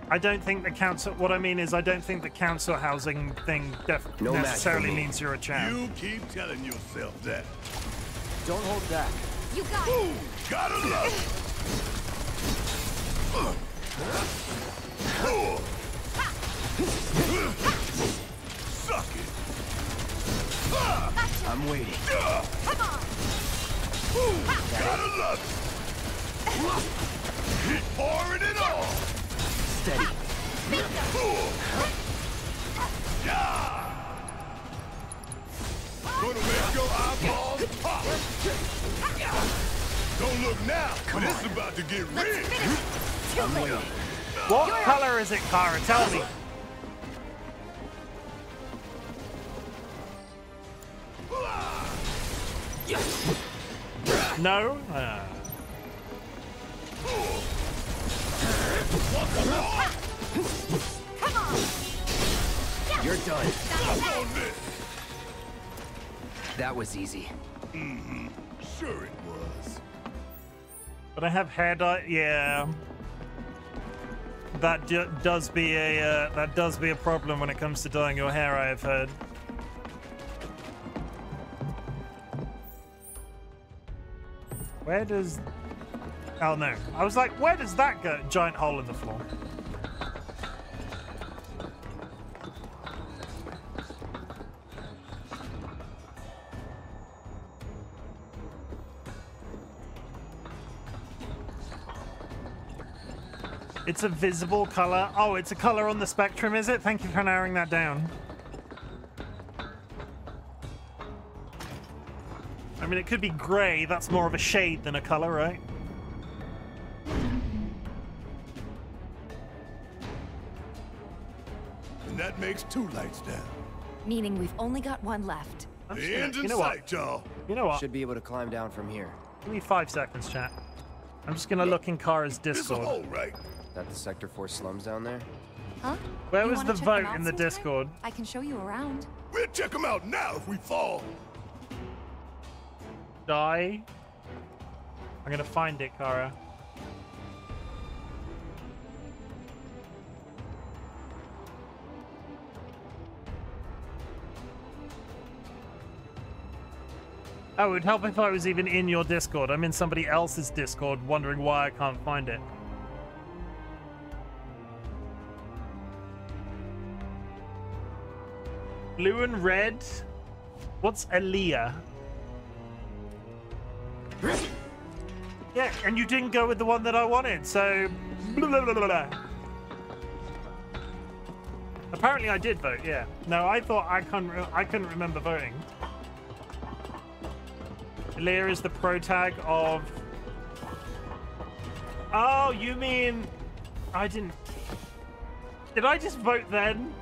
I don't think the council. What I mean is, I don't think the council housing thing necessarily means you're a chav.
You keep telling yourself that.
Don't hold back.
You got
it. Ooh, gotta love it. Suck it.
I'm waiting.
Come on.
Ooh, gotta love it. Keep pouring it on.
Steady.
Yeah. Gonna make your eyeballs pop. Don't look now, but it's about to get real.
I'm waiting.
What color is it, Kara? Tell me. No?
Come on.
You're done. That was easy.
Mm-hmm. Sure it was.
But I have hair dye. Yeah. That does be a problem when it comes to dyeing your hair, I have heard. Where does... Oh no. I was like, where does that go? Giant hole in the floor. It's a visible color. Oh, it's a color on the spectrum, is it? Thank you for narrowing that down. I mean, it could be gray. That's more of a shade than a color, right?
And that makes 2 lights down.
Meaning we've only got one left.
The end's in sight, y'all.
You know what?
Should be able to climb down from here.
Give me 5 seconds, chat. I'm just gonna look in Kara's Discord.
There's a hole, right?
That the Sector 4 slums down there?
Huh?
Where
You
was
wanna
the
check
vote
them out
in the
sometime?
Discord?
I can show you around.
We'll check them out now if we fall.
Die. I'm gonna find it, Kara. Oh, it would help if I was even in your Discord. I'm in somebody else's Discord wondering why I can't find it. Blue and red? What's Aaliyah? Yeah, and you didn't go with the one that I wanted, so... Blah, blah, blah, blah. Apparently I did vote, yeah. No, I thought I couldn't remember voting. Aaliyah is the pro tag of... Oh, you mean... I didn't... Did I just vote then?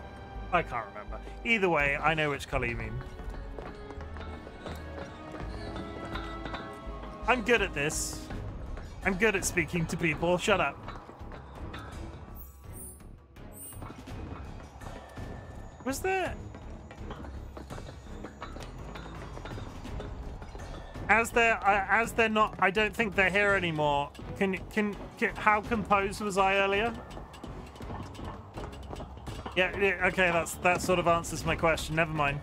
I can't remember. Either way, I know which color you mean. I'm good at this. I'm good at speaking to people. Shut up. Was there... As they're not... I don't think they're here anymore. Can how composed was I earlier? Yeah, yeah, okay, that sort of answers my question. Never mind.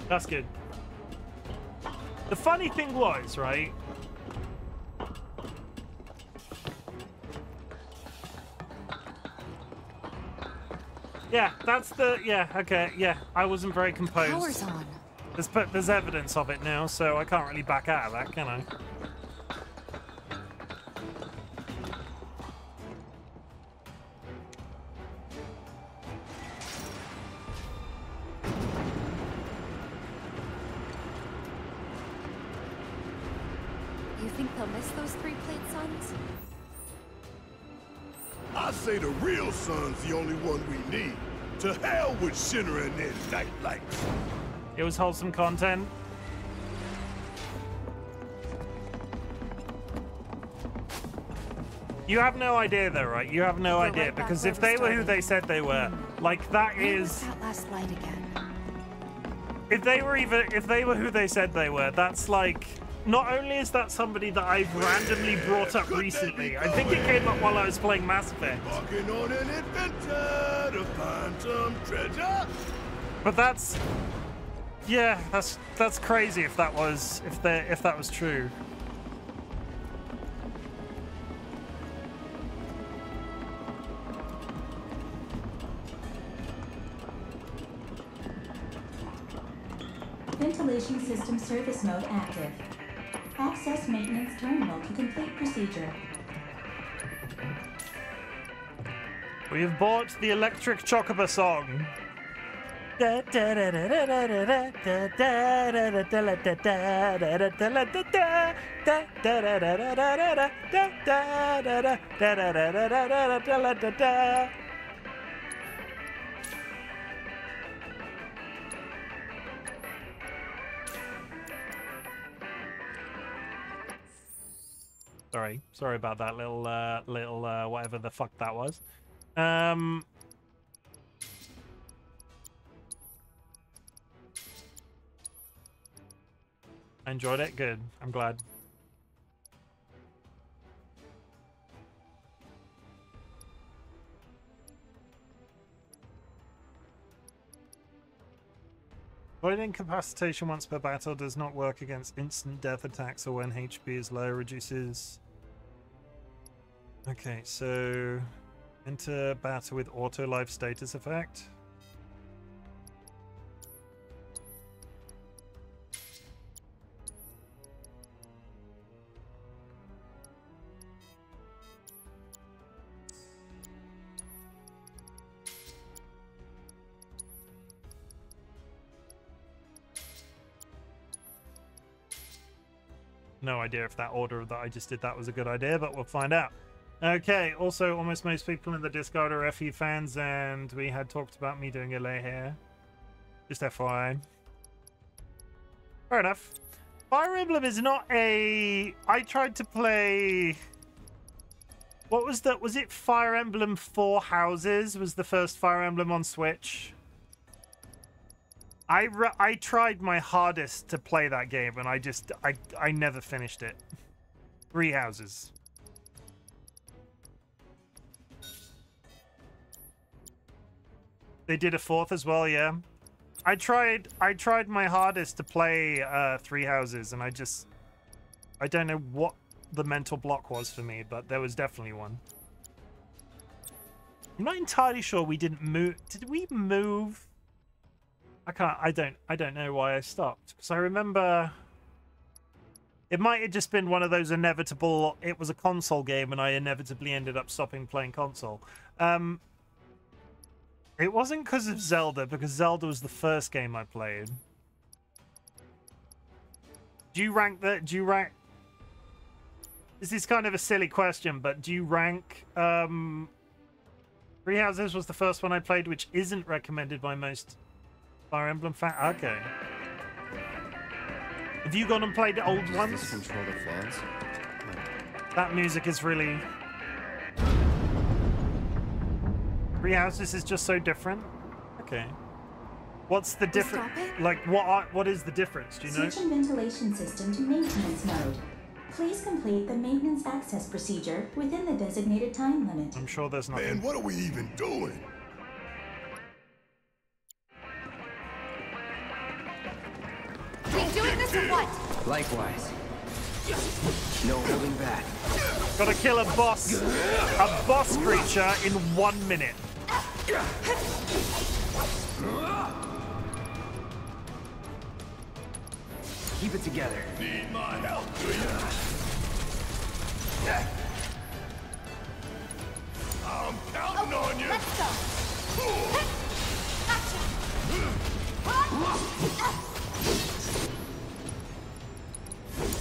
That's good. The funny thing was, right? Yeah, that's the... Yeah, okay, yeah. I wasn't very composed.
Power's on.
There's evidence of it now, so I can't really back out of that, can I?
You think they'll miss those three-plate suns?
I say the real sun's the only one we need. To hell with Shinra and their night lights.
It was wholesome content. You have no idea though, right? You have no idea,
right
because
back
if
where
they
we
were who
started.
they said they were, like that
Where
is...
was that last light again?
If they were who they said they were, that's like... Not only is that somebody that I've randomly brought up recently, I think it came up while I was playing Mass Effect.
Walking on an adventure to find some treasure.
But that's... Yeah, that's crazy if that was... if that was true.
Ventilation system service mode active. Access maintenance terminal to complete procedure.
We have bought the electric chocobo song. Sorry about that little whatever the fuck that was. I enjoyed it. Good. I'm glad. Void incapacitation once per battle does not work against instant death attacks or when HP is low. Reduces... Okay, so... Enter battle with auto life status effect. No idea if that order that I just did that was a good idea, but we'll find out. Okay, also, almost most people in the Discord are FE fans, and we had talked about me doing a lay here. Just FYI. Fair enough. Fire Emblem is not a... I tried to play... What was that? Was it Fire Emblem 4 Houses? Was the first Fire Emblem on Switch? I tried my hardest to play that game, and I never finished it. 3 Houses. They did a 4th as well, yeah. I tried my hardest to play 3 Houses, and I don't know what the mental block was for me, but there was definitely one. I'm not entirely sure we didn't move. Did we move? I don't know why I stopped, because I remember it might have just been one of those inevitable, it was a console game and I inevitably ended up stopping playing console. It wasn't because of Zelda, because Zelda was the first game I played. Do you rank... This is kind of a silly question, but do you rank... 3 Houses was the first one I played, which isn't recommended by most Fire Emblem fans. Okay. Have you gone and played the old ones?
Does this control the fans?
That music is really... 3 Houses is just so different. Okay. What's the difference? Like, what is the difference? Do you know?
Switching ventilation system to maintenance mode. Please complete the maintenance access procedure within the designated time limit.
I'm sure there's nothing.
Man, what are we even doing?
We doing this or what?
Likewise. No holding back.
Gotta kill a boss creature in 1 minute.
Keep it together.
Need my help, do ya? I'm counting on you.
Let's go.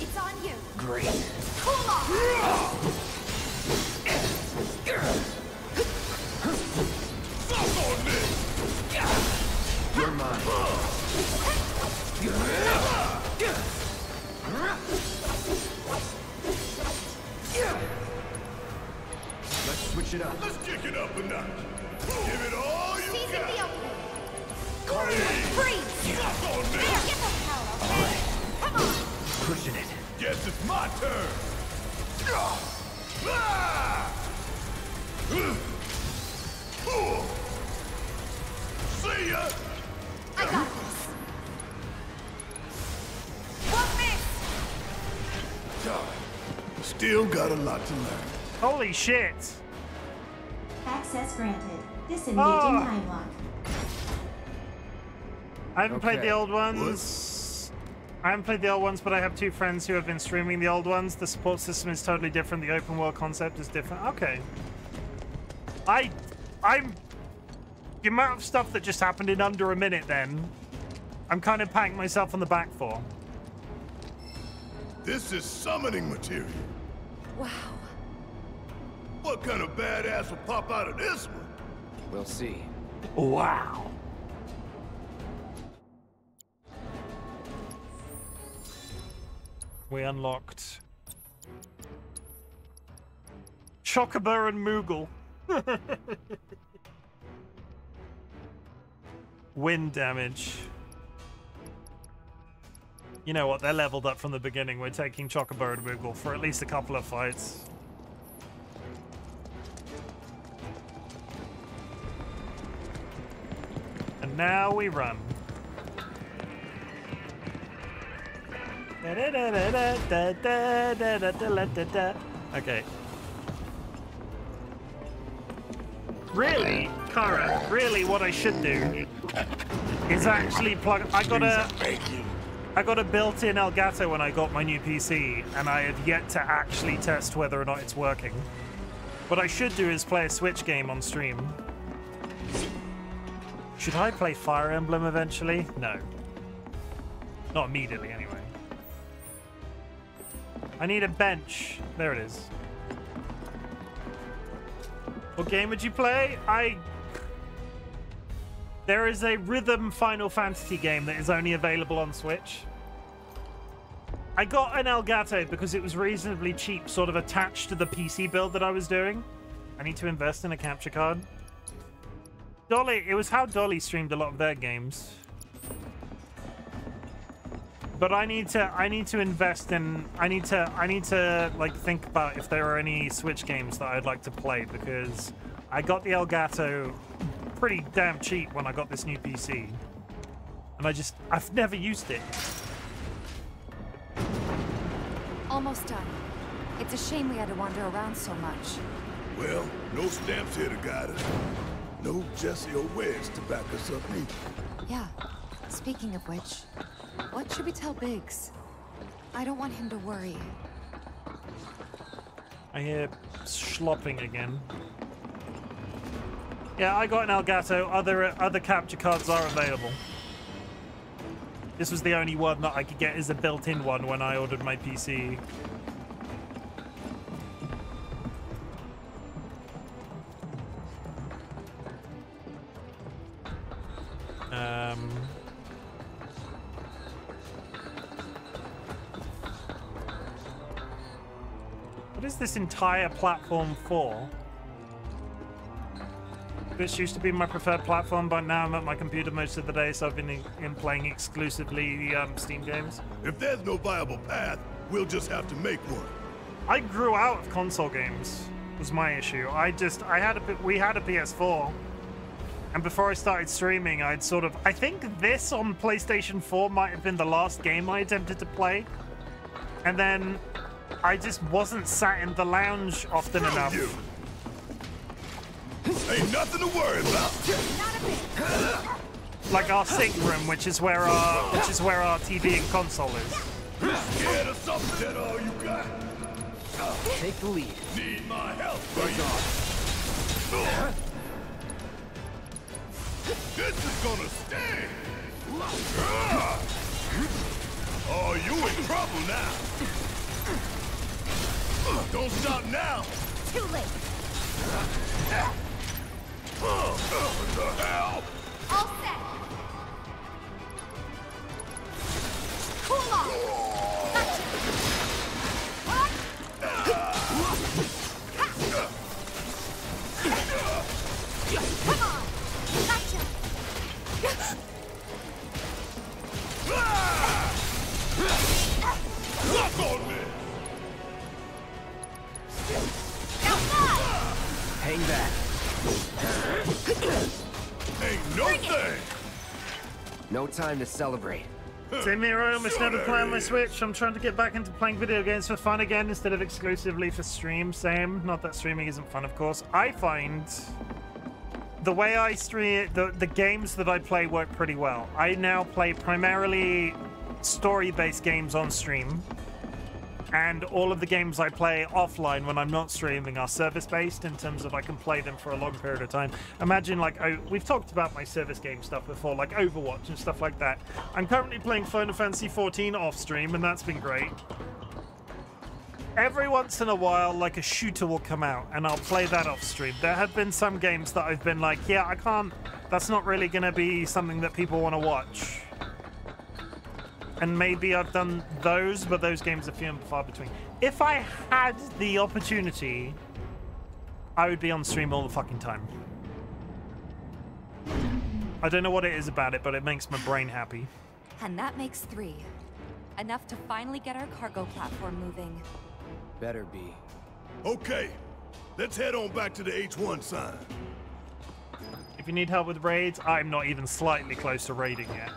It's on you.
Great.
Cool off.
Fuck on this.
You're mine. Let's switch it up.
Let's kick it up a notch. Give it all you
Seizing
got.
the opening.
Freeze!
Freeze!
Fuck on this.
Get the power, okay? Come on.
Pushing it.
Guess it's my turn. See ya.
I got this. Won't miss.
Still got a lot to learn.
Holy shit!
Access granted. Disengaging time lock.
I haven't played the old ones. I haven't played the old ones, but I have 2 friends who have been streaming the old ones. The support system is totally different. The open world concept is different. Okay. I'm the amount of stuff that just happened in under a minute then, I'm kind of patting myself on the back for.
This is summoning material.
Wow.
What kind of badass will pop out of this one?
We'll see.
Wow. We unlocked Chocobo and Moogle. Wind damage. You know what? They're leveled up from the beginning. We're taking Chocobo and Moogle for at least a couple of fights. And now we run. Okay. Really, Kara, really what I should do is actually plug... I got a built-in Elgato when I got my new PC, and I have yet to actually test whether or not it's working. What I should do is play a Switch game on stream. Should I play Fire Emblem eventually? No. Not immediately, anyway. I need a bench. There it is. What game would you play? There is a rhythm Final Fantasy game that is only available on Switch. I got an Elgato because it was reasonably cheap, sort of attached to the PC build that I was doing. I need to invest in a capture card. Dolly, it was how Dolly streamed a lot of their games. But I need to invest in, I need to like think about if there are any Switch games that I'd like to play, because I got the Elgato pretty damn cheap when I got this new PC. And I've never used it.
Almost done. It's a shame we had to wander around so much.
Well, no stamps here to guide us. No Jesse or Wedge to back us up either.
Yeah. Speaking of which, what should we tell Biggs? I don't want him to worry.
I hear schlopping again. Yeah, I got an Elgato. Other capture cards are available. This was the only one that I could get as a built-in one when I ordered my PC. What is this entire platform for? This used to be my preferred platform, but now I'm at my computer most of the day, so I've been playing exclusively Steam games.
If there's no viable path, We'll just have to make one.
I grew out of console games, was my issue. We had a PS4. And before I started streaming, I think this on PlayStation 4 might have been the last game I attempted to play. And then I just wasn't sat in the lounge often enough.
Ain't nothing to worry about.
Like our sync room, which is where our TV and console is.
Scared of something? That all you got?
Take the lead.
Need my help, buddy. This is gonna sting. Oh, you in trouble now. Don't stop now.
Too late.
What the hell?
All set. Cool off. Come on. Gotcha.
Look on me.
Hang back.
Ain't no thing.
No time to celebrate.
Same here, I almost never play on my Switch. I'm trying to get back into playing video games for fun again instead of exclusively for stream. Same. Not that streaming isn't fun, of course. I find the way I stream, the games that I play work pretty well. I now play primarily story-based games on stream. And all of the games I play offline when I'm not streaming are service-based in terms of I can play them for a long period of time. Imagine, like, we've talked about my service game stuff before, like Overwatch and stuff like that. I'm currently playing Final Fantasy XIV off-stream, and that's been great. Every once in a while, like, a shooter will come out, and I'll play that off-stream. There have been some games that I've been like, yeah, I can't... That's not really going to be something that people want to watch. And maybe I've done those, but those games are few and far between. If I had the opportunity, I would be on stream all the fucking time. I don't know what it is about it, but it makes my brain happy.
And that makes 3. Enough to finally get our cargo platform moving.
Better be.
Okay, let's head on back to the H1 sign.
If you need help with raids, I'm not even slightly close to raiding yet.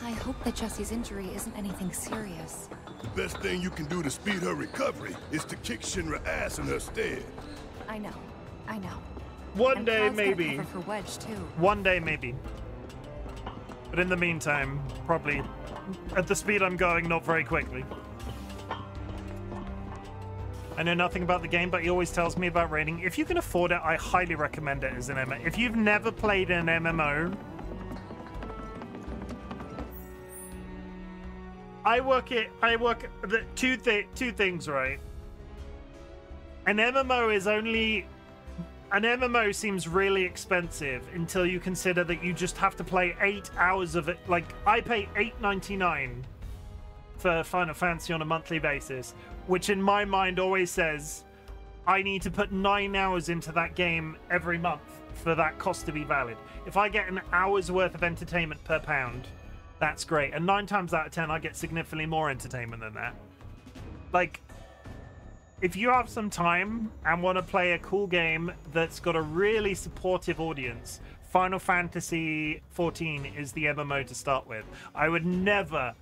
I hope that Jessie's injury isn't anything serious.
The best thing you can do to speed her recovery is to kick Shinra ass in her stead.
I know.
One day, maybe.
For Wedge, too.
One day, maybe. But in the meantime, probably at the speed I'm going, not very quickly. I know nothing about the game, but he always tells me about raiding. If you can afford it, I highly recommend it as an MMO. If you've never played an MMO, two things, right? An MMO seems really expensive until you consider that you just have to play 8 hours of it. Like, I pay $8.99 for Final Fantasy on a monthly basis, which in my mind always says I need to put 9 hours into that game every month for that cost to be valid. If I get an hour's worth of entertainment per pound, that's great. And 9 times out of 10, I get significantly more entertainment than that. Like, if you have some time and want to play a cool game that's got a really supportive audience, Final Fantasy XIV is the MMO to start with. I would never,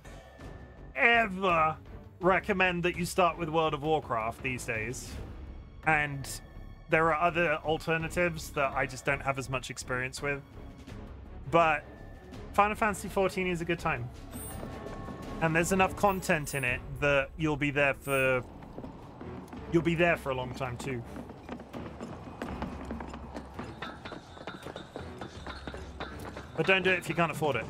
ever recommend that you start with World of Warcraft these days. And there are other alternatives that I just don't have as much experience with. But Final Fantasy XIV is a good time. And there's enough content in it that you'll be there for a long time too. But don't do it if you can't afford it.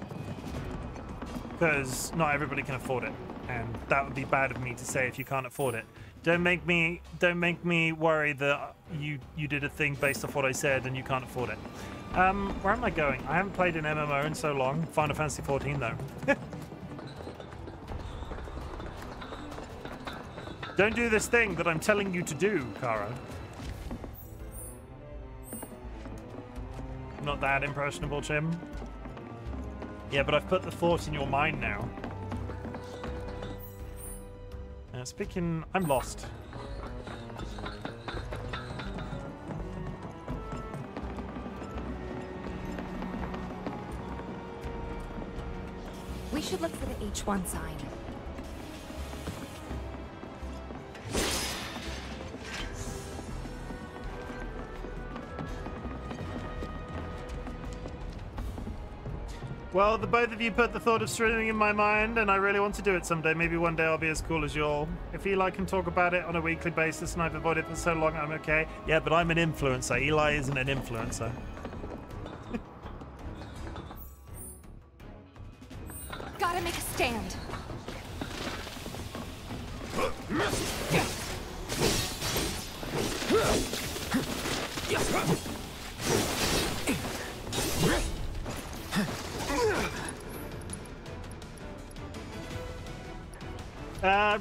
Because not everybody can afford it. And that would be bad of me to say if you can't afford it. Don't make me worry that you did a thing based off what I said and you can't afford it. Where am I going? I haven't played an MMO in so long. Final Fantasy XIV though. Don't do this thing that I'm telling you to do, Kara. Not that impressionable, Chim. Yeah, but I've put the thought in your mind now. Speaking, I'm lost.
We should look for the H1 sign.
Well, the both of you put the thought of streaming in my mind, and I really want to do it someday. Maybe one day I'll be as cool as you all. If Eli can talk about it on a weekly basis and I've avoided it for so long, I'm okay. Yeah, but I'm an influencer. Eli isn't an influencer.
Gotta make a stand.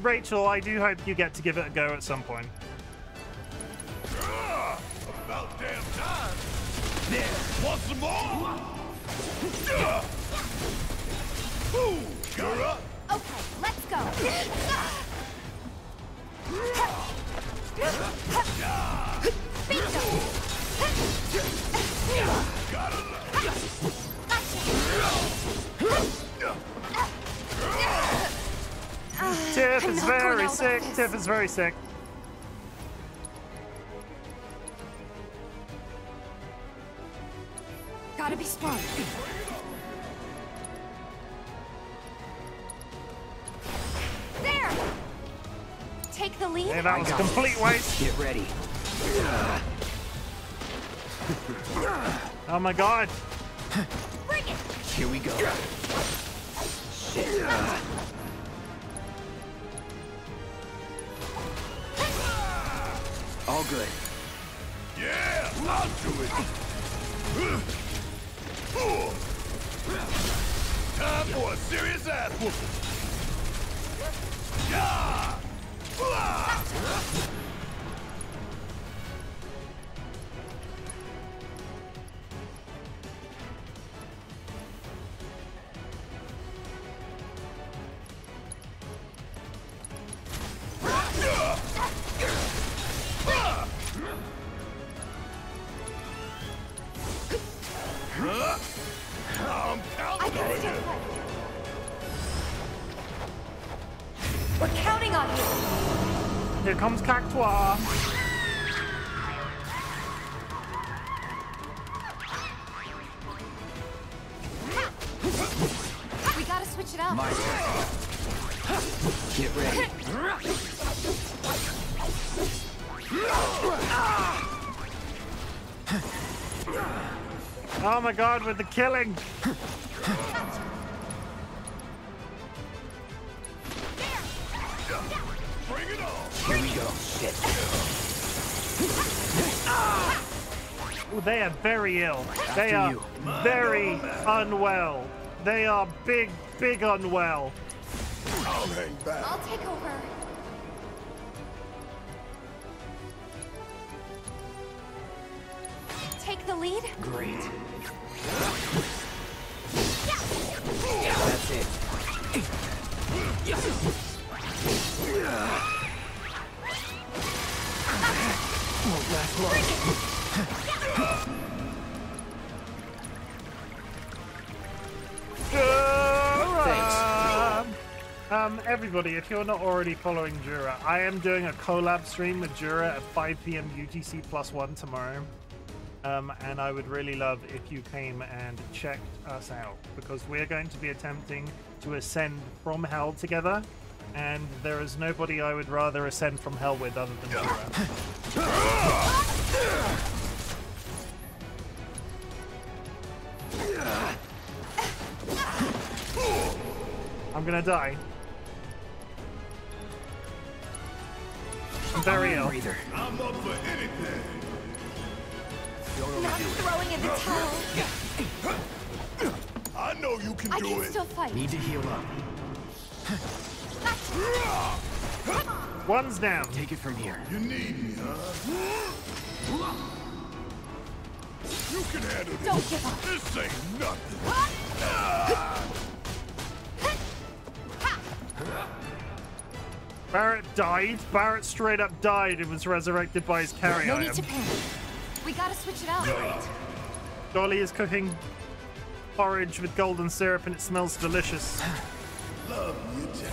Rachel, I do hope you get to give it a go at some point.
About damn time. Want some more? You're up.
Okay, let's go.
Tiff is very sick. Tiff is very sick.
Gotta be smart. There! Take the lead.
Hey, that was a complete waste.
Get ready.
Oh my god.
Bring it!
Here we go. Shit. All good.
Yeah, I'll do it. Time for a serious ass whooping. Yeah.
We're counting on you.
Here comes Cactua.
We gotta switch it up.
My turn. Get ready.
Oh my god, with the killing.
Bring it on.
Here we go. Shit.
Ooh, they are very ill. They are very unwell. They are big unwell.
I'll hang back.
I'll take over. Take the lead?
Great. That's it. Won't last long.
Everybody, if you're not already following Jura, I am doing a collab stream with Jura at 5 p.m. UTC +1 tomorrow. And I would really love if you came and checked us out, because we're going to be attempting to ascend from hell together, and there is nobody I would rather ascend from hell with other than Jura. I'm gonna die. I'm very ill.
I'm up for anything.
Not throwing in the towel.
I know you can
I
do
can
it.
still fight.
Need to heal up.
One's down.
Take it from here.
You need me, huh? You can handle this.
Don't give up.
This ain't nothing.
Barrett died? Barrett straight up died and was resurrected by his carry
No
item.
need to panic. We gotta switch it out.
Dolly is cooking porridge with golden syrup and it smells delicious.
Love you, Jack.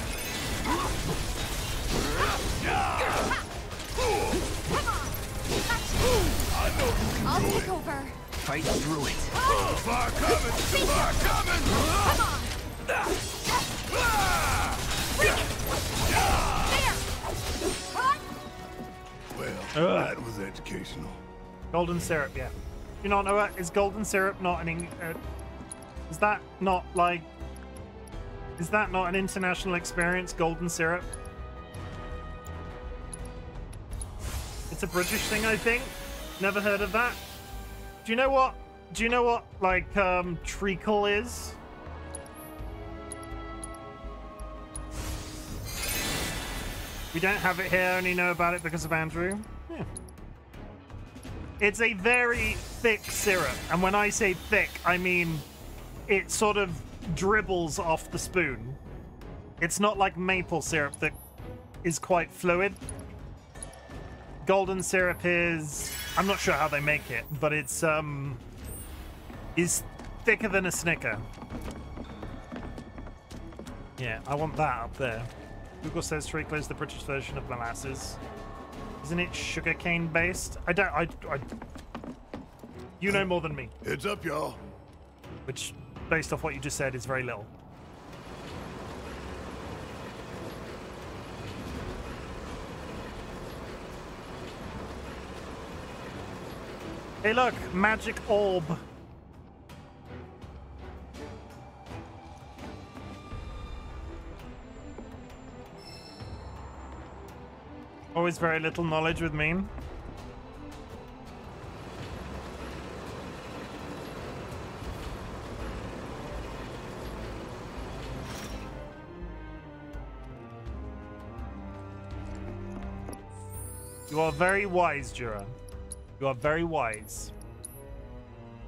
I know you can
I'll
do
take
it.
over.
Fight through it.
Far coming! Far coming!
Come on.
Well, that was educational.
Golden syrup, yeah. You not know what? Is golden syrup not an is that not like is that not an international experience, golden syrup? It's a British thing, I think. Never heard of that. Do you know what like treacle is? We don't have it here, only know about it because of Andrew. Yeah. It's a very thick syrup, and when I say thick, I mean it sort of dribbles off the spoon. It's not like maple syrup that is quite fluid. Golden syrup is... I'm not sure how they make it, but it's is thicker than a Snicker. Yeah, I want that up there. Google says treacle is the British version of molasses. Isn't it sugarcane based? I you know more than me.
Heads up, y'all.
Which, based off what you just said, is very little. Hey look, magic orb. Always very little knowledge with me. You are very wise, Jura. You are very wise.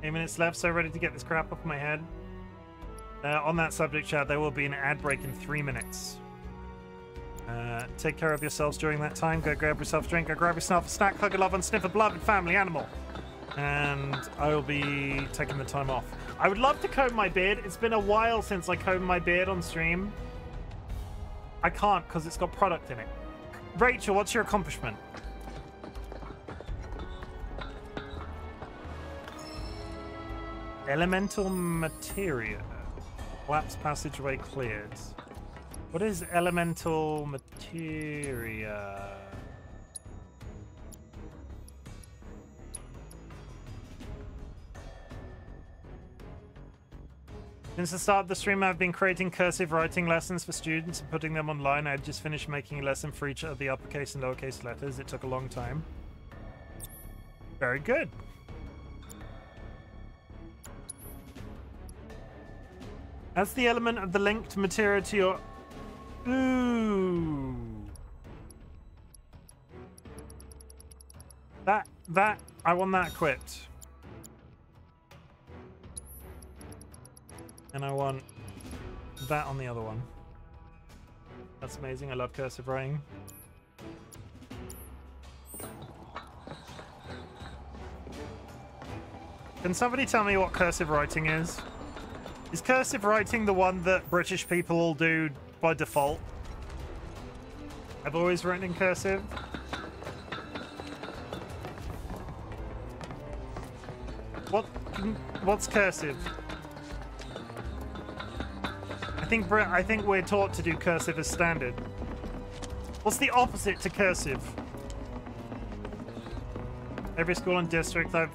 8 minutes left, so ready to get this crap off my head. On that subject, chat, there will be an ad break in 3 minutes. Take care of yourselves during that time. Go grab yourself a drink, go grab yourself a snack, hug a love and sniff a beloved family animal. And I will be taking the time off. I would love to comb my beard. It's been a while since I combed my beard on stream. I can't because it's got product in it. Rachel, what's your accomplishment? Elemental materia. Collapse passageway cleared. What is elemental materia? Since the start of the stream, I've been creating cursive writing lessons for students and putting them online. I had just finished making a lesson for each of the uppercase and lowercase letters. It took a long time. Very good. That's the element of the linked material to your... Ooh. That, I want that equipped. And I want that on the other one. That's amazing. I love cursive writing. Can somebody tell me what cursive writing is? Is cursive writing the one that British people all do by default? I've always written in cursive. What's cursive? I think we're taught to do cursive as standard. What's the opposite to cursive? Every school and district I've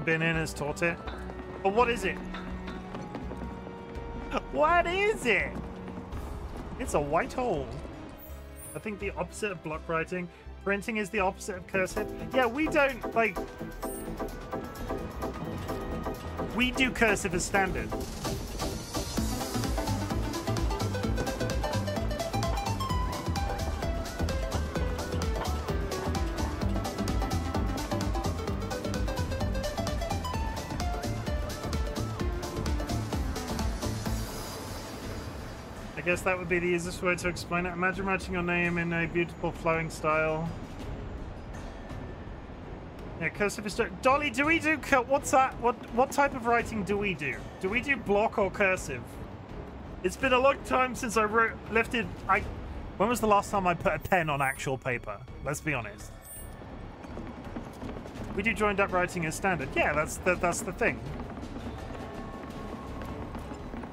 been in has taught it. But what is it? What is it? It's a white hole. I think the opposite of block writing. Printing is the opposite of cursive. Yeah, we don't, like... We do cursive as standard. I guess that would be the easiest way to explain it. Imagine writing your name in a beautiful flowing style. Yeah, cursive is... Dolly, do we do... What's that? What type of writing do we do? Do we do block or cursive? It's been a long time since I lifted... When was the last time I put a pen on actual paper? Let's be honest. We do joined up writing as standard. Yeah, that's the thing.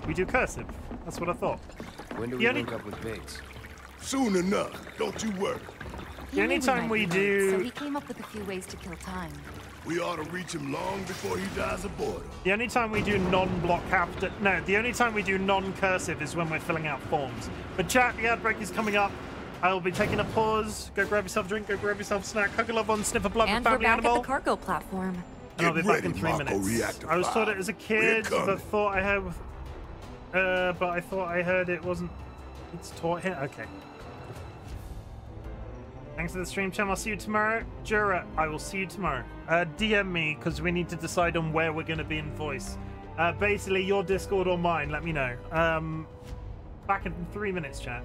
We do cursive. That's what I thought.
When do we link up with Bates?
Soon enough. Don't you worry.
The only time we do...
So he came up with a few ways to kill time.
We ought to reach him long before he dies of boredom.
The only time we do non-block capital... No, the only time we do non-cursive is when we're filling out forms. But chat, the ad break is coming up. I'll be taking a pause. Go grab yourself a drink, go grab yourself a snack, hug a loved one, sniff a blood
And
for
we're
family
back
animal.
at the cargo platform.
And I'll be back in 3 minutes. I was taught it as a kid, but thought I had... but I thought I heard it wasn't... It's taught here? Okay. Thanks for the stream, Chim. I'll see you tomorrow. Jura, I will see you tomorrow. DM me, because we need to decide on where we're going to be in voice. Basically, your Discord or mine, let me know. Back in 3 minutes, chat.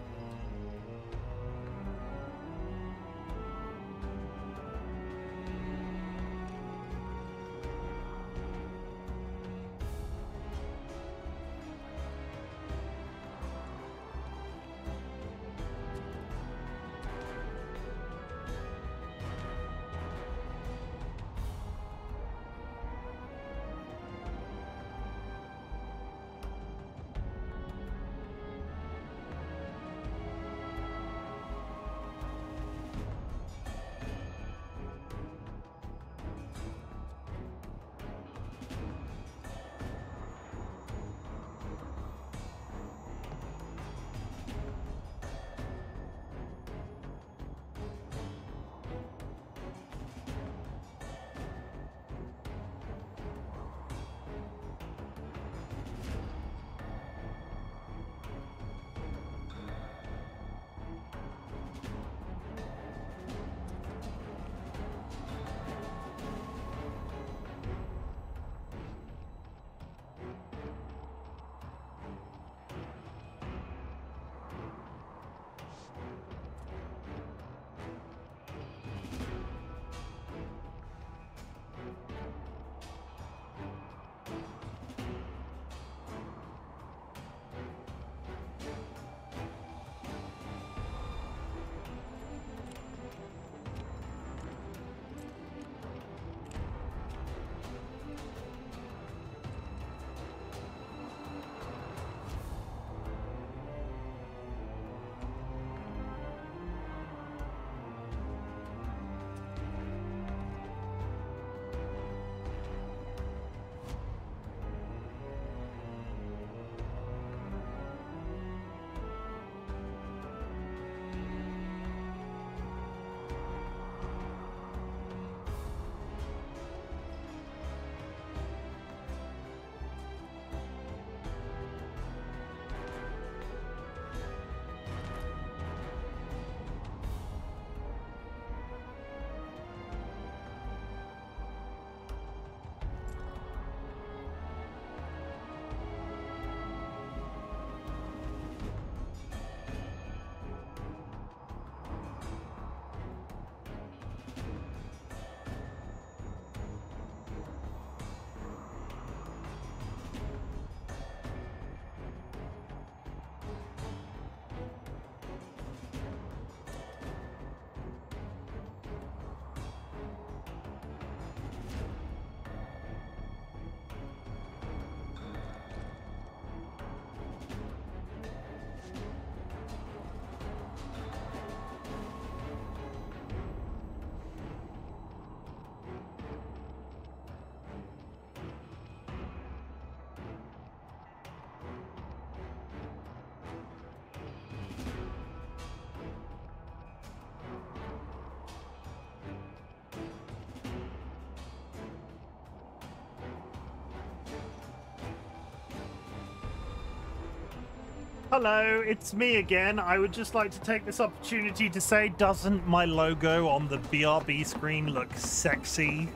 Hello, it's me again. I would just like to take this opportunity to say, doesn't my logo on the BRB screen look sexy?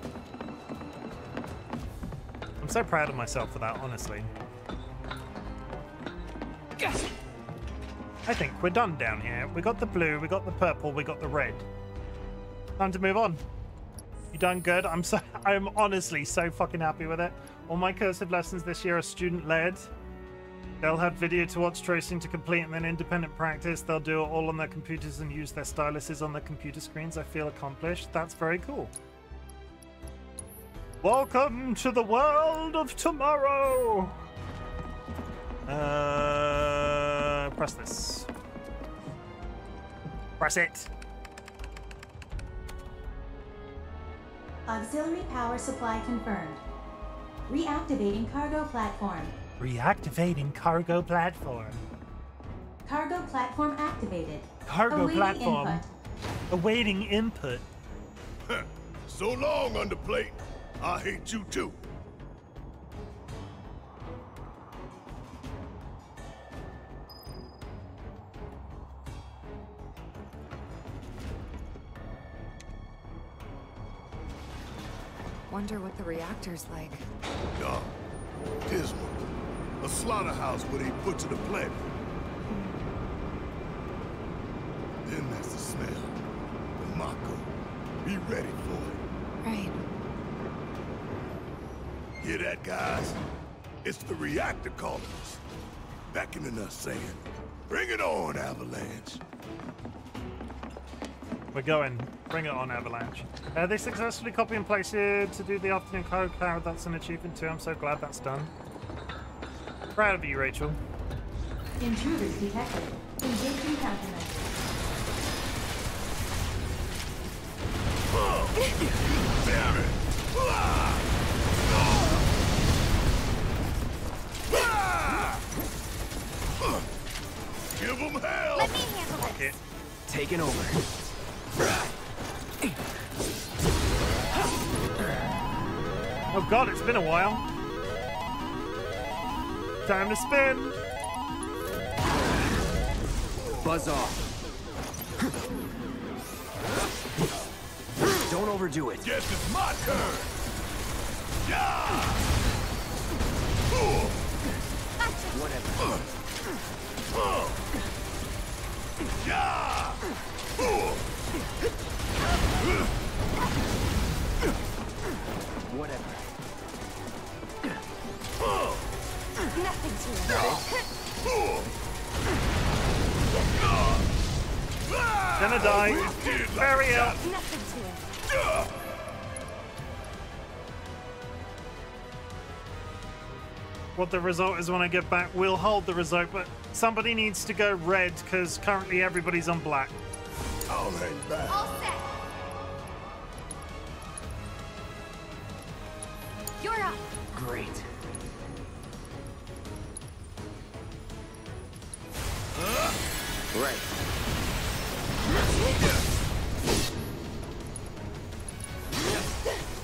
I'm so proud of myself for that, honestly. I think we're done down here. We got the blue, we got the purple, we got the red. Time to move on. You done good? I'm honestly so fucking happy with it. All my cursive lessons this year are student-led. They'll have video to watch, tracing to complete, and then independent practice. They'll do it all on their computers and use their styluses on their computer screens. I feel accomplished. That's very cool. Welcome to the world of tomorrow! Press this. Press it.
Auxiliary power supply confirmed. Reactivating cargo platform.
Reactivating cargo platform.
Cargo platform activated.
Cargo
Awaiting
platform.
input.
Awaiting input.
So long, underplate. I hate you too.
Wonder what the reactor's like.
Dark, dismal. A slaughterhouse where they butcher the planet. Then that's the smell. The Mako. Be ready for it.
Right.
Hear that, guys? It's the reactor calling us. Beckoning us, saying, "Bring it on, Avalanche."
We're going. Bring it on, Avalanche. They successfully copy and pasted to do the afternoon cargo cloud. That's an achievement too. I'm so glad that's done. Proud of you, Rachel.
Intruders detected. Engaging countermeasures.
Damn it! Give them hell!
Let me handle this.
Taking over.
Oh god, it's been a while. Time to spin.
Buzz off. Don't overdo it.
Guess it's my turn. Yeah.
Whatever.
Yeah.
Whatever.
Nothing to it.
Gonna die. Hurry up.
Nothing to it.
What the result is when I get back, we'll hold the result, but somebody needs to go red because currently everybody's on black.
I'll hang back.
All set. You're up.
Great. Right.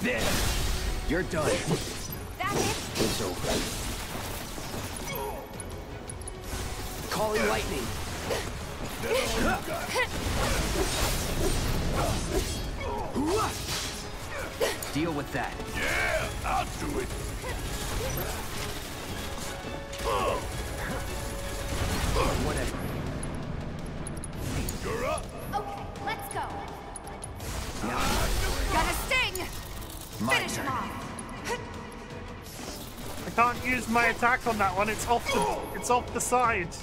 There. You're done.
That's it.
It's over. Calling lightning. Deal with that.
Yeah, I'll do it.
Whatever.
You're up.
Okay, let's go.
Gonna sting!
My
Finish him
turn.
off!
I can't use my attack on that one. It's off the side.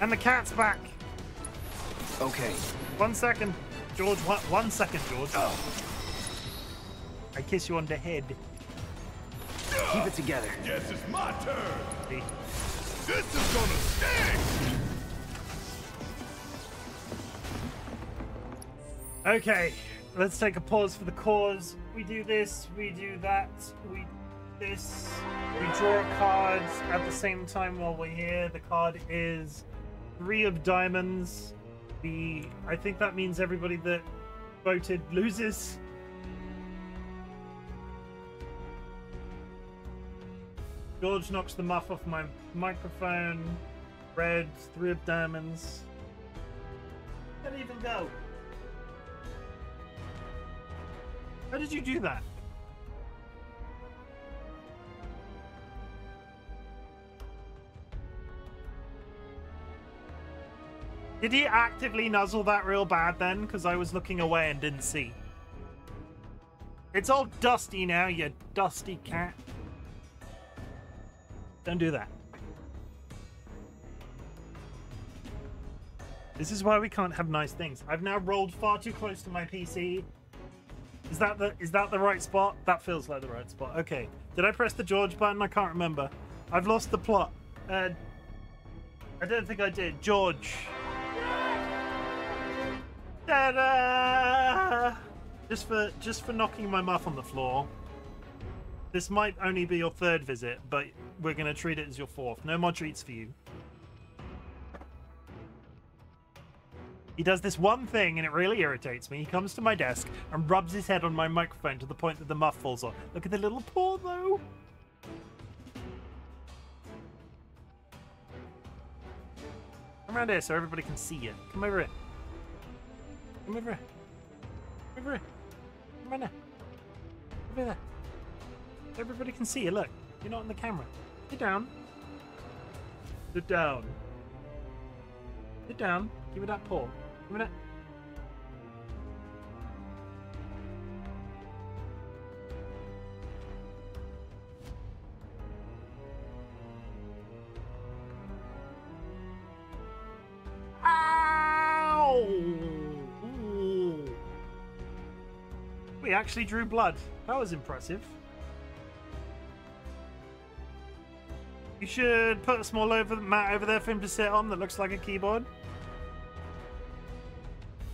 And the cat's back.
Okay.
1 second. George, 1 second, George. I kiss you on the head.
Keep it together.
Guess it's my turn.
See?
This is gonna sting.
Okay, let's take a pause for the cause. We do this, we do that, we this. We draw a card at the same time while we're here. The card is 3 of diamonds. I think that means everybody that voted loses. George knocks the muff off my microphone. Red, 3 of diamonds. Can't even go. How did you do that? Did he actively nuzzle that real bad then? Because I was looking away and didn't see. It's all dusty now, you dusty cat. Don't do that. This is why we can't have nice things. I've now rolled far too close to my PC. Is that the right spot? That feels like the right spot. Okay. Did I press the George button? I can't remember. I've lost the plot. I don't think I did. George. Ta-da! Just for knocking my muff on the floor. This might only be your 3rd visit, but we're gonna treat it as your 4th. No more treats for you. He does this one thing and it really irritates me. He comes to my desk and rubs his head on my microphone to the point that the muff falls off. Look at the little paw though. Come around here so everybody can see you. Come over here. Come over here. Come over here. Come on there. Over there. Everybody can see you. Look. You're not in the camera. Sit down. Sit down. Sit down. Give me that paw. Give me that. Ow! Ooh. We actually drew blood. That was impressive. You should put a small mat over there for him to sit on that looks like a keyboard.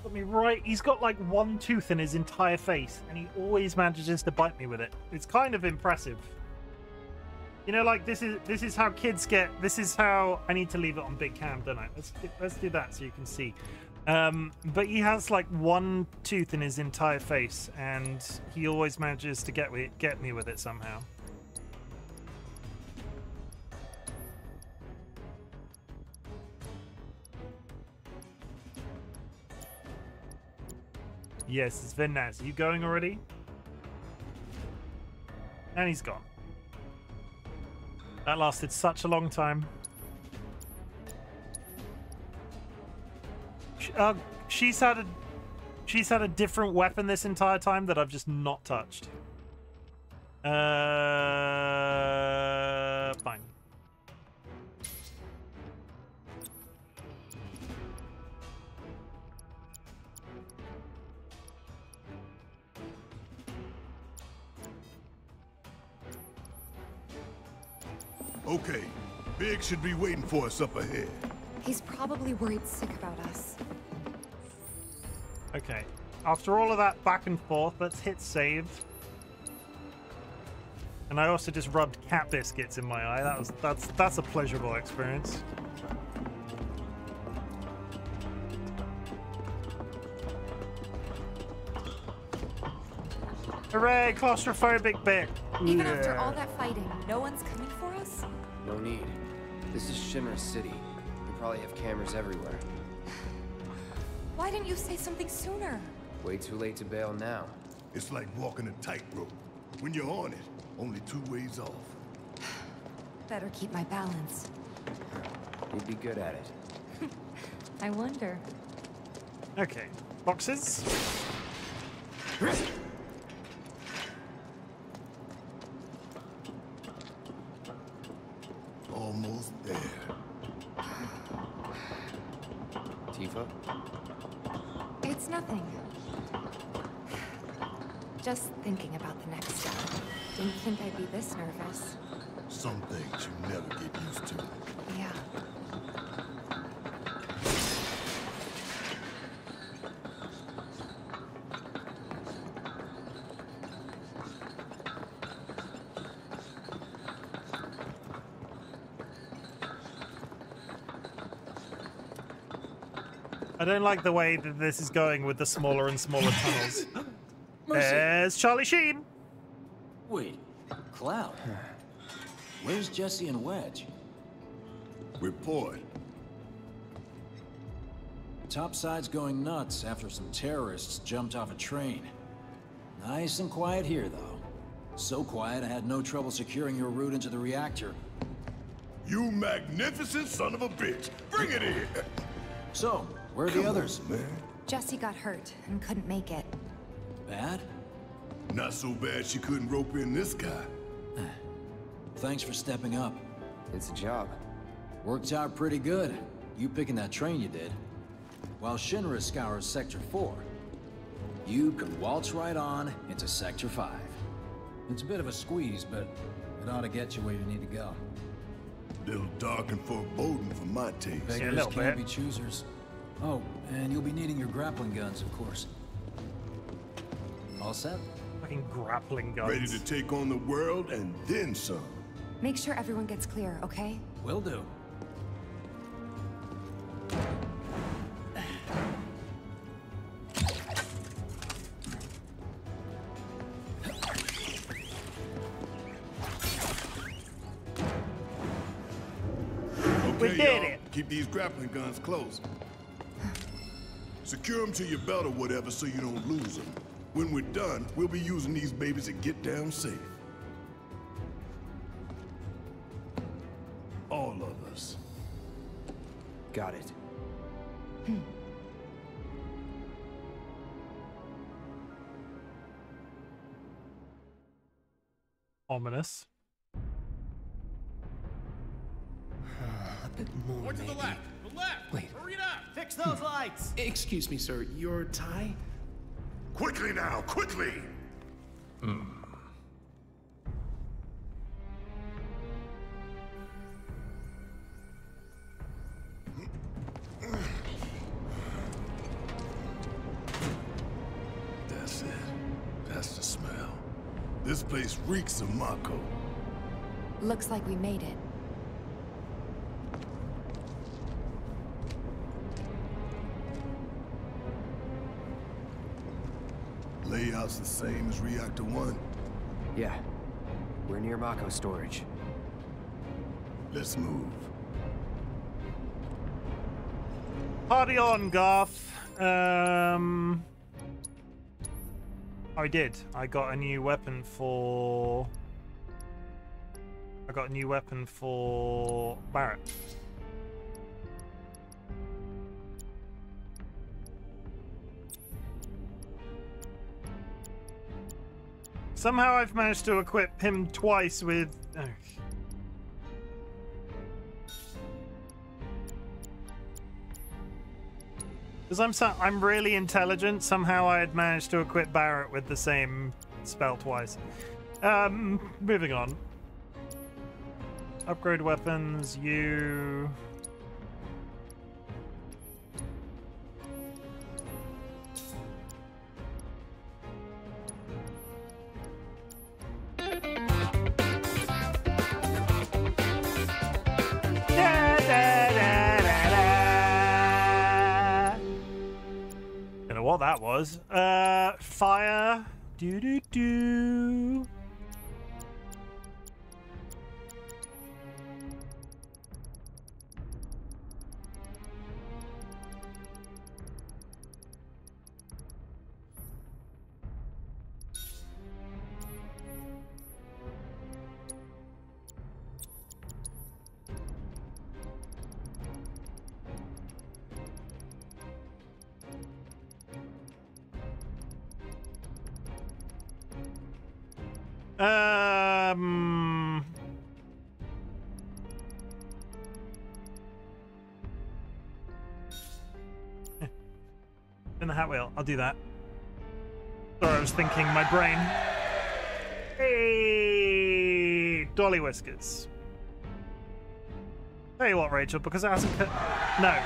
Let me right. He's got like one tooth in his entire face, and he always manages to bite me with it. It's kind of impressive. You know, like this is how kids get. This is how I need to leave it on big cam, don't I? Let's do that so you can see. But he has like one tooth in his entire face, and he always manages to get me with it somehow. Yes, it's very nice. Are you going already? And he's gone. That lasted such a long time. She's had a different weapon this entire time that I've just not touched. Fine.
Okay, Big should be waiting for us up ahead.
He's probably worried sick about us.
Okay, after all of that back and forth, let's hit save. And I also just rubbed cat biscuits in my eye. That's a pleasurable experience. Hooray, claustrophobic bit.
Even after all that fighting, no one's coming for us?
No need. This is Shimmer City. We probably have cameras everywhere.
Why didn't you say something sooner?
Way too late to bail now.
It's like walking a tightrope. When you're on it, only 2 ways off.
Better keep my balance.
You'd be good at it.
I wonder.
Okay, boxes.
Almost there.
Tifa?
It's nothing. Just thinking about the next step. Didn't think I'd be this nervous.
Some things you never get used to.
Yeah.
I don't like the way that this is going with the smaller and smaller tunnels. There's Charlie Sheen.
Wait, Cloud. Where's Jesse and Wedge?
Report.
Topside's going nuts after some terrorists jumped off a train. Nice and quiet here, though. So quiet I had no trouble securing your route into the reactor.
You magnificent son of a bitch! Bring it in!
So, where are the others?
Man.
Jessie got hurt and couldn't make it.
Bad?
Not so bad she couldn't rope in this guy.
Thanks for stepping up.
It's a job.
Worked out pretty good. You picking that train you did. While Shinra scours Sector 4, you can waltz right on into Sector 5. It's a bit of a squeeze, but it ought to get you where you need to go.
Little dark and foreboding for my taste.
Beggars can't be choosers. Oh, and you'll be needing your grappling guns, of course. All set?
Fucking grappling guns.
Ready to take on the world and then some.
Make sure everyone gets clear, okay?
Will do.
We did it.
Keep these grappling guns close. Secure them to your belt or whatever so you don't lose them. When we're done, we'll be using these babies to get down safe. All of us.
Got it.
Ominous.
A bit more,
More to the
maybe.
left! The left!
Wait.
Hurry it up!
Fix those lights!
Excuse me, sir. Your tie?
Quickly now, quickly!
That's it. That's the smell. This place reeks of Mako.
Looks like we made it.
Layout's the same as Reactor 1.
Yeah. We're near Mako storage.
Let's move.
Party on, Garth. I did. I got a new weapon for... Barrett. Somehow I've managed to equip him twice with... Oh. Because I'm really intelligent, somehow I had managed to equip Barrett with the same spell twice. Moving on. Upgrade weapons, you... Don't know what that was. Fire. Do. In the hat wheel, I'll do that. Sorry, I was thinking my brain. Hey, DollyWhiskers. Tell you what, Rachel, because it hasn't no,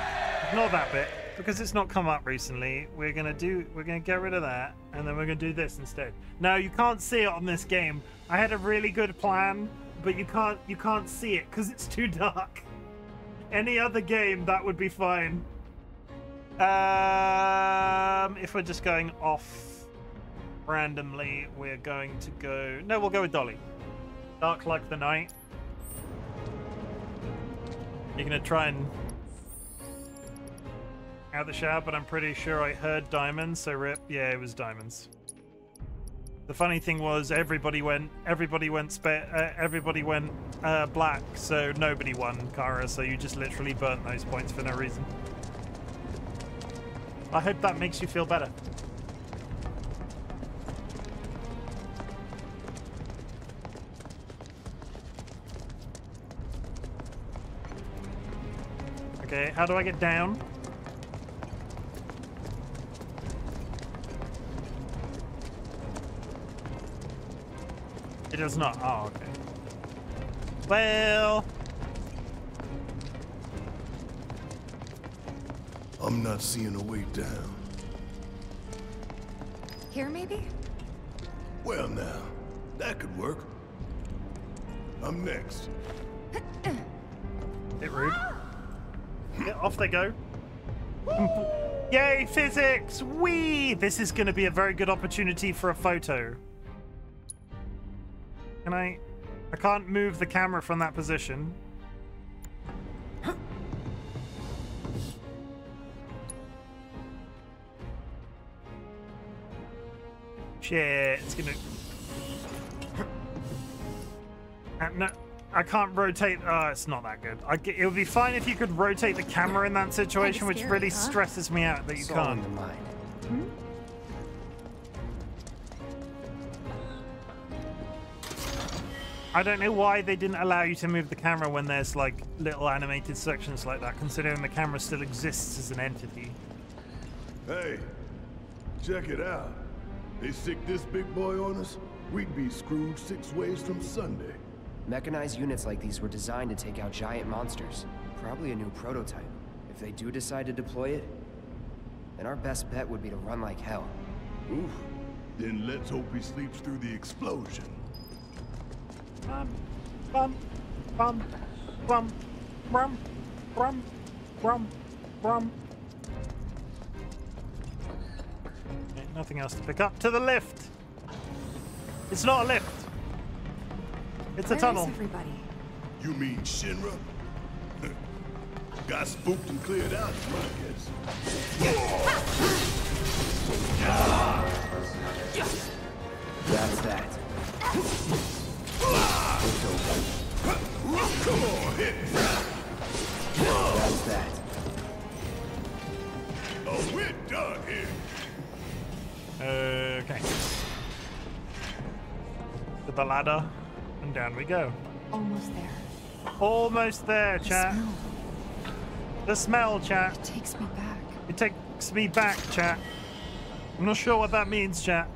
ignore that bit. Because it's not come up recently, we're gonna get rid of that, and then we're gonna do this instead. Now you can't see it on this game. I had a really good plan, but you can't see it because it's too dark. Any other game that would be fine. If we're just going off randomly, we're going to go. No, we'll go with Dolly. Dark like the night. You're gonna try and out the shower, but I'm pretty sure I heard diamonds, so rip. Yeah, it was diamonds. The funny thing was everybody went black, so nobody won, Kara, so you just literally burnt those points for no reason. I hope that makes you feel better. Okay, how do I get down? It does not. Oh, okay. Well...
I'm not seeing a way down.
Here, maybe?
Well, now, that could work. I'm next.
Bit rude. Yeah, off they go. Yay, physics! Whee! This is going to be a very good opportunity for a photo. Can I can't move the camera from that position. Shit, it's gonna... no, I can't rotate... Oh, it's not that good. It would be fine if you could rotate the camera in that situation, which really stresses me out that you can't. I don't know why they didn't allow you to move the camera when there's like little animated sections like that, considering the camera still exists as an entity.
Hey, check it out. They stick this big boy on us, we'd be screwed 6 ways from Sunday.
Mechanized units like these were designed to take out giant monsters. Probably a new prototype. If they do decide to deploy it, then our best bet would be to run like hell.
Oof. Then let's hope he sleeps through the explosion.
Bum, bum, bum, bum, bum, bum, bum, bum. Okay, nothing else to pick up. To the lift! It's not a lift. It's a tunnel.
Where is everybody?
You mean Shinra? Got spooked and cleared out, is my guess.
That's that.
Come on, hit me.
That's that.
Oh, we're done here.
Okay. To the ladder, and down we go.
Almost there.
Almost there, chat. The smell, chat.
It takes me back.
It takes me back, chat. I'm not sure what that means, chat.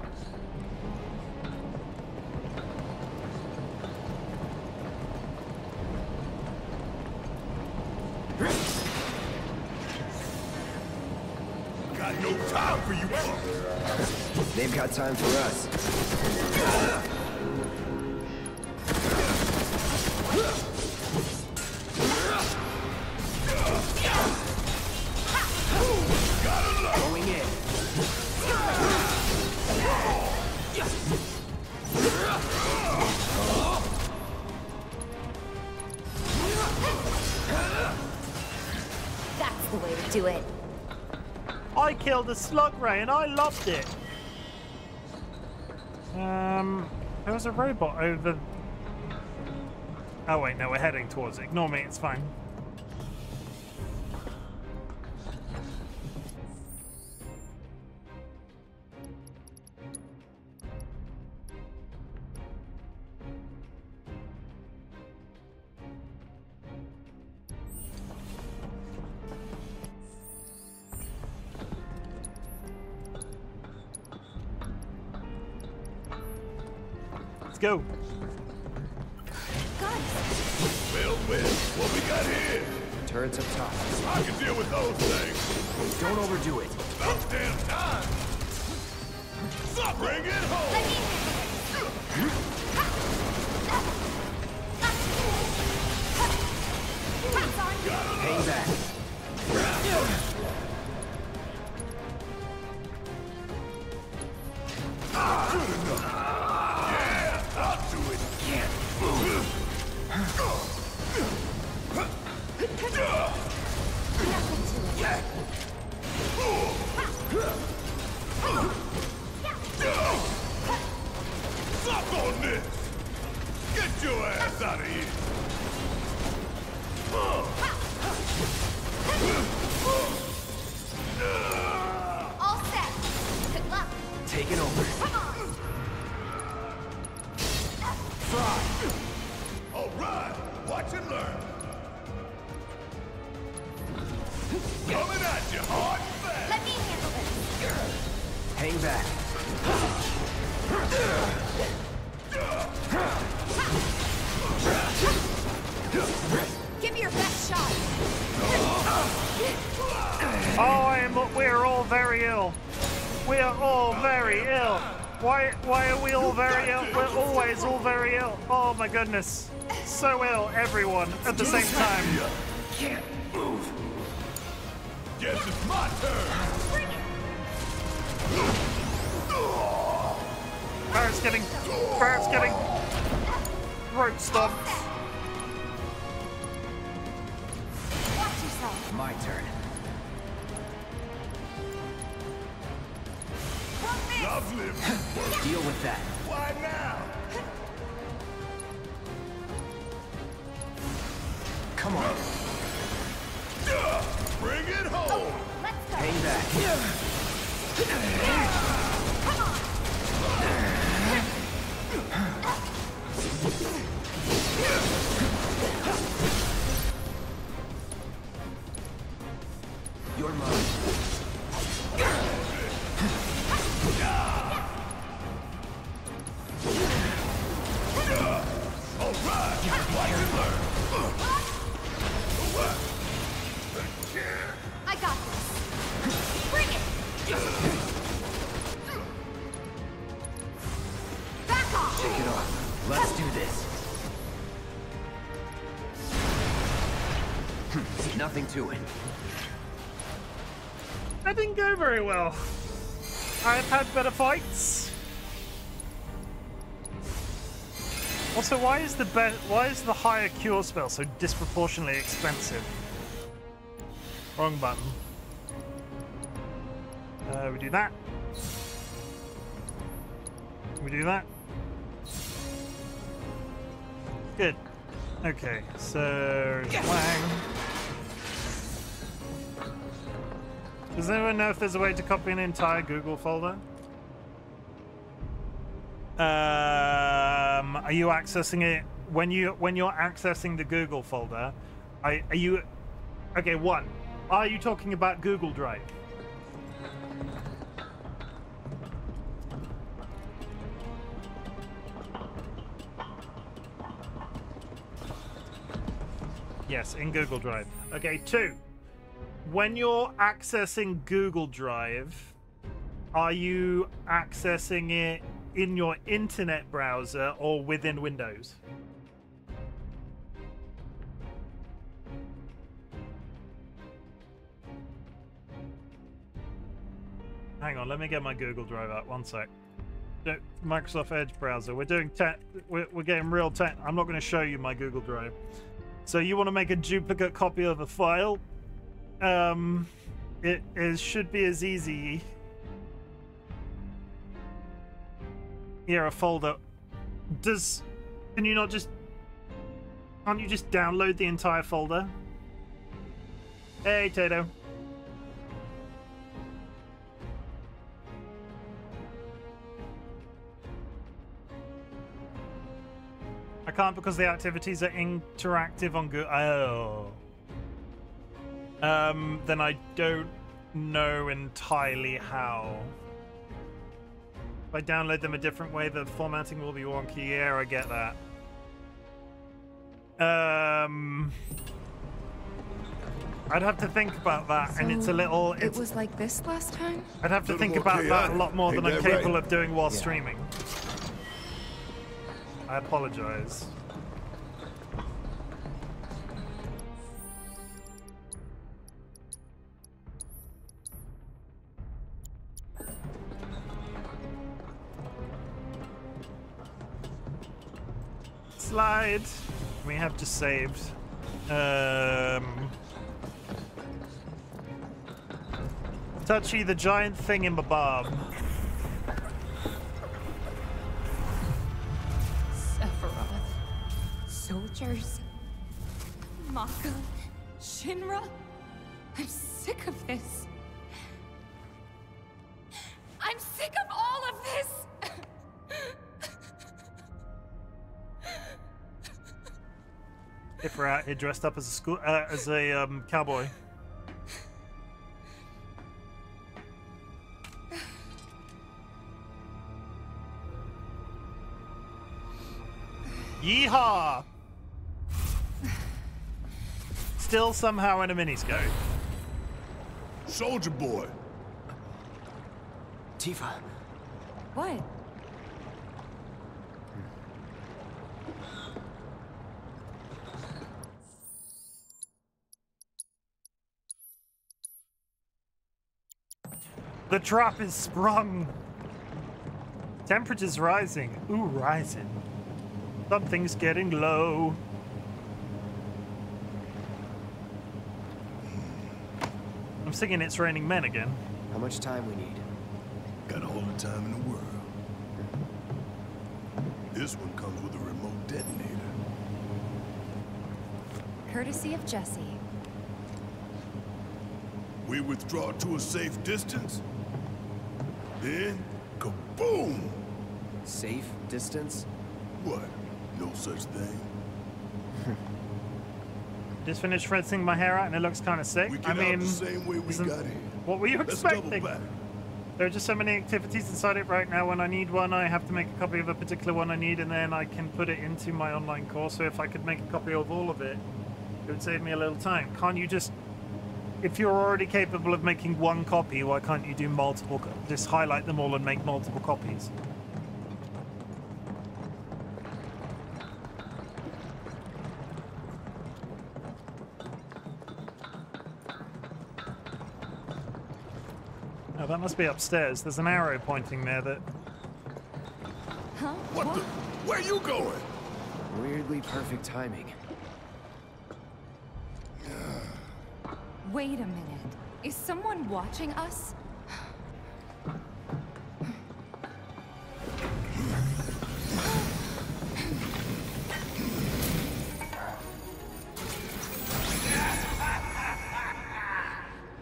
Got no time for you punks.
They've got time for us. Going in.
That's the way to do it.
I killed a slug ray and I loved it. There was a robot over... Oh wait, no, we're heading towards it. Ignore me, it's fine. Let's go.
Well, what we got here?
Turrets up top.
I can deal with those things.
Don't overdo it.
About damn time. Bring it home.
Hang back.
Good enough. Yeah, I'll do it. Suck on this! Get your ass out of here!
taking over.
Come on!
Try! Alright! Watch and learn! Coming at you hard and fast!
Let me handle this!
Hang back.
Give me your best shot!
Oh, we're all very ill. We are all very ill. Why are we all very ill? We're always all very ill. Oh my goodness. So ill, everyone, at the same time.
Can't move. Guess it's my turn.
Barrett's getting throat stomped.
Watch yourself.
My turn.
Lovely.
Deal with that.
Why now?
Come on.
Bring it home.
Let's go.
Hang back.
Come on.
You're mine.
Alright. Watch and learn.
I got this. Bring it. Back off.
Take it off. Let's do this. Nothing to it.
That didn't go very well. I've had better fights. Also, why is the higher cure spell so disproportionately expensive? Wrong button. We do that. We do that. Good. Okay, so Wang. Does anyone know if there's a way to copy an entire Google folder? Are you accessing it when you're accessing the Google folder? Are you okay? One, are you talking about Google Drive? Yes, in Google Drive. Okay, two. When you're accessing Google Drive, are you accessing it in your internet browser or within Windows? Hang on, let me get my Google Drive out. One sec. Microsoft Edge browser. We're doing we're getting real tech. I'm not going to show you my Google Drive. So you want to make a duplicate copy of a file? It should be as easy. Here, a folder. Can you not just... Can't you just download the entire folder? Hey, Tato. I can't because the activities are interactive on Google. Oh. Then I don't know entirely how. If I download them a different way, the formatting will be wonky. Yeah, I get that. I'd have to think about that, and it's a little...
It was like this last time?
I'd have to think about that a lot more than I'm capable of doing while streaming. I apologize. Slide. We have just saved. Touchy, the giant thing in Babab.
Sephiroth. Soldiers. Maka. Shinra. I'm sick of this. I'm sick of all of
If we're out here dressed up as a cowboy. Yeehaw! Still somehow in a miniscope.
Soldier boy.
Tifa.
What?
The trap is sprung. Temperature's rising. Ooh, rising. Something's getting low. I'm singing It's Raining Men again.
How much time we need?
Got all the time in the world. This one comes with a remote detonator.
Courtesy of Jesse.
We withdraw to a safe distance. Then, kaboom!
Safe distance?
What? No such thing.
Just finished rinsing my hair out and it looks kind of sick.
We get out the same way we got here.
What were you
Let's double
expecting?
back.
There are just so many activities inside it right now. When I need one, I have to make a copy of a particular one I need, and then I can put it into my online course. So if I could make a copy of all of it, it would save me a little time. Can't you just... If you're already capable of making one copy, why can't you do multiple... Just highlight them all and make multiple copies? Oh, that must be upstairs. There's an arrow pointing there that...
Huh?
What the? Where you going?
Weirdly perfect timing.
Wait a minute. Is someone watching us?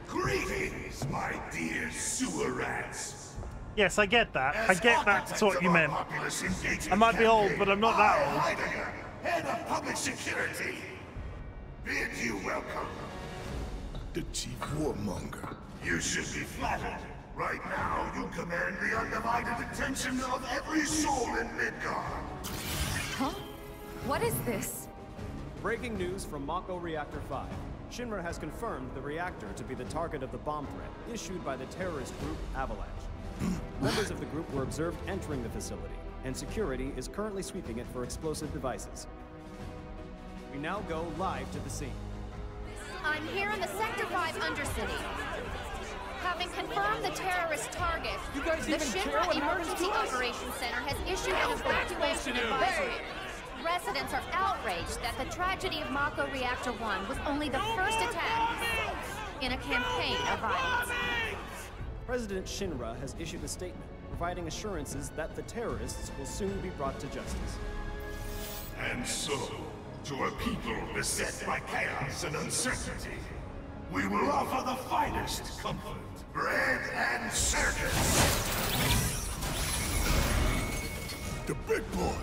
Greetings, my dear sewer rats.
Yes, I get that. I get that's what you meant. I might be old, but I'm not that old.
Heidegger, head of public security. Bid you welcome.
The chief warmonger.
You should be flattered. Right now, you command the undivided attention of every soul in Midgard.
Huh? What is this?
Breaking news from Mako Reactor 5. Shinra has confirmed the reactor to be the target of the bomb threat issued by the terrorist group Avalanche. Members of the group were observed entering the facility, and security is currently sweeping it for explosive devices. We now go live to the scene.
I'm here in the Sector 5 Undercity. Having confirmed the terrorist target, the Shinra Emergency Operations Center has issued an evacuation advisory. Residents are outraged that the tragedy of Mako Reactor 1 was only the first attack in a campaign of violence.
President Shinra has issued a statement providing assurances that the terrorists will soon be brought to justice.
And so, to a people beset by chaos and uncertainty, we will offer the finest comfort, bread and circus.
The big boy.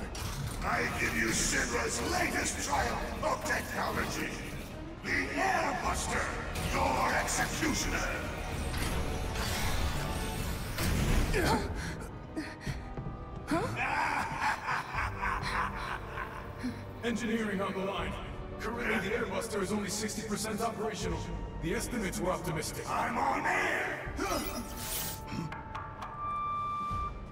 I give you Shinra's latest triumph of technology. The Airbuster, your executioner.
Engineering on the line. Currently, the Airbuster is only 60% operational. The estimates were optimistic.
I'm on air!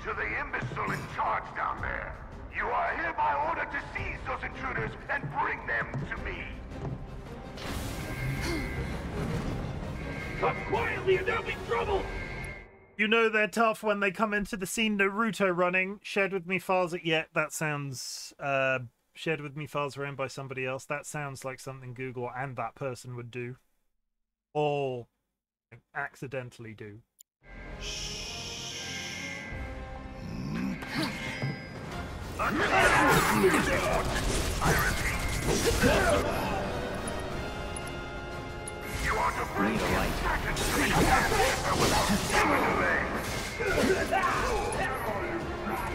To the imbecile in charge down there, you are hereby ordered to seize those intruders and bring them to me.
Come quietly or there'll be trouble!
You know they're tough when they come into the scene. Naruto running. Shared with me files. That sounds... shared with me files ran by somebody else. That sounds like something Google and that person would do. Or accidentally do.
You are to bring the attack to the attack without any delay.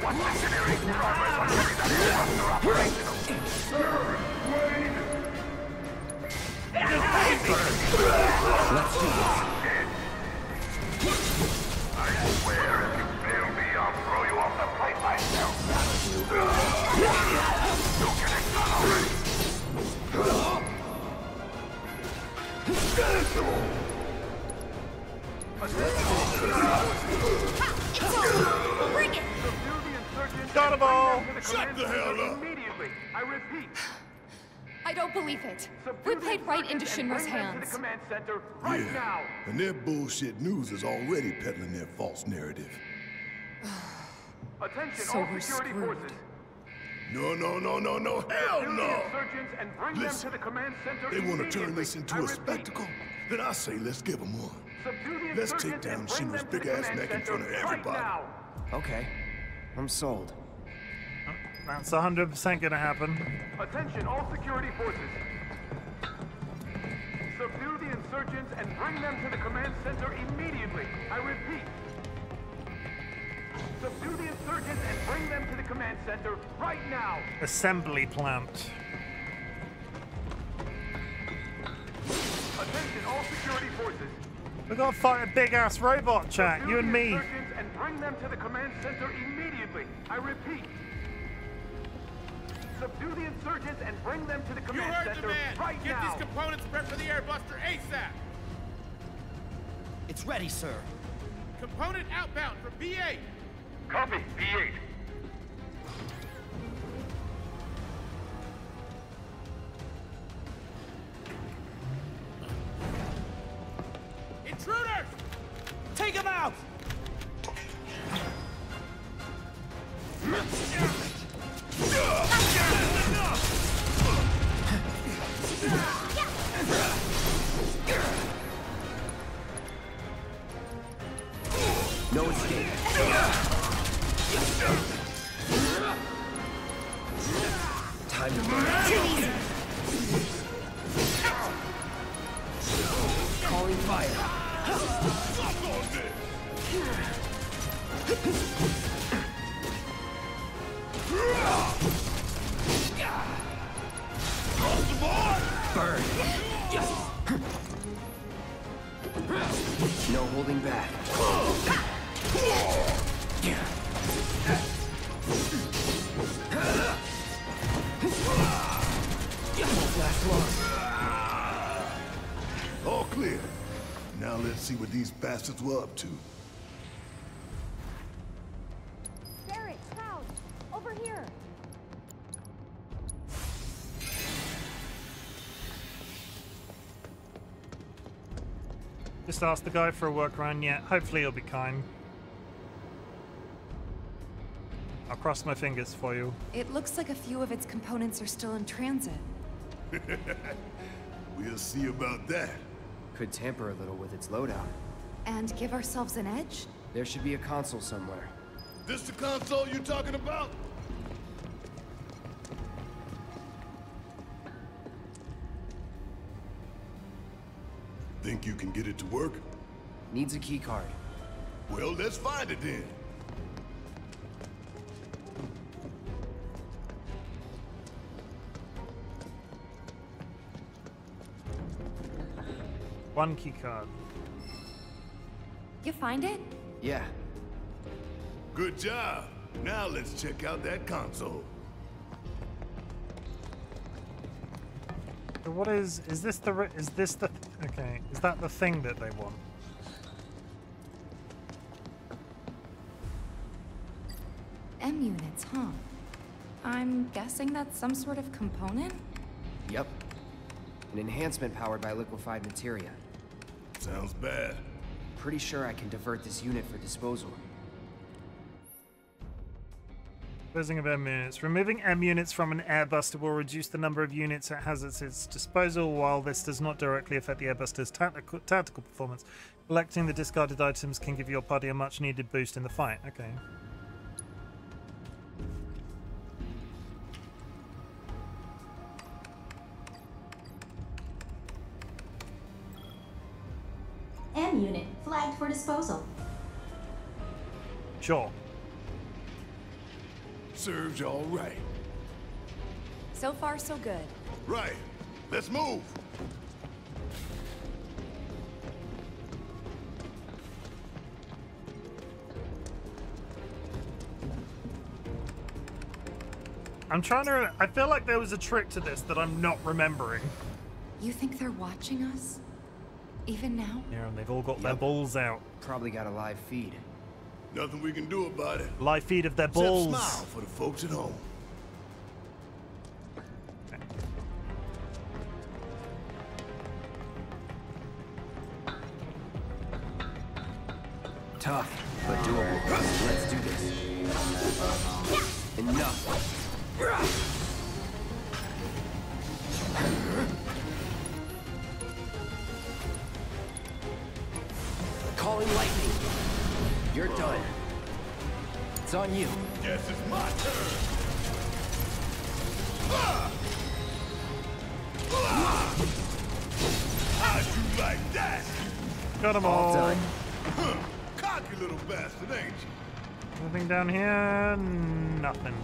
What's engineering progress on getting that cluster operational?
Let's do this.
I swear, if you fail me, I'll throw you off the plane myself. Don't get it done already.
Bring it!
Got 'em all!
Shut the hell up!
Immediately. I repeat.
I don't believe it. We played right into Shinra's hands.
Command center right now.
And their bullshit news is already peddling their false narrative.
Attention,
So
all
we're
security
screwed.
forces.
No, no, no, no, no, hell
Subdue the
no!
insurgents and bring them to the command center
They want to turn
immediately.
this into
I
a
repeat,
spectacle? Then I say let's give them one.
subdue the
Let's take
insurgents
down
and bring
Shinra's
them to the
big-ass
command
neck in
center
front of
right
everybody.
now.
Okay. I'm sold.
That's 100% gonna happen.
Attention, all security forces. Subdue the insurgents and bring them to the command center immediately. I repeat. Subdue the insurgents and bring them to the command center right now.
Assembly plant.
Attention, all security forces.
We gotta fight a big ass robot, chat.
Subdue
You and
the
me.
insurgents and bring them to the command center immediately. I repeat. Subdue the insurgents and bring them to the command center right
Get
now.
these components prepped for the airbuster ASAP.
It's ready, sir.
Component outbound from B8.
Copy, B8.
Intruders!
Take him out! No escape. Time to burn. Calling fire. Burn. No holding back. Won't last long.
All clear. Now let's see what these bastards were up to.
Barrett, Cloud, over here.
Just ask the guy for a workaround. Yeah, hopefully he'll be kind. I'll cross my fingers for you.
It looks like a few of its components are still in transit.
We'll see about that.
Could tamper a little with its loadout.
And give ourselves an edge?
There should be a console somewhere.
This the console you talking about? Think you can get it to work?
Needs a key card.
Well, let's find it then.
One key card.
You find it?
Yeah.
Good job. Now let's check out that console.
So what is this the, okay, is that the thing that they want?
M units, huh? I'm guessing that's some sort of component?
Yep. An enhancement powered by liquefied materia.
Sounds bad.
Pretty sure I can divert this unit for disposal.
Disposing of M units. Removing M units from an airbuster will reduce the number of units it has at its disposal. While this does not directly affect the airbuster's tactical performance, collecting the discarded items can give your party a much needed boost in the fight. Okay.
M unit flagged for disposal.
Sure.
Serves you all right.
So far, so good.
Right. Let's move.
I'm trying to. I feel like there was a trick to this that I'm not remembering.
You think they're watching us? Even now?
Yeah, and they've all got their balls out.
Probably got a live feed.
Nothing we can do about it.
Live feed of their balls.
Except smile for the folks at home.
Tough, but doable. Let's do this. Enough. Calling lightning. You're done. It's on you.
Guess it's my turn. How'd you like that?
Got them all.
Done.
Cocky little bastard, ain't you?
Nothing down here. Nothing.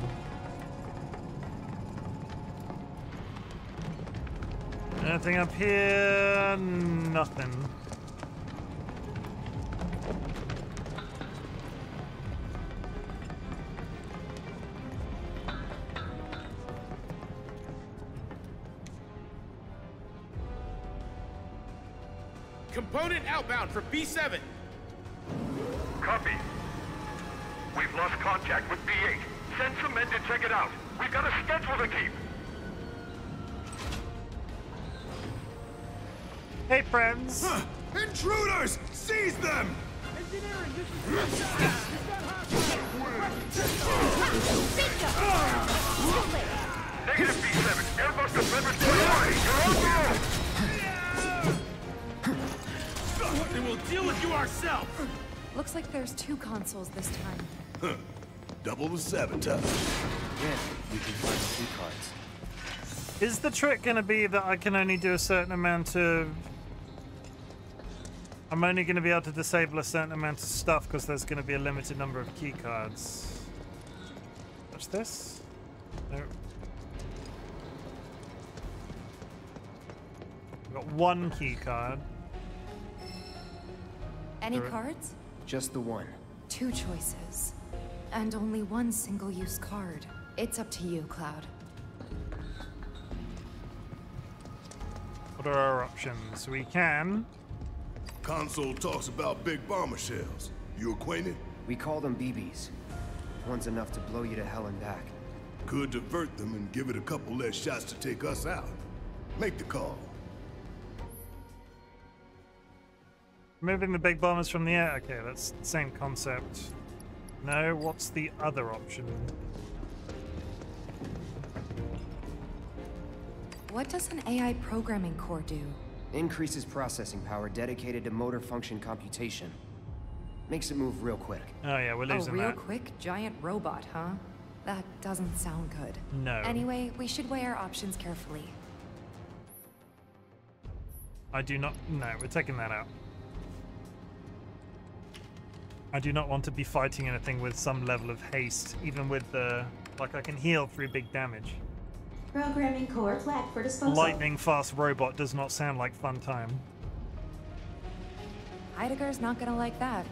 Anything up here? Nothing.
Component outbound for B7.
Copy. We've lost contact with B8. Send some men to check it out. We've got a schedule to keep.
Hey, friends.
Intruders! Seize them!
Engineering, this is
Negative B7. Airbuster members to the party. You're on roll.
Then we'll deal with you ourselves.
Looks like there's 2 consoles this time.
Double the sabotage.
Yeah, we can find the key cards.
Is the trick going to be that I can only do a certain amount of... I'm only going to be able to disable a certain amount of stuff because there's going to be a limited number of key cards. What's this? No. I've got 1 key card.
Any cards?
Just the one.
2 choices. And only 1 single-use card. It's up to you, Cloud.
What are our options? We can...
Console talks about big bomber shells. You acquainted?
We call them BBs. One's enough to blow you to hell and back.
Could divert them and give it a couple less shots to take us out. Make the call.
Moving the big bombers from the air. Okay, that's the same concept. No, what's the other option?
What does an AI programming core do?
Increases processing power dedicated to motor function computation. Makes it move real quick.
Oh yeah, we're losing
real
that.
quick giant robot, huh? That doesn't sound good.
No.
Anyway, we should weigh our options carefully.
I do not... No, we're taking that out. I do not want to be fighting anything with some level of haste, even with the... Like, I can heal through big damage.
Programming core flagged for disposal.
Lightning fast robot does not sound like fun time.
Heidegger's not gonna like that.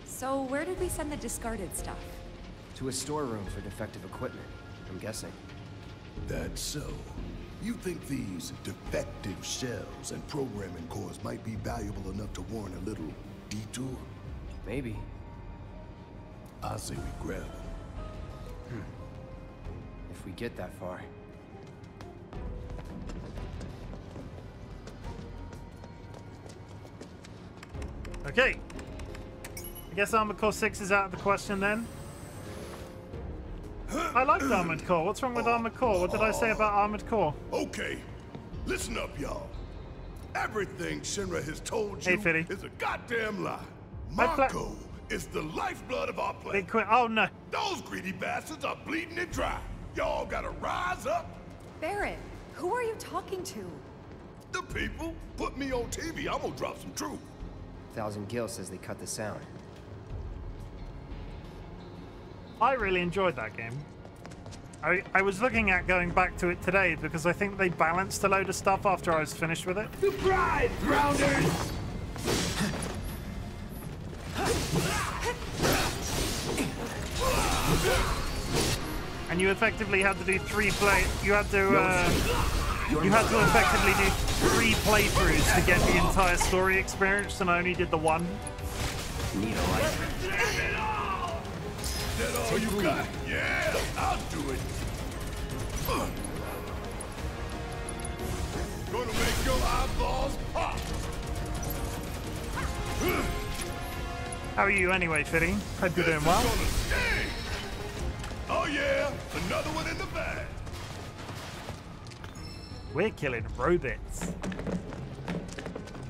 So where did we send the discarded stuff?
To a storeroom for defective equipment, I'm guessing.
That's so. You think these defective shells and programming cores might be valuable enough to warrant a little detour?
Maybe.
I say we grab them.
If we get that far.
Okay. I guess Armored Core 6 is out of the question then. I liked Armored Core. What's wrong with Armored Core? What did I say about Armored Core?
Okay. Listen up, y'all. Everything Shinra has told you is a goddamn lie. Mako is the lifeblood of our planet.
Oh no.
Those greedy bastards are bleeding it dry. Y'all gotta rise up.
Barrett, who are you talking to?
The people. Put me on TV, I'm gonna drop some truth.
1000 Gil says they cut the sound.
I really enjoyed that game. I was looking at going back to it today because I think they balanced a load of stuff after I was finished with it.
Surprise, Grounders!
and you effectively had to do you had to effectively do 3 playthroughs to get the entire story experience, and I only did the one.
Need a light.
That all you got? Yeah, I'll do it. Gonna make your eyeballs pop.
How are you anyway, Fitty? Hope you're doing well.
Oh yeah, another one in the bag.
We're killing robots.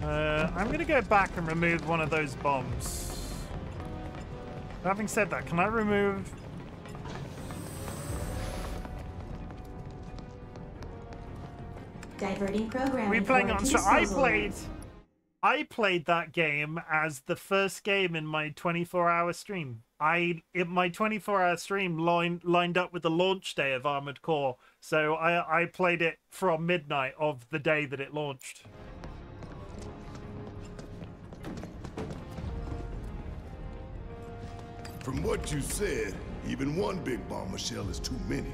I'm gonna go back and remove one of those bombs. Having said that, can I remove...
Diverting programming.
We're playing on... So I played that game as the first game in my 24-hour stream. My 24-hour stream lined up with the launch day of Armored Core, so I played it from midnight of the day that it launched.
From what you said, even one big bomber shell is too many.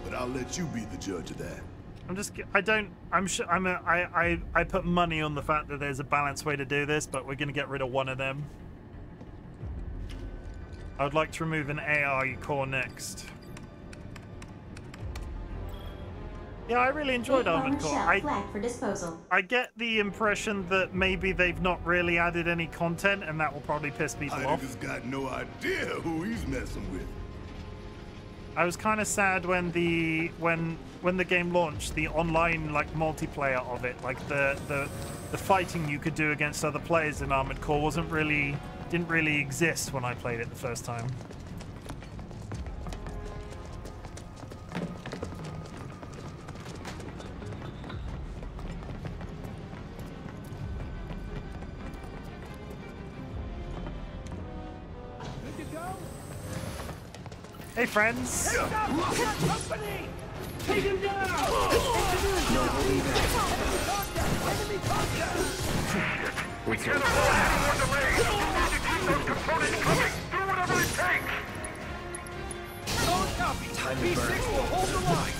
But I'll let you be the judge of that.
I put money on the fact that there's a balanced way to do this, but we're going to get rid of one of them. I would like to remove an AI core next. Yeah, I really enjoyed Armored Core. I get the impression that maybe they've not really added any content, and that will probably piss people off.
Heidegger's got no idea who he's messing with.
I was kind of sad when the game launched, the online multiplayer of it, the fighting you could do against other players in Armored Core didn't really exist when I played it the first time. Hey, friends.
Company! Take him down! Enemy contact!
We can't afford any more delays! We need to keep those components coming! Do whatever it takes!
Solid copy! V6 will hold the line!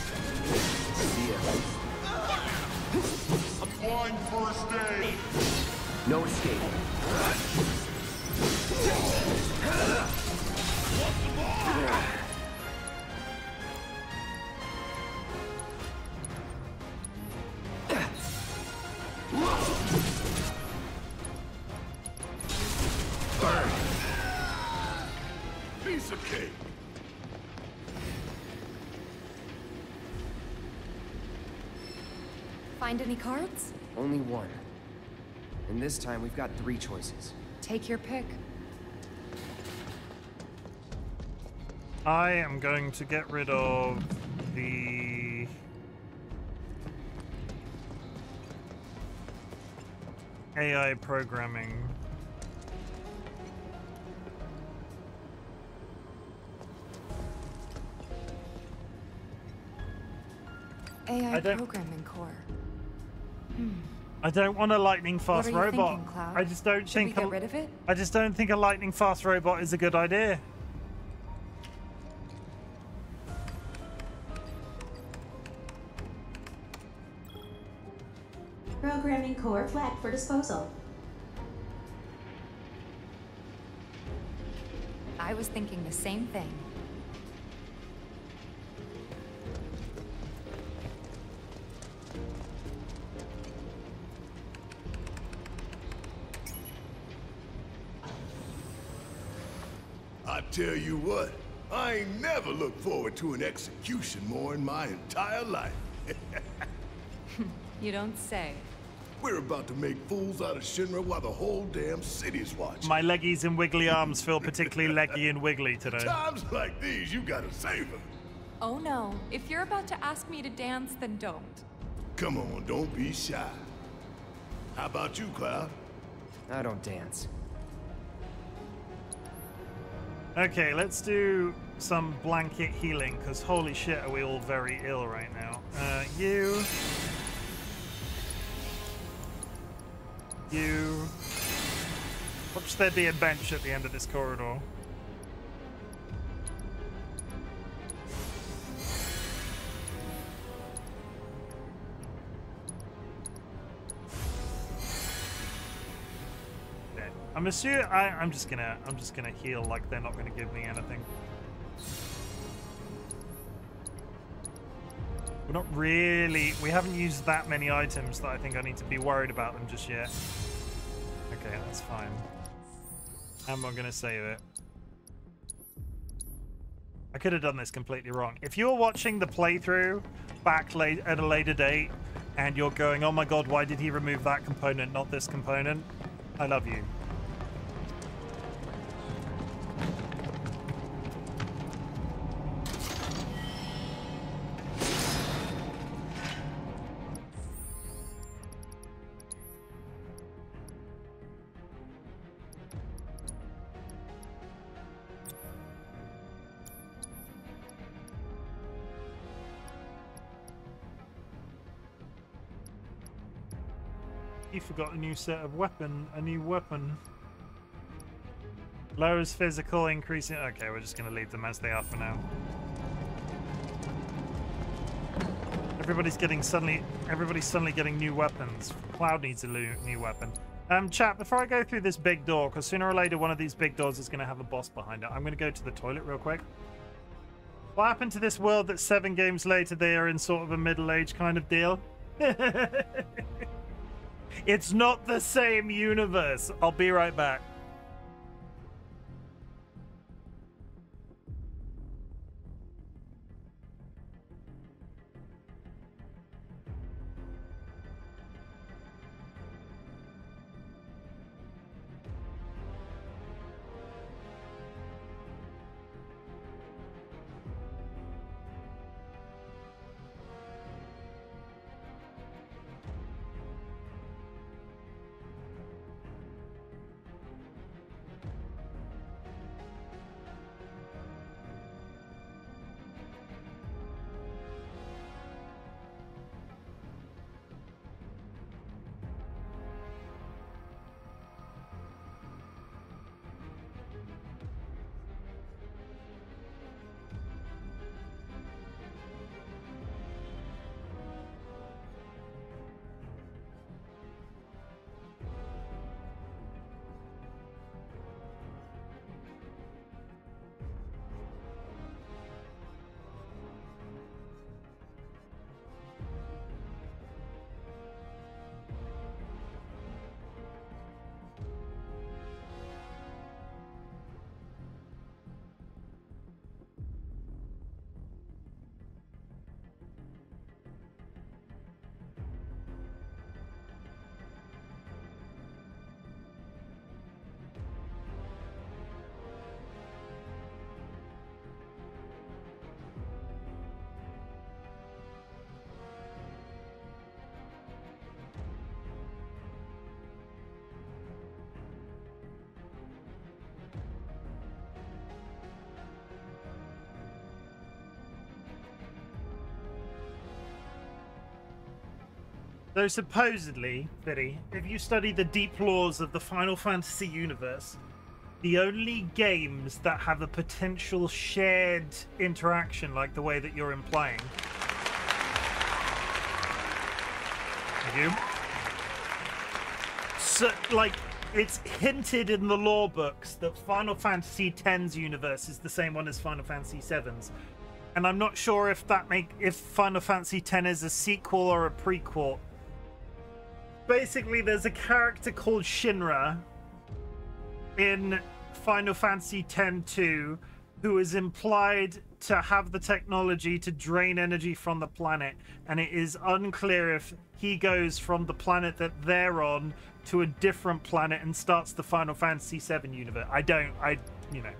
See ya.
Applying first aid!
No escape.
Burn. Piece of cake.
Find any cards?
Only one. And this time we've got 3 choices.
Take your pick.
I am going to get rid of the... AI programming.
AI programming core.
I don't want a lightning fast
What are you
robot.
thinking, Cloud?
I just don't
Should
think
we get rid of it?
I just don't think a lightning fast robot is a good idea.
Programming core flagged for disposal.
I was thinking the same thing.
I tell you what, I ain't never looked forward to an execution more in my entire life.
You don't say.
We're about to make fools out of Shinra while the whole damn city's watching.
My leggies and wiggly arms feel particularly leggy and wiggly today.
Times like these, you gotta savor.
Oh no, if you're about to ask me to dance, then don't.
Come on, don't be shy. How about you, Cloud?
I don't dance.
Okay, let's do some blanket healing, because holy shit are we all very ill right now. You. Watch there be a bench at the end of this corridor. I'm assuming I'm just gonna heal like they're not gonna give me anything. We're not really. We haven't used that many items that I think I need to be worried about them just yet. Okay, that's fine. I'm not gonna save it. I could have done this completely wrong. If you're watching the playthrough back at a later date and you're going, oh my god, why did he remove that component, not this component? I love you. You forgot a new set of a new weapon. Lowers physical, increasing. Okay, we're just gonna leave them as they are for now. Everybody's suddenly getting new weapons. Cloud needs a new weapon. Chat, before I go through this big door, because sooner or later one of these big doors is gonna have a boss behind it, I'm gonna go to the toilet real quick. What happened to this world that 7 games later they are in sort of a middle-aged kind of deal? It's not the same universe. I'll be right back. So supposedly, Biddy, if you study the deep laws of the Final Fantasy universe, the only games that have a potential shared interaction like the way that you're implying... Thank you. So, like, it's hinted in the lore books that Final Fantasy X's universe is the same one as Final Fantasy VII's. And I'm not sure if if Final Fantasy X is a sequel or a prequel. Basically, there's a character called Shinra in Final Fantasy X-2 who is implied to have the technology to drain energy from the planet, and it is unclear if he goes from the planet that they're on to a different planet and starts the Final Fantasy VII universe. You know.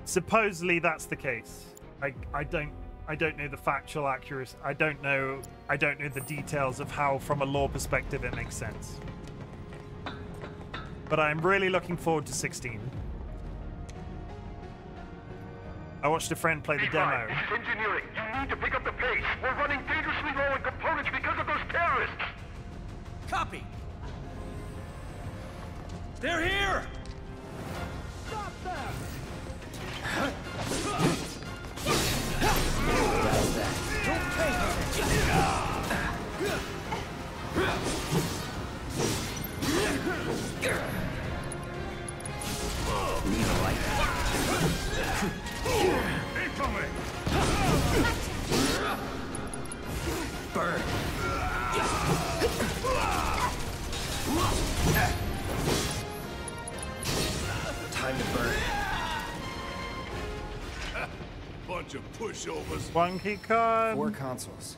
Supposedly that's the case. I don't know the factual accuracy. I don't know the details of how, from a lore perspective, it makes sense. But I'm really looking forward to 16. I watched a friend play the demo.
This is engineering. You need to pick up the pace. We're running dangerously low in components because of those terrorists.
Copy. They're here. Stop them.
Time to burn.
Bunch of pushovers.
1 key card.
4 consoles.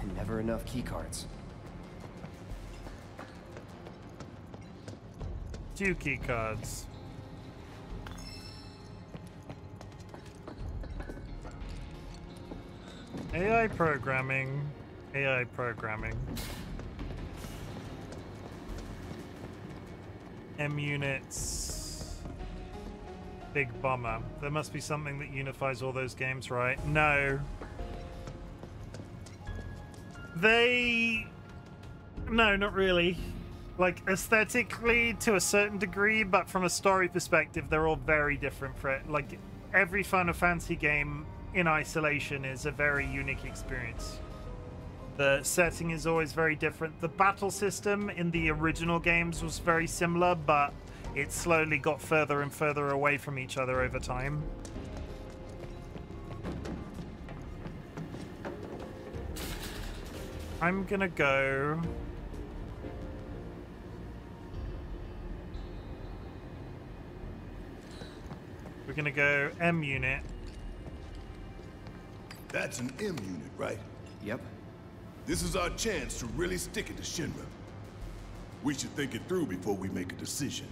And never enough key cards.
2 key cards. AI programming. AI programming. M units. Big Bomber. There must be something that unifies all those games, right? No. No, not really. Like, aesthetically, to a certain degree, but from a story perspective, they're all very different for it. Like, every Final Fantasy game in isolation is a very unique experience. The setting is always very different. The battle system in the original games was very similar, but it slowly got further and further away from each other over time. I'm gonna go... We're gonna go M unit.
That's an M unit, right?
Yep.
This is our chance to really stick it to Shinra. We should think it through before we make a decision.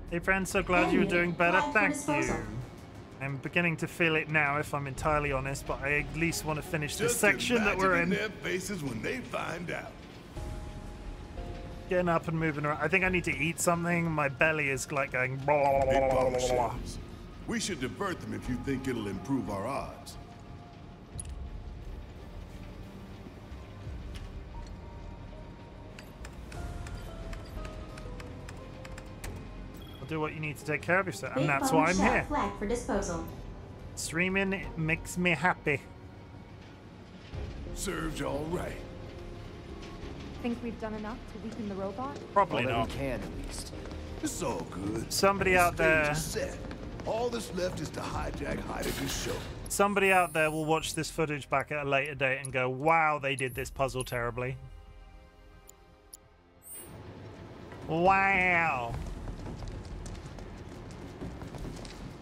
Hey friend, so glad you were doing better. Thank you. I'm beginning to feel it now, if I'm entirely honest, but I at least want to finish this section that we're in.
Their faces when they find out.
Getting up and moving around. I think I need to eat something. My belly is like going blah, blah, blah, blah, blah.
We should divert them if you think it'll improve our odds.
I'll do what you need to take care of yourself, and that's why I'm here.
Flag for disposal.
Streaming makes me happy.
Serves you all right.
Think we've done enough to weaken the robot?
Probably
All
not.
that we can, at least.
It's all good.
Somebody out there.
All that's left is to hijack Heideggers' show.
Somebody out there will watch this footage back at a later date and go, "Wow, they did this puzzle terribly." Wow.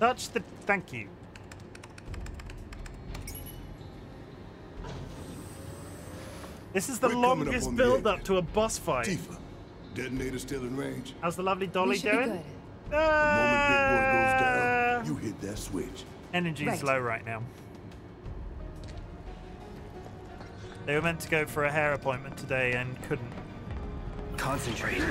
Touch the. Thank you. This is the longest build-up to a boss fight.
Tifa, detonator still in range.
How's the lovely Dolly doing?
The moment Big Boy goes down, you hit that switch.
Energy's low right now. They were meant to go for a hair appointment today and couldn't.
Concentrate.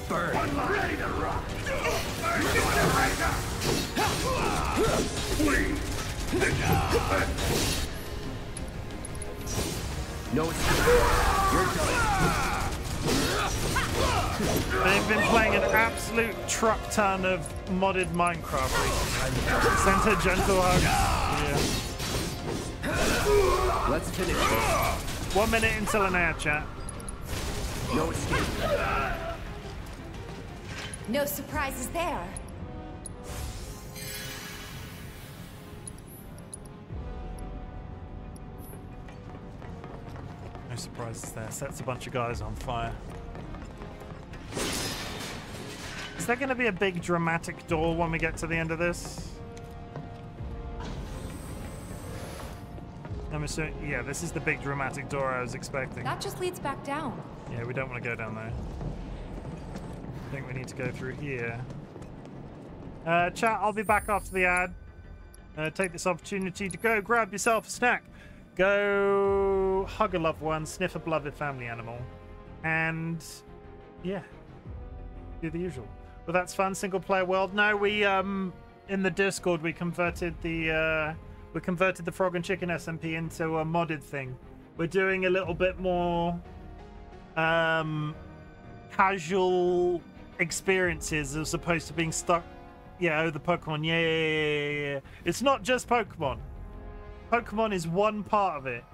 Burn. I'm ready to rock. No escape. You're done.
They've been playing an absolute truck ton of modded Minecraft recently. Sent a gentle hug. Yeah.
Let's finish this.
1 minute until an air chat.
No escape.
No surprises there.
No surprises there. Sets a bunch of guys on fire. Is there going to be a big dramatic door when we get to the end of this? I'm assuming, yeah, this is the big dramatic door I was expecting.
That just leads back down.
Yeah, we don't want to go down there. I think we need to go through here. Chat, I'll be back after the ad. Take this opportunity to go grab yourself a snack. Go hug a loved one, sniff a beloved family animal. And, yeah, do the usual. Well, that's fun, single player world. No, we, in the Discord, we converted the Frog and Chicken SMP into a modded thing. We're doing a little bit more, casual experiences as opposed to being stuck. Yeah, oh, the Pokemon. Yeah. It's not just Pokemon. Pokemon is one part of it.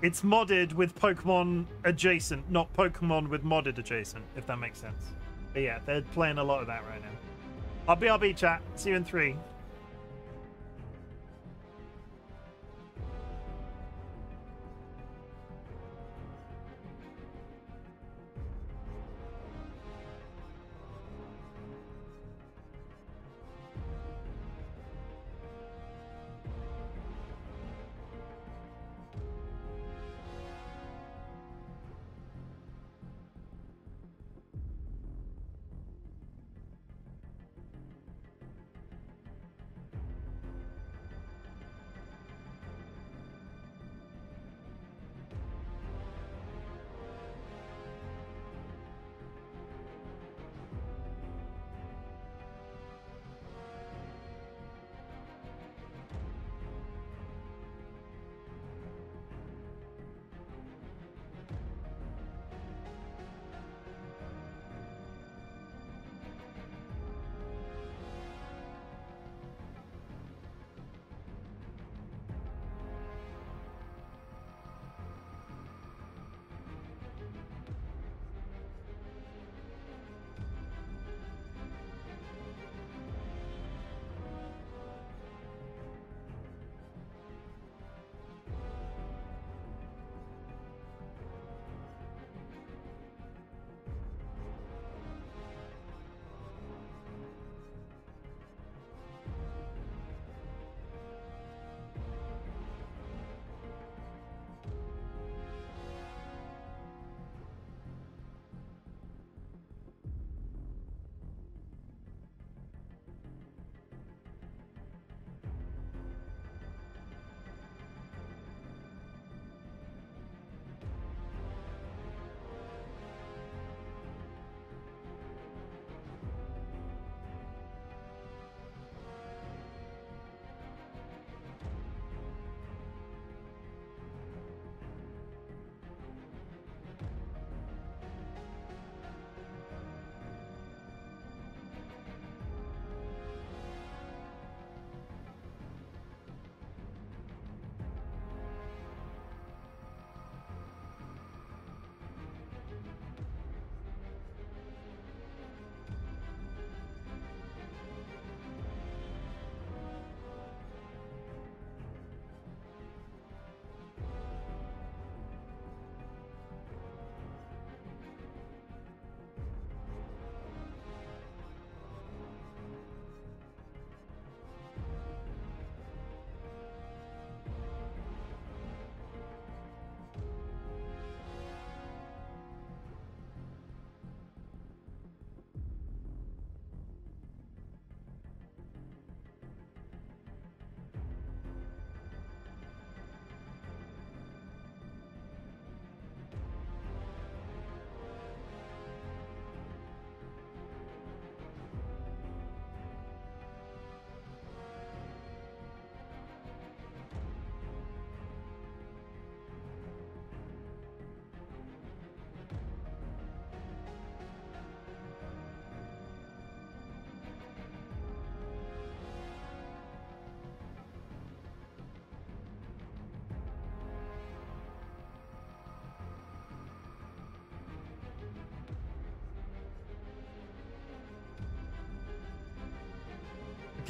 It's modded with Pokemon adjacent, not Pokemon with modded adjacent, if that makes sense. But yeah, they're playing a lot of that right now. RB chat. See you in 3.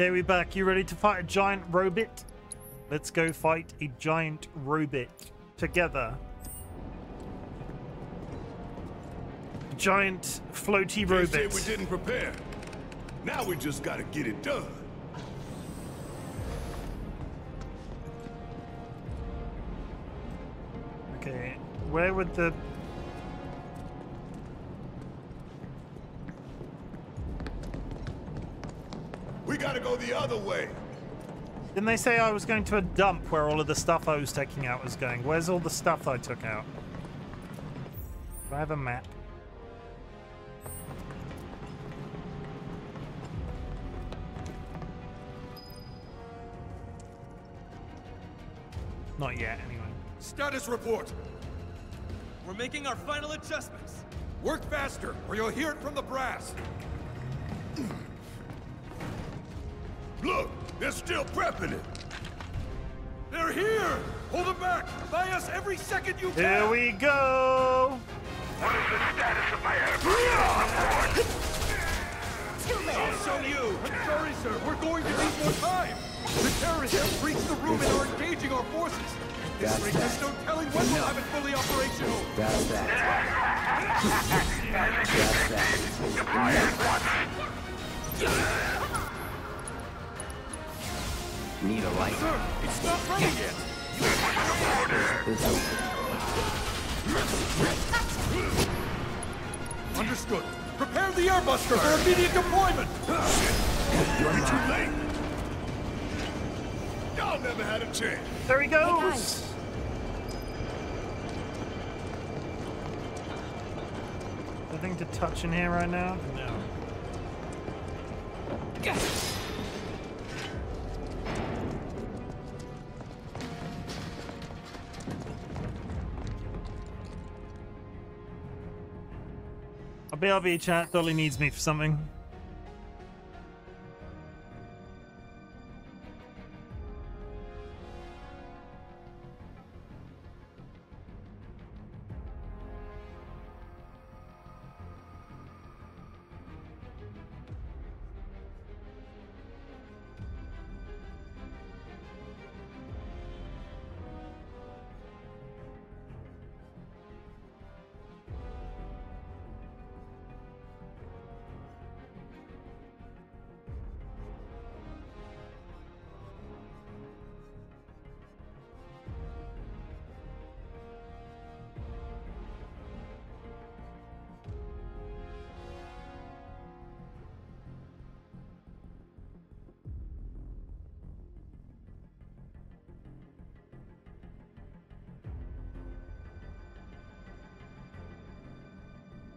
Okay, we back. You ready to fight a giant robot? Let's go fight a giant robot together. Giant floaty robot.
They say we didn't prepare. Now we just gotta get it done.
Okay, where would the...
We gotta go the other way.
Didn't they say I was going to a dump where all of the stuff I was taking out was going? Where's all the stuff I took out? Do I have a map? Not yet, anyway.
Status report. We're making our final adjustments. Work faster, or you'll hear it from the brass.
Look, They're still prepping it.
They're here! Hold them back! Buy us every second you can!
Here we go!
What is the status of my aircraft?
I'll show you! I'm sorry, sir. We're going to need more time! The terrorists have breached the room and are engaging our forces. At this rate, there's no telling when we'll have it fully operational.
That's that. Need a light.
Sir, it's not ready yet!
It's open.
Understood. Prepare the airbuster for immediate deployment!
You're too late. Y'all never had a chance.
There he goes! Nothing to touch in here right now? No. BRB chat, Dolly needs me for something.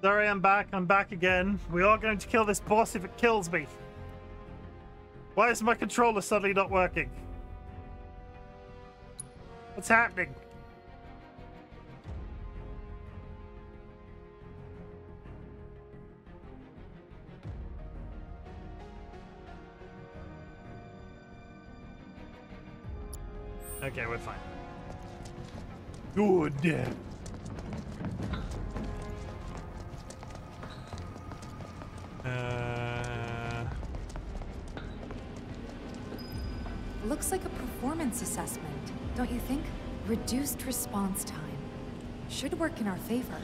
Sorry, I'm back. I'm back again. We are going to kill this boss if it kills me. Why is my controller suddenly not working? What's happening? Okay, we're fine. Good.
Looks like a performance assessment, don't you think? Reduced response time. Should work in our favor.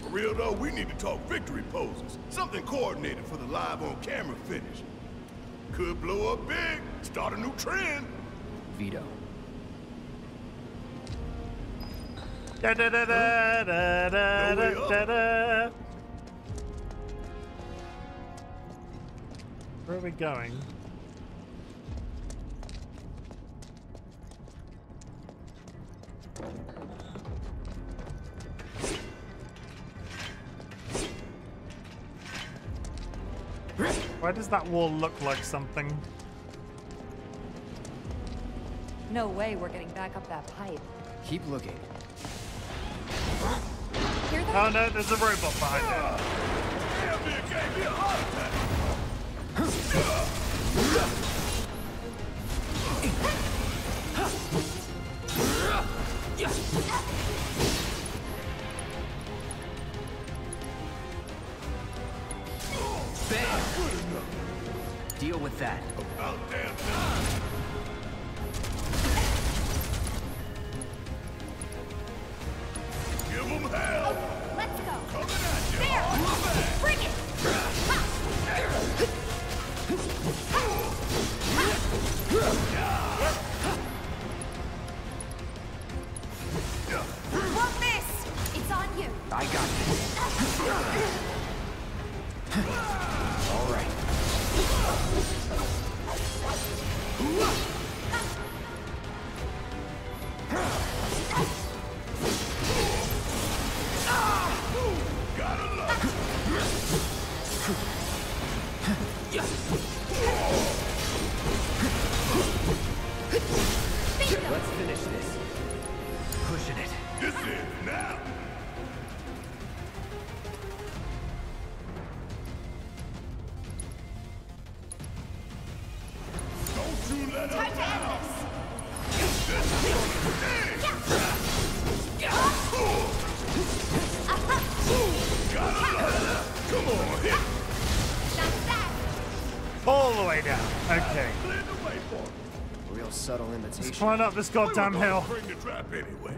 For real though, we need to talk victory poses. Something coordinated for the live on camera finish. Could blow up big, start a new trend.
Veto.
Da da da da da da da da. Where are we going? Why does that wall look like something?
No way we're getting back up that pipe.
Keep looking.
Hear that?
Oh no, there's a robot behind it.
Gave me a heart attack.
Bam! Deal with that.
About damn time. Give them hell.
Let's go.
Coming at you.
There. Bring it.
Want this?
It's on you.
I got this. All right.
Stay down. Okay.
Real subtle invitation.
Let's climb up this goddamn hill.
Bring the trap anyway.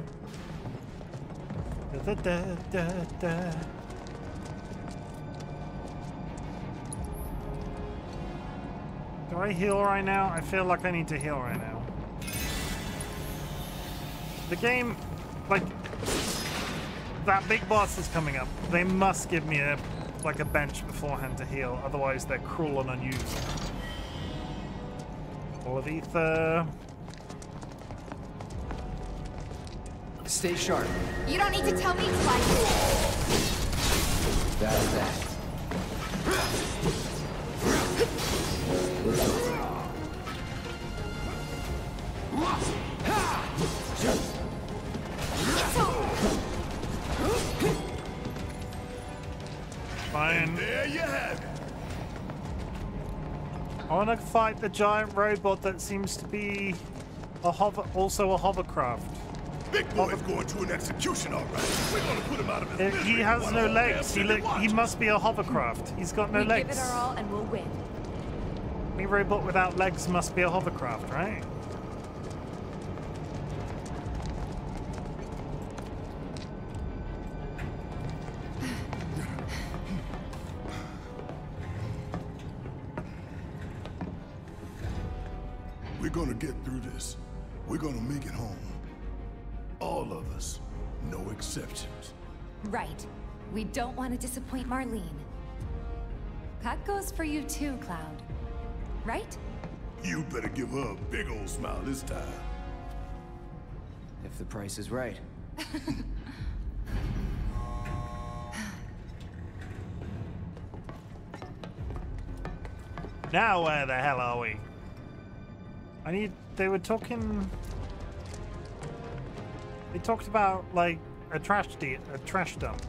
Da, da, da, da. Do I heal right now? I feel like I need to heal right now. The game, like, that big boss is coming up. They must give me a bench beforehand to heal, otherwise they're cruel and unused. All of ether.
Stay sharp.
You don't need to tell me twice.
That is that.
Fine.
There you have it.
I want to fight the giant robot that seems to be also a hovercraft.
Big boy's going to an execution, all right. We're going to put him out of his misery.
He has no legs. He must be a hovercraft. He's got no legs.
Give it our all and we'll win.
A robot without legs must be a hovercraft, right?
We're going to get through this. We're going to make it home. All of us. No exceptions.
Right. We don't want to disappoint Marlene. That goes for you too, Cloud. Right?
You better give her a big old smile this time.
If the price is right.
Now where the hell are we? They were talking... They talked about, like, a trash dump.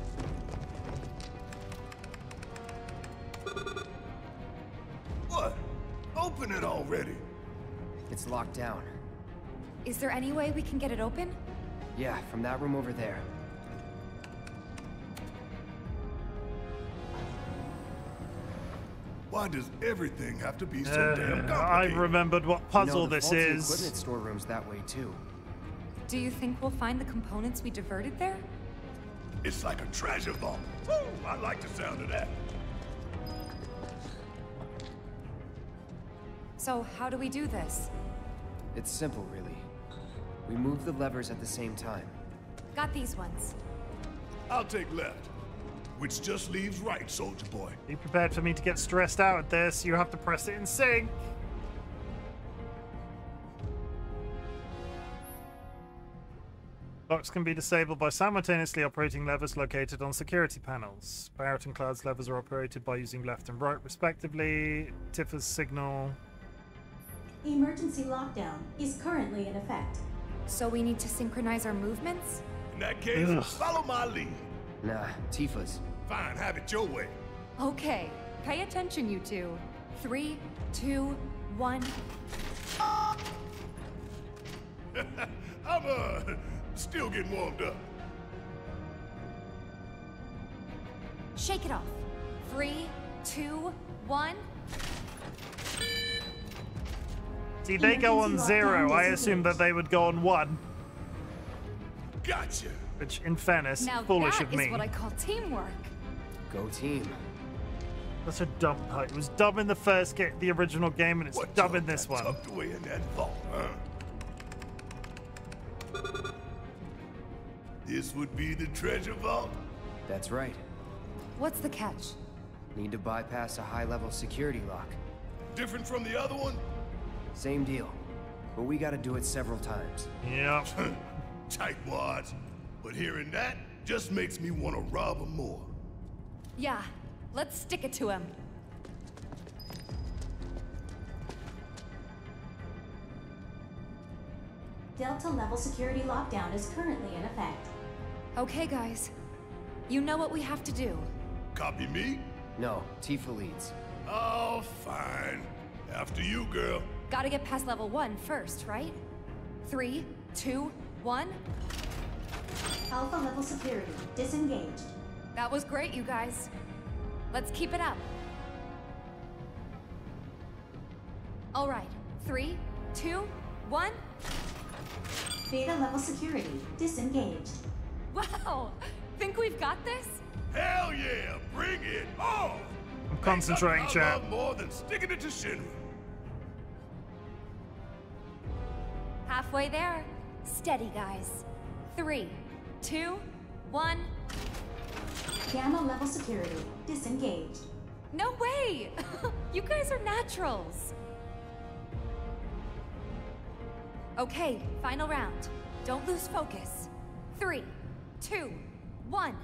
What? Open it already.
It's locked down.
Is there any way we can get it open?
Yeah, from that room over there.
Why does everything have to be so damn complicated?
I remembered what puzzle this is.
The equipment storeroom's that way too.
Do you think we'll find the components we diverted there?
It's like a treasure vault. Woo! I like the sound of that.
So how do we do this?
It's simple, really. We move the levers at the same time.
Got these ones.
I'll take left, which just leaves right, soldier boy.
Be prepared for me to get stressed out at this. You have to press it in sync. Locks can be disabled by simultaneously operating levers located on security panels. Barrett and Cloud's levers are operated by using left and right, respectively. Tifa's signal.
Emergency lockdown is currently in effect.
So we need to synchronize our movements?
In that case, follow my lead.
Nah, Tifa's.
Fine, have it your way.
Okay, pay attention, you two. 3, 2, 1.
I'm still getting warmed up.
Shake it off. 3, 2, 1.
See, they go on 0. I assumed that they would go on 1.
Gotcha.
Which, in fairness,
Now
foolish
that
of me.
is what I call teamwork.
Go team.
That's a dumb part. It was dumb in the first the original game, and it's dumb in this one.
Tucked away in that vault, huh? This would be the treasure vault?
That's right.
What's the catch?
Need to bypass a high-level security lock.
Different from the other one?
Same deal. But we gotta do it several times.
Yep.
Tightwads. But hearing that just makes me want to rob him more.
Yeah, let's stick it to him.
Delta level security lockdown is currently in effect.
Okay, guys. You know what we have to do.
Copy me?
No, Tifa leads.
Oh, fine. After you, girl.
Gotta get past level 1 first, right? 3, 2, 1.
Alpha level security disengaged.
That was great, you guys. Let's keep it up.
All right. 3, 2, 1.
Beta level security disengaged.
Wow! Think we've got this?
Hell yeah! Bring it on!
I'm concentrating,
Ain't nothing I
chat.
love more than sticking it to Shinra.
Halfway there. Steady, guys. 3, 2, 1.
Gamma level security disengaged.
No way! You guys are naturals. Okay, final round. Don't lose focus. 3, 2, 1.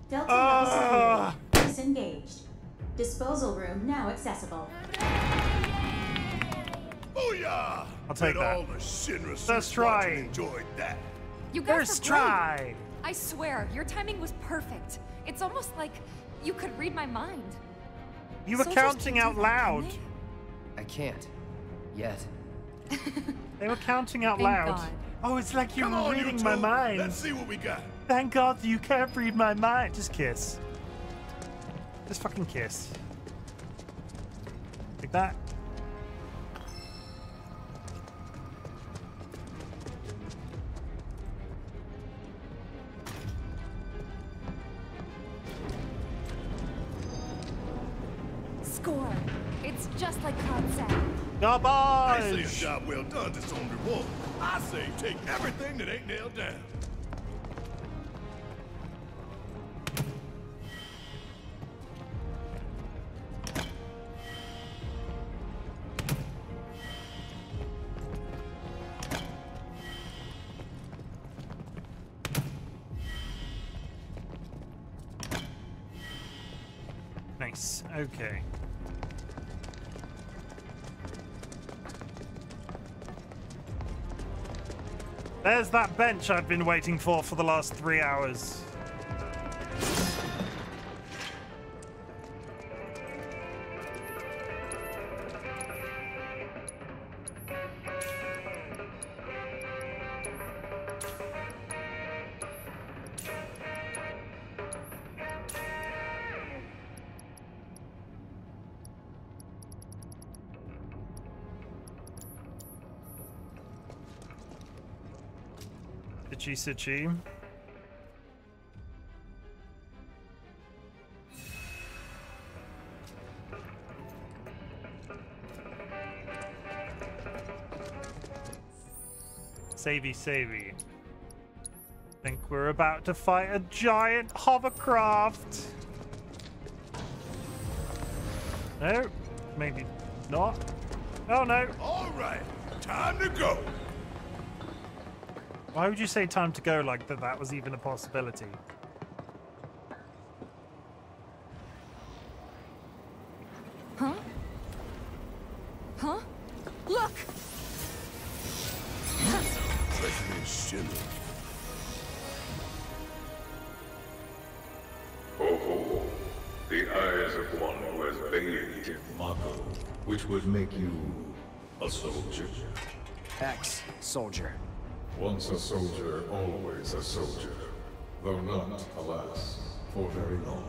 Delta level security disengaged. Disposal room now accessible.
Booyah!
I'll take
Bet
that.
all the Shinra
First
suits
try.
watching enjoyed that.
You guys
First
are great.
try.
I swear, your timing was perfect. It's almost like you could read my mind.
You were
Soldiers
counting
can
out
do that, can
loud.
they?
I can't. Yet.
They were counting out
Thank
loud.
God.
Oh, it's like you
Come
were
on,
reading
you
my
two.
mind.
Let's see what we got.
Thank God you can't read my mind. Just kiss. Just fucking kiss. Like that.
Score. It's just like Khan said.
I say a
Garbage!
job well done to its own reward. I say take everything that ain't nailed down.
Nice. Okay. There's that bench I've been waiting for the last 3 hours. Chim. Savvy. Think we're about to fight a giant hovercraft. No, maybe not. Oh no.
All right, time to go.
Why would you say time to go like that? That was even a possibility.
Huh? Huh? Look!
President Shinra.
Ho ho ho. The eyes of one who has bathed in Mako, which would make you a soldier.
Ex-soldier.
Once a soldier, always a soldier. Though not, alas, for very long.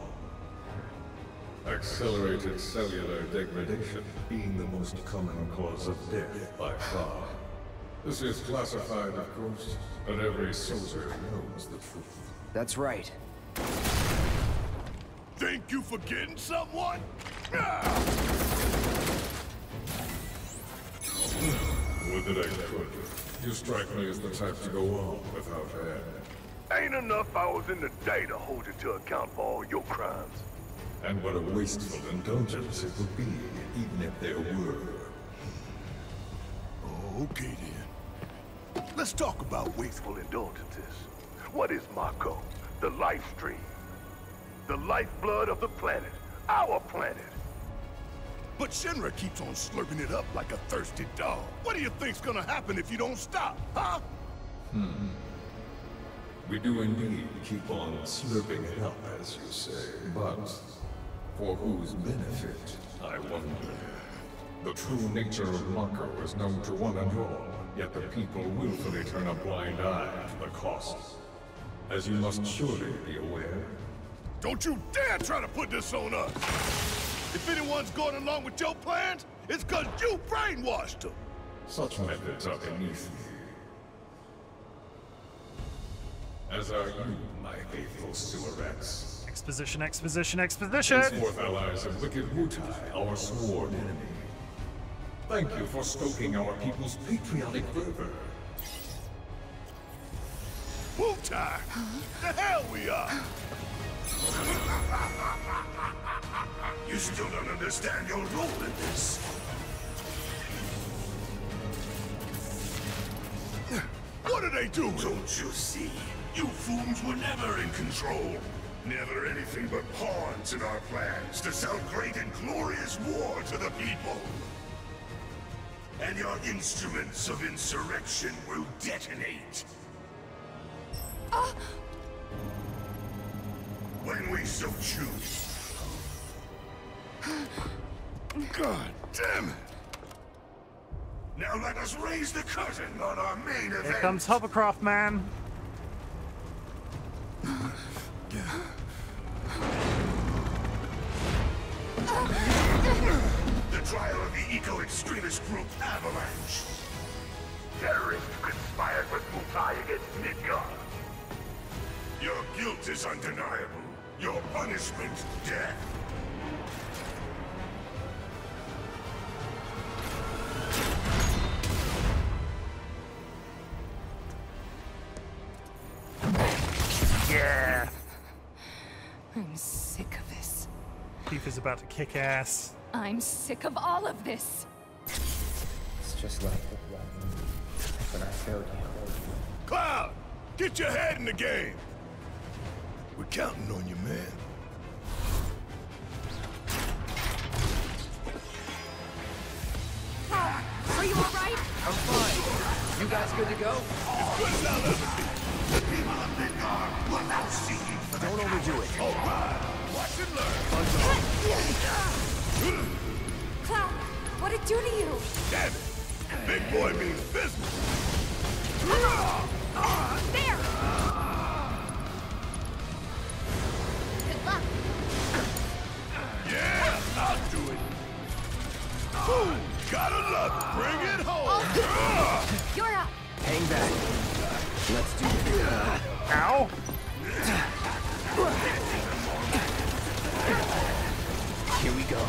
Accelerated cellular degradation being the most common cause of death by far. This is classified, of course, but every soldier knows the truth.
That's right.
Think you forgetting someone?
Would that I could. You strike me as the type to go on without end.
Ain't enough hours in the day to hold you to account for all your crimes.
And what a wasteful indulgence it would be, even if there were.
Okay then. Let's talk about wasteful indulgences. What is Mako? The life stream. The lifeblood of the planet. Our planet. But Shinra keeps on slurping it up like a thirsty dog. What do you think's gonna happen if you don't stop, huh?
We do indeed keep on slurping it up, as you say, but for whose benefit, I wonder. The true nature of Mako is known to one and all, yet the people willfully turn a blind eye to the costs. As you must surely be aware.
Don't you dare try to put this on us! If anyone's going along with your plans, it's because you brainwashed them.
Such methods are beneath me. As are you, my faithful Sewer-Rex.
Exposition, exposition, exposition!
Henceforth allies of wicked Wutai, our sworn enemy. Thank you for stoking our people's patriotic fervor.
Wutai! The hell we are!
You still don't understand your role in this.
What are they doing?
Don't you see? You fools were never in control. Never anything but pawns in our plans to sell great and glorious war to the people. And your instruments of insurrection will detonate. When we so choose.
God damn it!
Now let us raise the curtain on our main event.
Here comes Hovercraft Man.
The trial of the eco-extremist group Avalanche. Terrorists conspired with Wutai against Midgard. Your guilt is undeniable. Your punishment, death.
Yeah.
I'm sick of this.
Keith is about to kick ass.
I'm sick of all of this.
It's just like when I failed you.
Cloud! Get your head in the game! We're counting on you, man.
Are you alright?
I'm fine. You guys good to go?
As good as I'll ever be.
The people of Midgard will now seeking for the
Don't overdo it.
All right. Watch and learn.
Cloud, what'd it do to you?
Damn it. Big boy means business.
There!
Good luck.
Yeah, I'll do it. Boom! Gotta love it. Bring it home.
You're up.
Hang back. Let's do it.
Ow!
Here we go.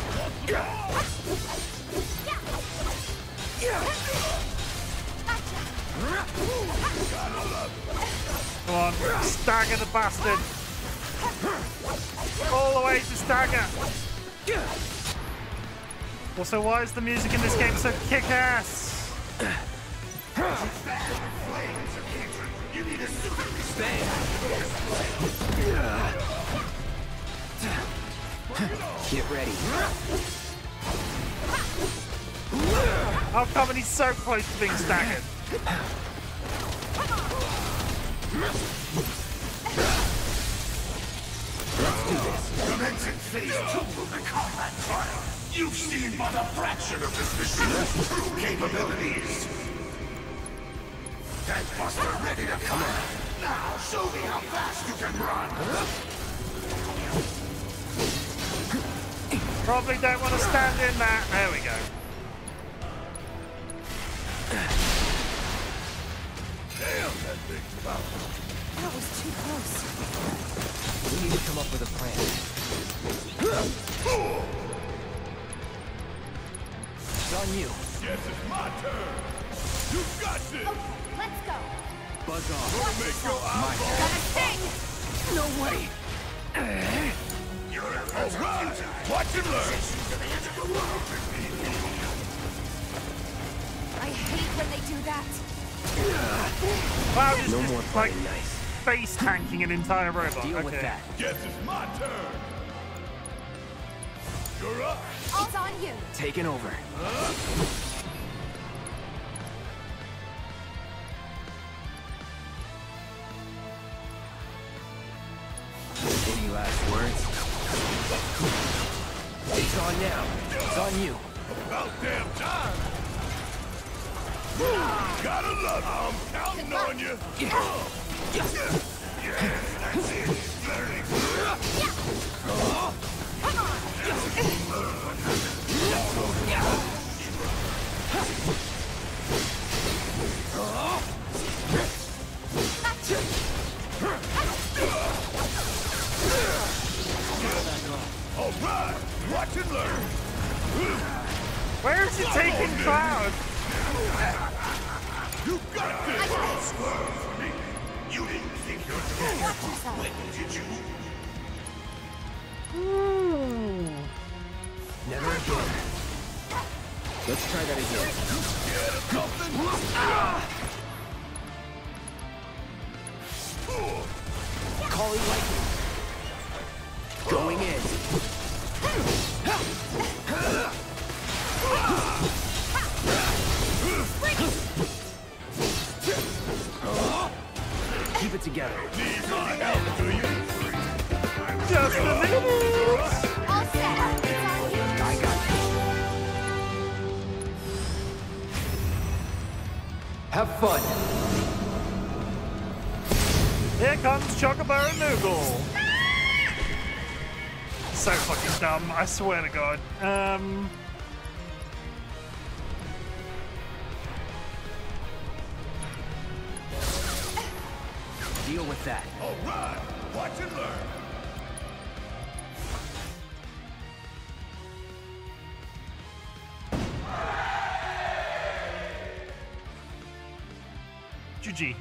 Come on, stagger the bastard! All the way to stagger! Also, why is the music in this game so kick-ass?
Get ready.
How come he's so close to being staggered?
Let's do this. Commencing phase 2 of the combat trial. You've seen but a fraction of this machine's true capabilities. Tankbuster ready to come on. Now show me how fast you can run.
Probably don't want to stand in that. There we go.
Damn, that thing's powerful.
That was too close.
We need to come up with a plan. It's on you.
Yes, it's my turn. You got this.
Okay, let's go.
Buzz off.
Gonna make your eyeballs.
Gonna sting.
No way.
All right. Watch and learn.
I hate when they do that.
Wow, just,
No
just
more
like
playing nice.
face tanking an entire robot.
Deal
okay.
with that.
Yes, it's my turn. You're up.
It's on you.
Taking over. Any last words? It's on now. It's on you.
About damn time. Gotta love it. I'm counting on you.
Yes, that's it. Very good.
Come on.
All right, watch and learn.
Where is he taking Cloud?
You got this.
You didn't think you're dead, did you?
Never again. Let's try that again. Calling lightning. Going in. Keep it together.
Need my help, do you?
Just a minute.
All set. It's on you.
I got this. Have fun.
Here comes Chocobo and Noogle. So fucking dumb, I swear to God.
Deal with that.
All right, watch and learn.
GG.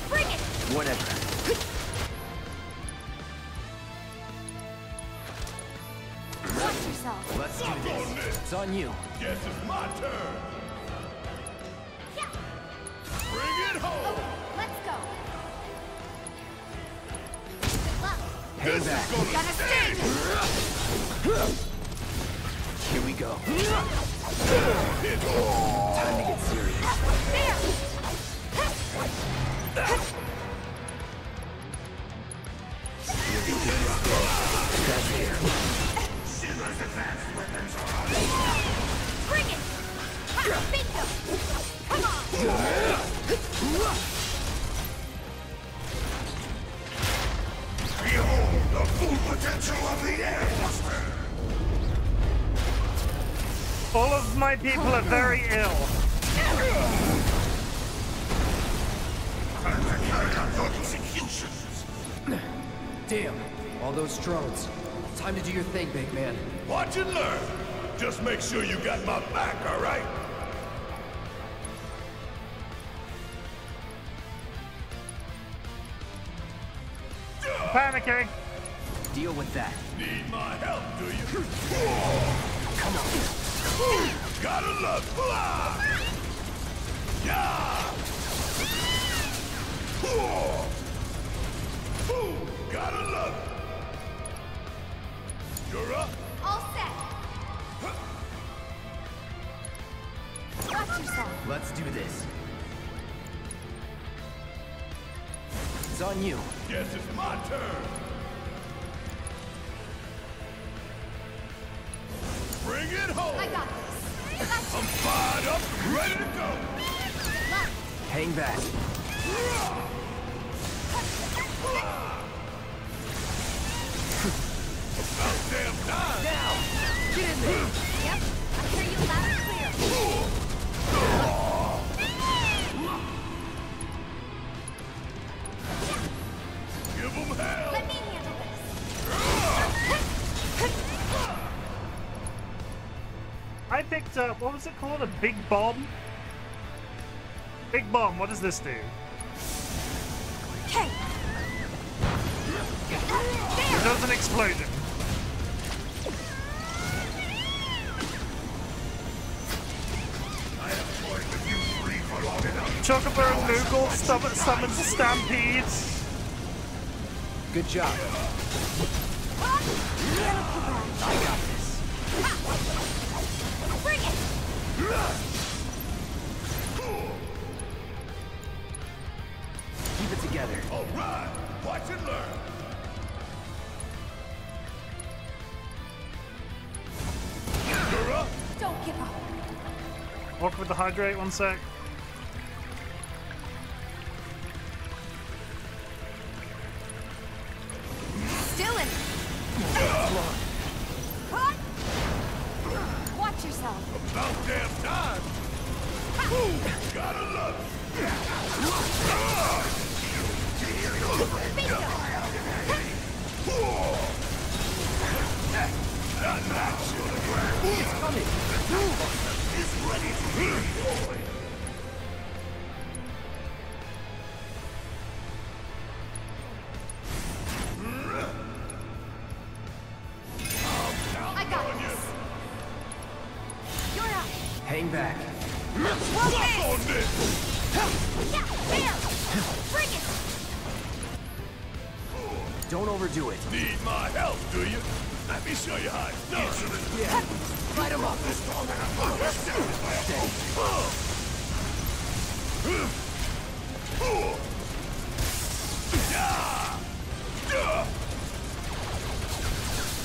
Bring it!
Whatever.
Watch yourself.
Let's do this. It's on you.
Guess it's my turn. Bring it home.
Let's go.
Hang back.
Gonna sting!
Here we go. Time to get serious. That's here.
Shimmer's advanced weapons are on.
Bring it! Bingo! Come on!
Behold the full potential of the air buster.
All of my people are very ill.
Time to carry out your executions.
Damn, all those drones. Time to do your thing, big man.
Watch and learn. Just make sure you got my back, all right?
Panicking.
Deal with that.
Need my help, do you?
Come on.
Gotta love. Yeah. Gotta love. You're up.
All set. Watch yourself.
Let's do this. It's on you.
Guess it's my turn. Bring it home.
I got this.
I'm fired up and ready to go.
Good luck.
Hang back.
About damn time.
Now! Get in there!
Yep. I hear you loud and clear.
Give them hell.
Let me handle
I picked up, what was it called? A big bomb? Big bomb, what does this do?
Okay.
It does an explosion. Chocobo and Noogle summons a stampede.
Good job. I got this.
Bring it.
Keep it together.
All right. Watch and learn. You're up.
Don't give up.
Walk with the hydrate, one sec.
Still in.
It's coming! It's ready to be deployed!
I got this. You're up.
Hang back.
Well,
on this!
Yeah, there! Bring it!
Don't overdo it.
Need my help, do you? Let me show you how it's done.
Yeah. Light him up.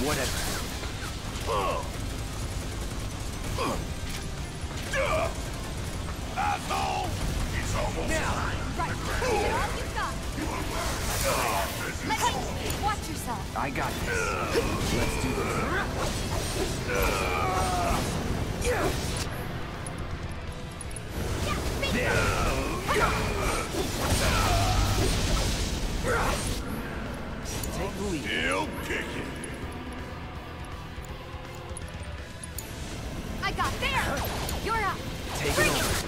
Whatever.
Asshole! He's almost
Now. Right. Get all you got. Let's watch yourself.
I got this. Let's do this. Take the lead.
Still kicking.
I got there. You're up.
Take it over.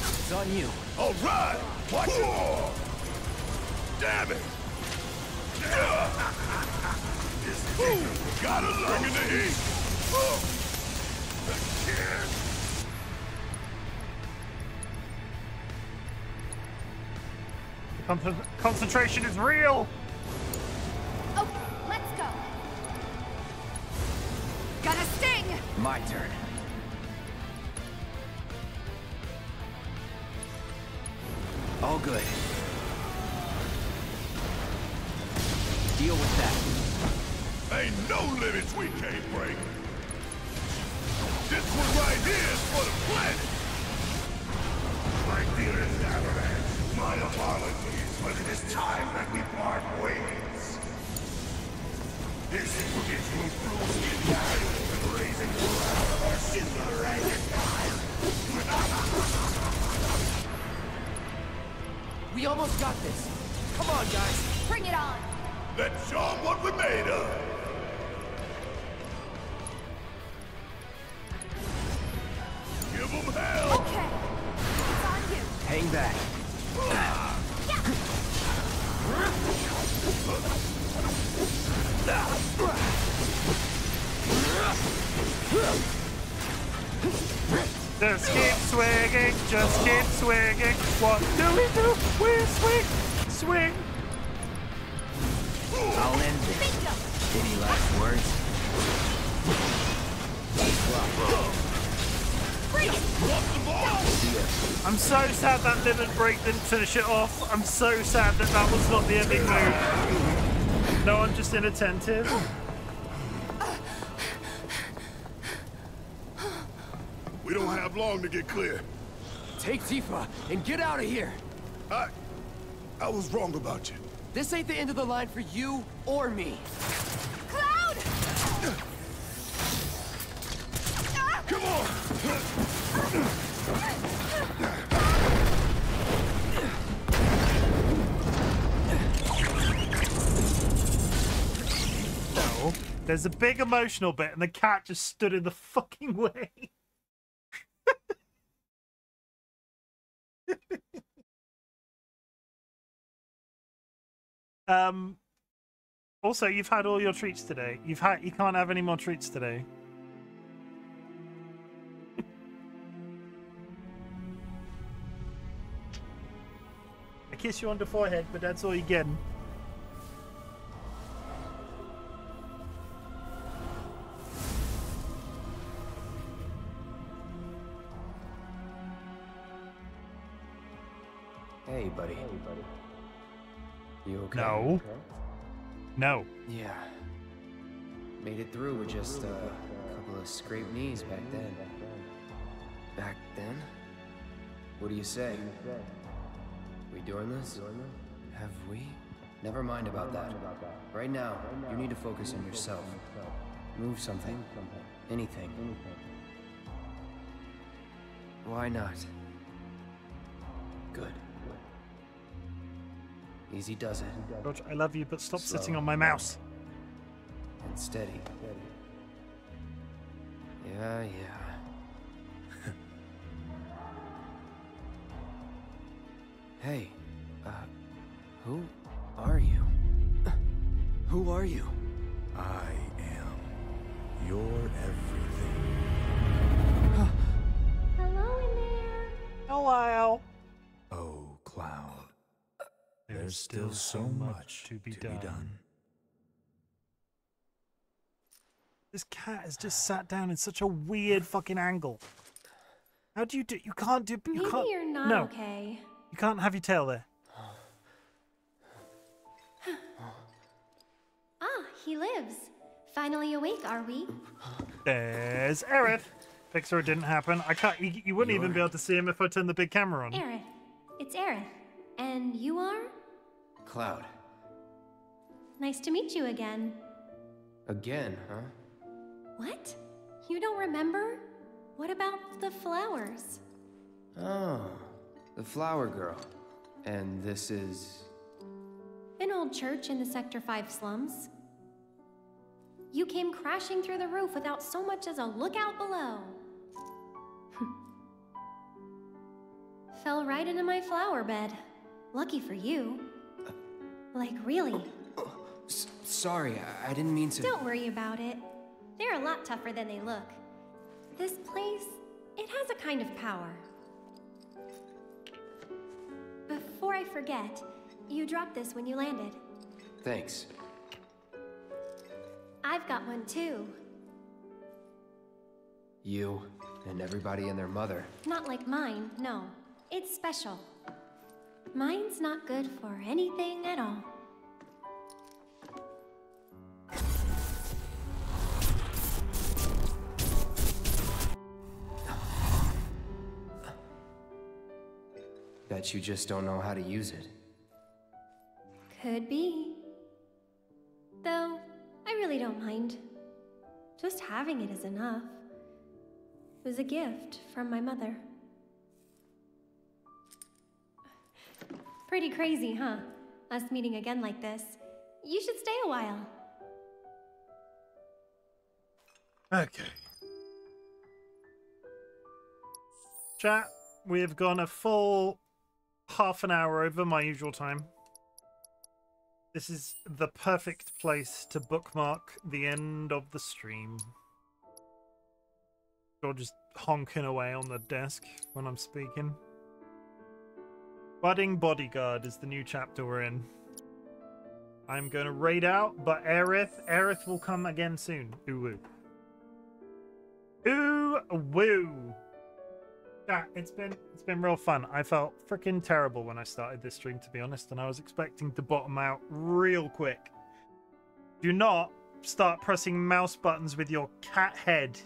It's on you.
All right. Watch it. Damn it. Gotta look in the heat.
Concentration is real.
Okay, let's go. Gonna sting.
My turn. All good. Deal with that.
Ain't no limits we can't break. This one right here is for the planet. My dearest Avalanche, my apologies, but it is time that we part ways. This will get you bruised in the eye and raising the wrath of our singular empire.
We almost got this. Come on, guys.
Bring it on.
Let's show them what we're made of. Give them hell.
Okay. It's on you.
Hang back.
Just keep swinging, just keep swinging. What do? We swing, swing.
I'll end this. Any last words?
I'm so sad that limit break didn't finish it off. I'm so sad that that was not the ending move. No, I'm just inattentive.
We don't have long to get clear.
Take Tifa and get out of here.
I was wrong about you.
This ain't the end of the line for you or me.
Cloud!
Come on!
No, there's a big emotional bit and the cat just stood in the fucking way. Also, you've had all your treats today. You can't have any more treats today. I kiss you on the forehead, but that's all you're getting.
Hey, buddy. You okay?
No. No.
Yeah. Made it through with just a couple of scraped knees back then. Back then? What do you say? We doing this? Have we? Never mind about that. Right now, you need to focus on yourself. Move something. Anything. Why not? Good. Easy does it.
Roger, I love you, but stop sitting on my mouse.
and steady. Yeah. Hey, who are you? Who are you?
I am your everything.
Hello in there.
Hello.
Oh, Cloud. There's still so much to be done.
This cat has just sat down in such a weird fucking angle. How do you do? You can't do. You
Maybe
can't.
you're not
no.
okay.
You can't have your tail there.
Ah, he lives. Finally awake, are we?
There's Aerith. Pixar, it didn't happen. I can't. You wouldn't even be able to see him if I turned the big camera on.
Aerith. It's Aerith. And you are?
Cloud.
Nice to meet you again.
Again, huh?
What? You don't remember? What about the flowers?
Oh, the flower girl. And this is...
An old church in the Sector 5 slums. You came crashing through the roof without so much as a lookout below. Fell right into my flower bed. Lucky for you. Like, really.
Sorry, I didn't mean to...
Don't worry about it. They're a lot tougher than they look. This place, it has a kind of power. Before I forget, you dropped this when you landed.
Thanks.
I've got one too.
You and everybody and their mother.
Not like mine, no. It's special. Mine's not good for anything at all.
Bet you just don't know how to use it.
Could be. Though, I really don't mind. Just having it is enough. It was a gift from my mother. Pretty crazy, huh? Us meeting again like this. You should stay a while.
Okay. Chat, we have gone a full half an hour over my usual time. This is the perfect place to bookmark the end of the stream. Or just honking away on the desk when I'm speaking. Budding Bodyguard is the new chapter we're in. I'm going to raid out, but Aerith will come again soon. Ooh woo. Ooh woo. Yeah, it's been real fun. I felt freaking terrible when I started this stream, to be honest, and I was expecting to bottom out real quick. Do not start pressing mouse buttons with your cat head.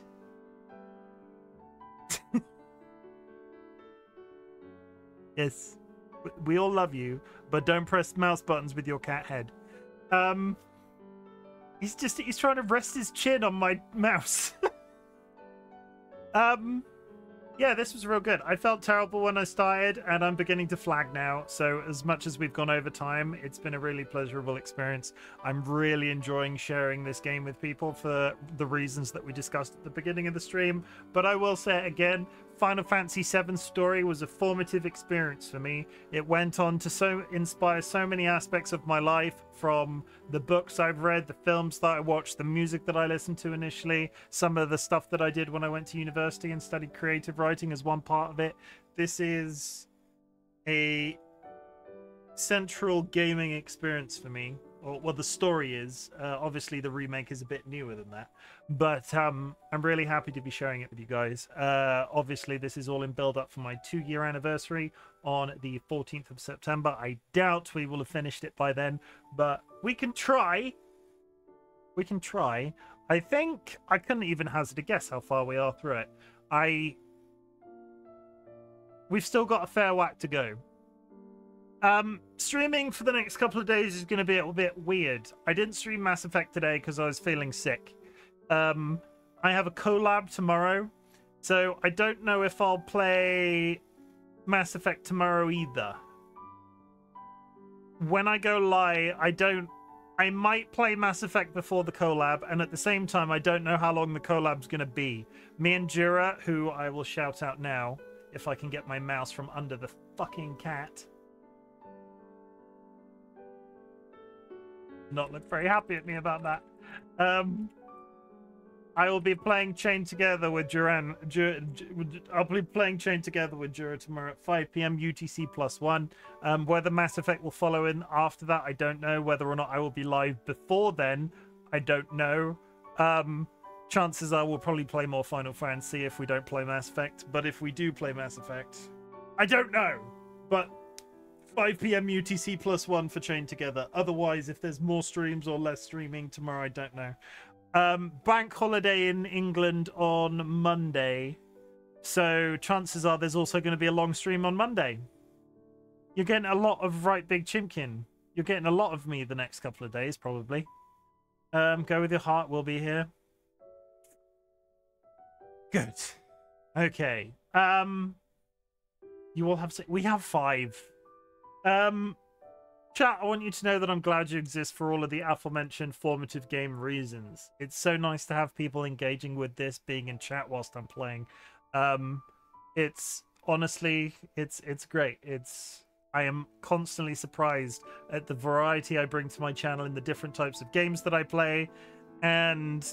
Yes, we all love you, but don't press mouse buttons with your cat head. He's trying to rest his chin on my mouse. Yeah, this was real good. I felt terrible when I started, and I'm beginning to flag now. So as much as we've gone over time, it's been a really pleasurable experience. I'm really enjoying sharing this game with people for the reasons that we discussed at the beginning of the stream. But I will say it again, Final Fantasy VII Story was a formative experience for me. It went on to inspire so many aspects of my life, from the books I've read, the films that I watched, the music that I listened to initially, some of the stuff that I did when I went to university and studied creative writing as one part of it. This is a central gaming experience for me. Or, well, the story is. Obviously, the remake is a bit newer than that. But I'm really happy to be sharing it with you guys. Obviously, this is all in build-up for my 2-year anniversary on the 14th of September. I doubt we will have finished it by then, but we can try. We can try. I think I couldn't even hazard a guess how far we are through it. We've still got a fair whack to go. Streaming for the next couple of days is going to be a bit weird. I didn't stream Mass Effect today because I was feeling sick. I have a collab tomorrow, so I don't know if I'll play Mass Effect tomorrow either. When I go live, I might play Mass Effect before the collab, and at the same time, I don't know how long the collab's going to be. Me and Jura, who I will shout out now, if I can get my mouse from under the fucking cat. Not look very happy at me about that. I will be playing Chain Together with Duran. I'll be playing Chain Together with Jura tomorrow at 5 p.m. UTC +1. Whether Mass Effect will follow in after that, I don't know. Whether or not I will be live before then, I don't know. Chances are we'll probably play more Final Fantasy if we don't play Mass Effect. But if we do play Mass Effect, I don't know. But 5 p.m. UTC +1 for Chain Together. Otherwise, if there's more streams or less streaming tomorrow, I don't know. Bank holiday in England on Monday, so chances are there's also going to be a long stream on Monday. You're getting a lot of RightBigChimken. You're getting a lot of me the next couple of days, probably. Go with your heart, we'll be here. Good. Okay. You all have... We have 5. Chat, I want you to know that I'm glad you exist for all of the aforementioned formative game reasons. It's so nice to have people engaging with this, being in chat whilst I'm playing. It's honestly, it's great. I am constantly surprised at the variety I bring to my channel in the different types of games that I play, and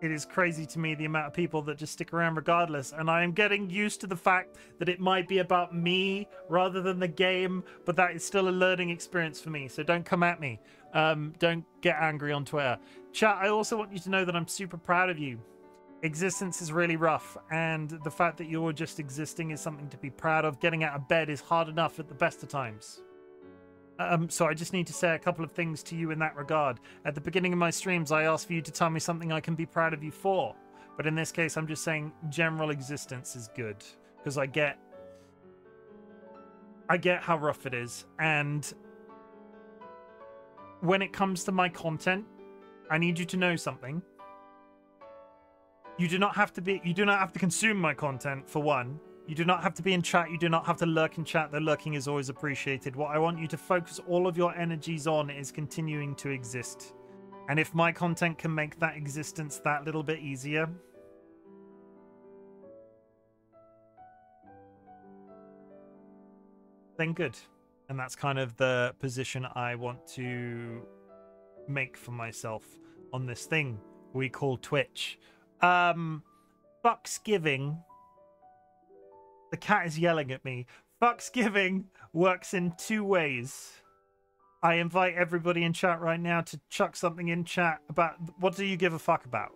it is crazy to me the amount of people that just stick around regardless. And I am getting used to the fact that it might be about me rather than the game, but that is still a learning experience for me. So don't come at me. Don't get angry on Twitter. Chat, I also want you to know that I'm super proud of you. Existence is really rough, and the fact that you're just existing is something to be proud of. Getting out of bed is hard enough at the best of times. So I just need to say a couple of things to you in that regard. At the beginning of my streams, I asked for you to tell me something I can be proud of you for. But in this case, I'm just saying general existence is good. Because I get how rough it is. And when it comes to my content, I need you to know something. You do not have to consume my content, for one. You do not have to be in chat. You do not have to lurk in chat. The lurking is always appreciated. What I want you to focus all of your energies on is continuing to exist. And if my content can make that existence that little bit easier, then good. And that's kind of the position I want to make for myself on this thing we call Twitch. Fucksgiving. The cat is yelling at me. Fucksgiving works in 2 ways. I invite everybody in chat right now to chuck something in chat about what do you give a fuck about?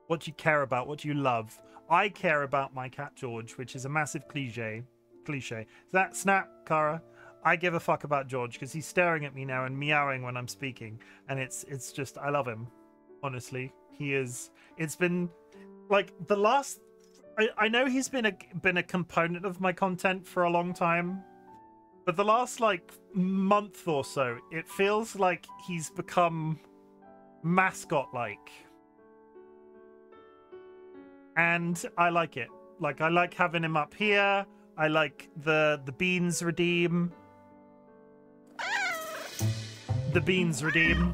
What do you care about? What do you love? I care about my cat George, which is a massive cliche. Is that snap, Kara? I give a fuck about George because he's staring at me now and meowing when I'm speaking. And it's just, I love him. Honestly. It's been like the last... I know he's been a component of my content for a long time, but the last like month or so, it feels like he's become mascot-like, and I like it. Like I like having him up here. I like the beans redeem. The beans redeem.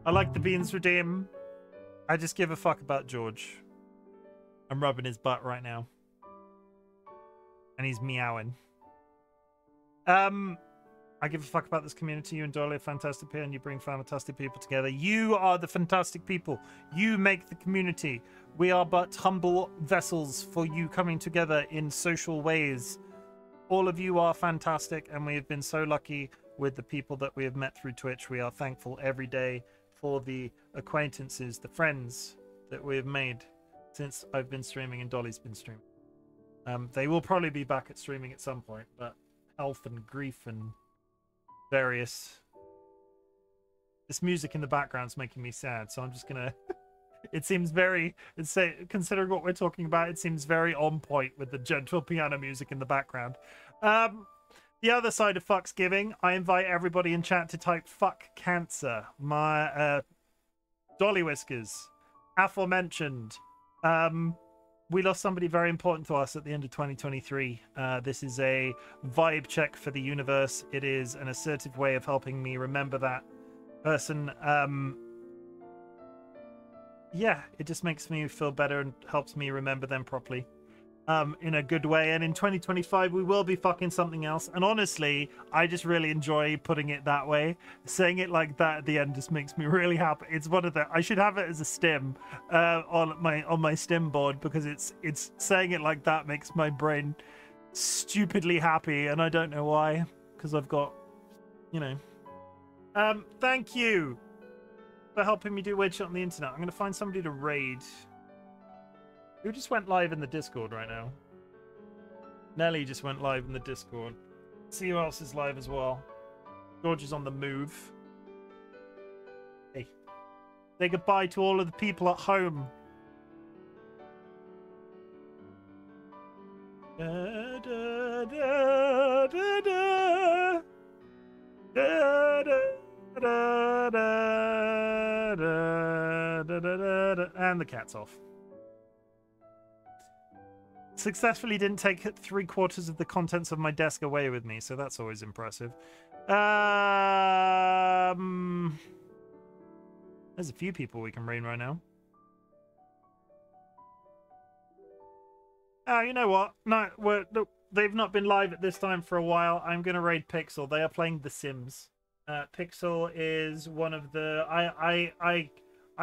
I like the beans redeem. I just give a fuck about George. I'm rubbing his butt right now. And he's meowing. I give a fuck about this community. You and Dolly are fantastic here, and you bring fantastic people together. You are the fantastic people. You make the community. We are but humble vessels for you coming together in social ways. All of you are fantastic, and we have been so lucky with the people that we have met through Twitch. We are thankful every day for the acquaintances, the friends that we have made since I've been streaming and Dolly's been streaming. They will probably be back at streaming at some point, but health and grief and various... This music in the background's making me sad, so I'm just gonna... It seems very... Considering what we're talking about, it seems very on point with the gentle piano music in the background. The other side of Fucksgiving, I invite everybody in chat to type fuck cancer. My DollyWhiskers, aforementioned, we lost somebody very important to us at the end of 2023. This is a vibe check for the universe. It is an assertive way of helping me remember that person. Yeah, it just makes me feel better and helps me remember them properly. In a good way. And in 2025 we will be fucking something else, and honestly I just really enjoy putting it that way. Saying it like that at the end just makes me really happy. It's one of the, I should have it as a stim on my stim board, because it's saying it like that makes my brain stupidly happy, and I don't know why, because I've got, you know. Thank you for helping me do weird shit on the internet. I'm gonna find somebody to raid. Who just went live in the Discord right now? Nelly just went live in the Discord. See who else is live as well. George is on the move. Hey. Say goodbye to all of the people at home. Da, da, da, da, da. Da, da, da, da, da, da, da, da. And the cat's off. Successfully didn't take 3/4 of the contents of my desk away with me, so that's always impressive. There's a few people we can raid right now. Oh, you know what? No, they've not been live at this time for a while. I'm going to raid Pixel. They are playing The Sims. Pixel is one of the... I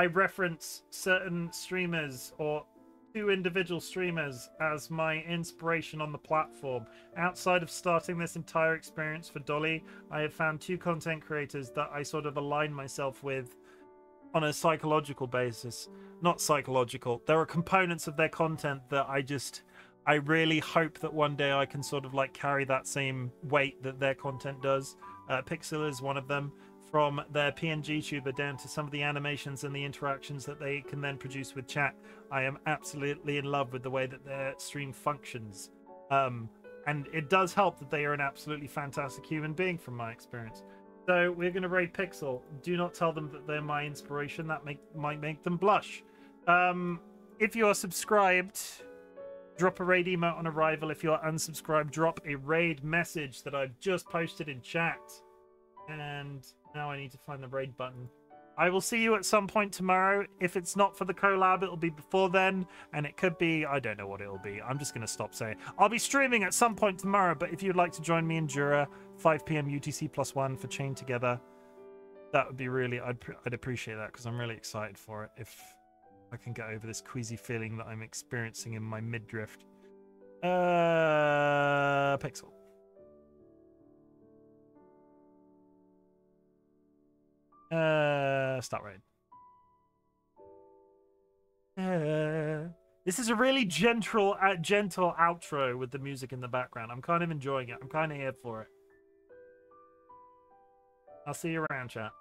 reference certain streamers, or 2 individual streamers, as my inspiration on the platform. Outside of starting this entire experience for Dolly, I have found 2 content creators that I sort of align myself with on a psychological basis. Not psychological. There are components of their content that I really hope that one day I can sort of like carry that same weight that their content does. Pixel is one of them. From their PNG tuber down to some of the animations and the interactions that they can then produce with chat, I am absolutely in love with the way that their stream functions. And it does help that they are an absolutely fantastic human being from my experience. So we're going to raid Pixel. Do not tell them that they're my inspiration. That might make them blush. If you are subscribed, drop a raid emote on arrival. If you are unsubscribed, drop a raid message that I've just posted in chat. And now I need to find the raid button. I will see you at some point tomorrow. If it's not for the collab, it'll be before then. And it could be, I don't know what it'll be. I'm just going to stop saying. I'll be streaming at some point tomorrow. But if you'd like to join me in Jura, 5 p.m. UTC+1 for Chain Together, that would be really, I'd appreciate that, because I'm really excited for it. If I can get over this queasy feeling that I'm experiencing in my mid-drift. Pixel. Start raid. This is a really gentle outro with the music in the background. I'm kind of enjoying it. I'm kind of here for it. I'll see you around, chat.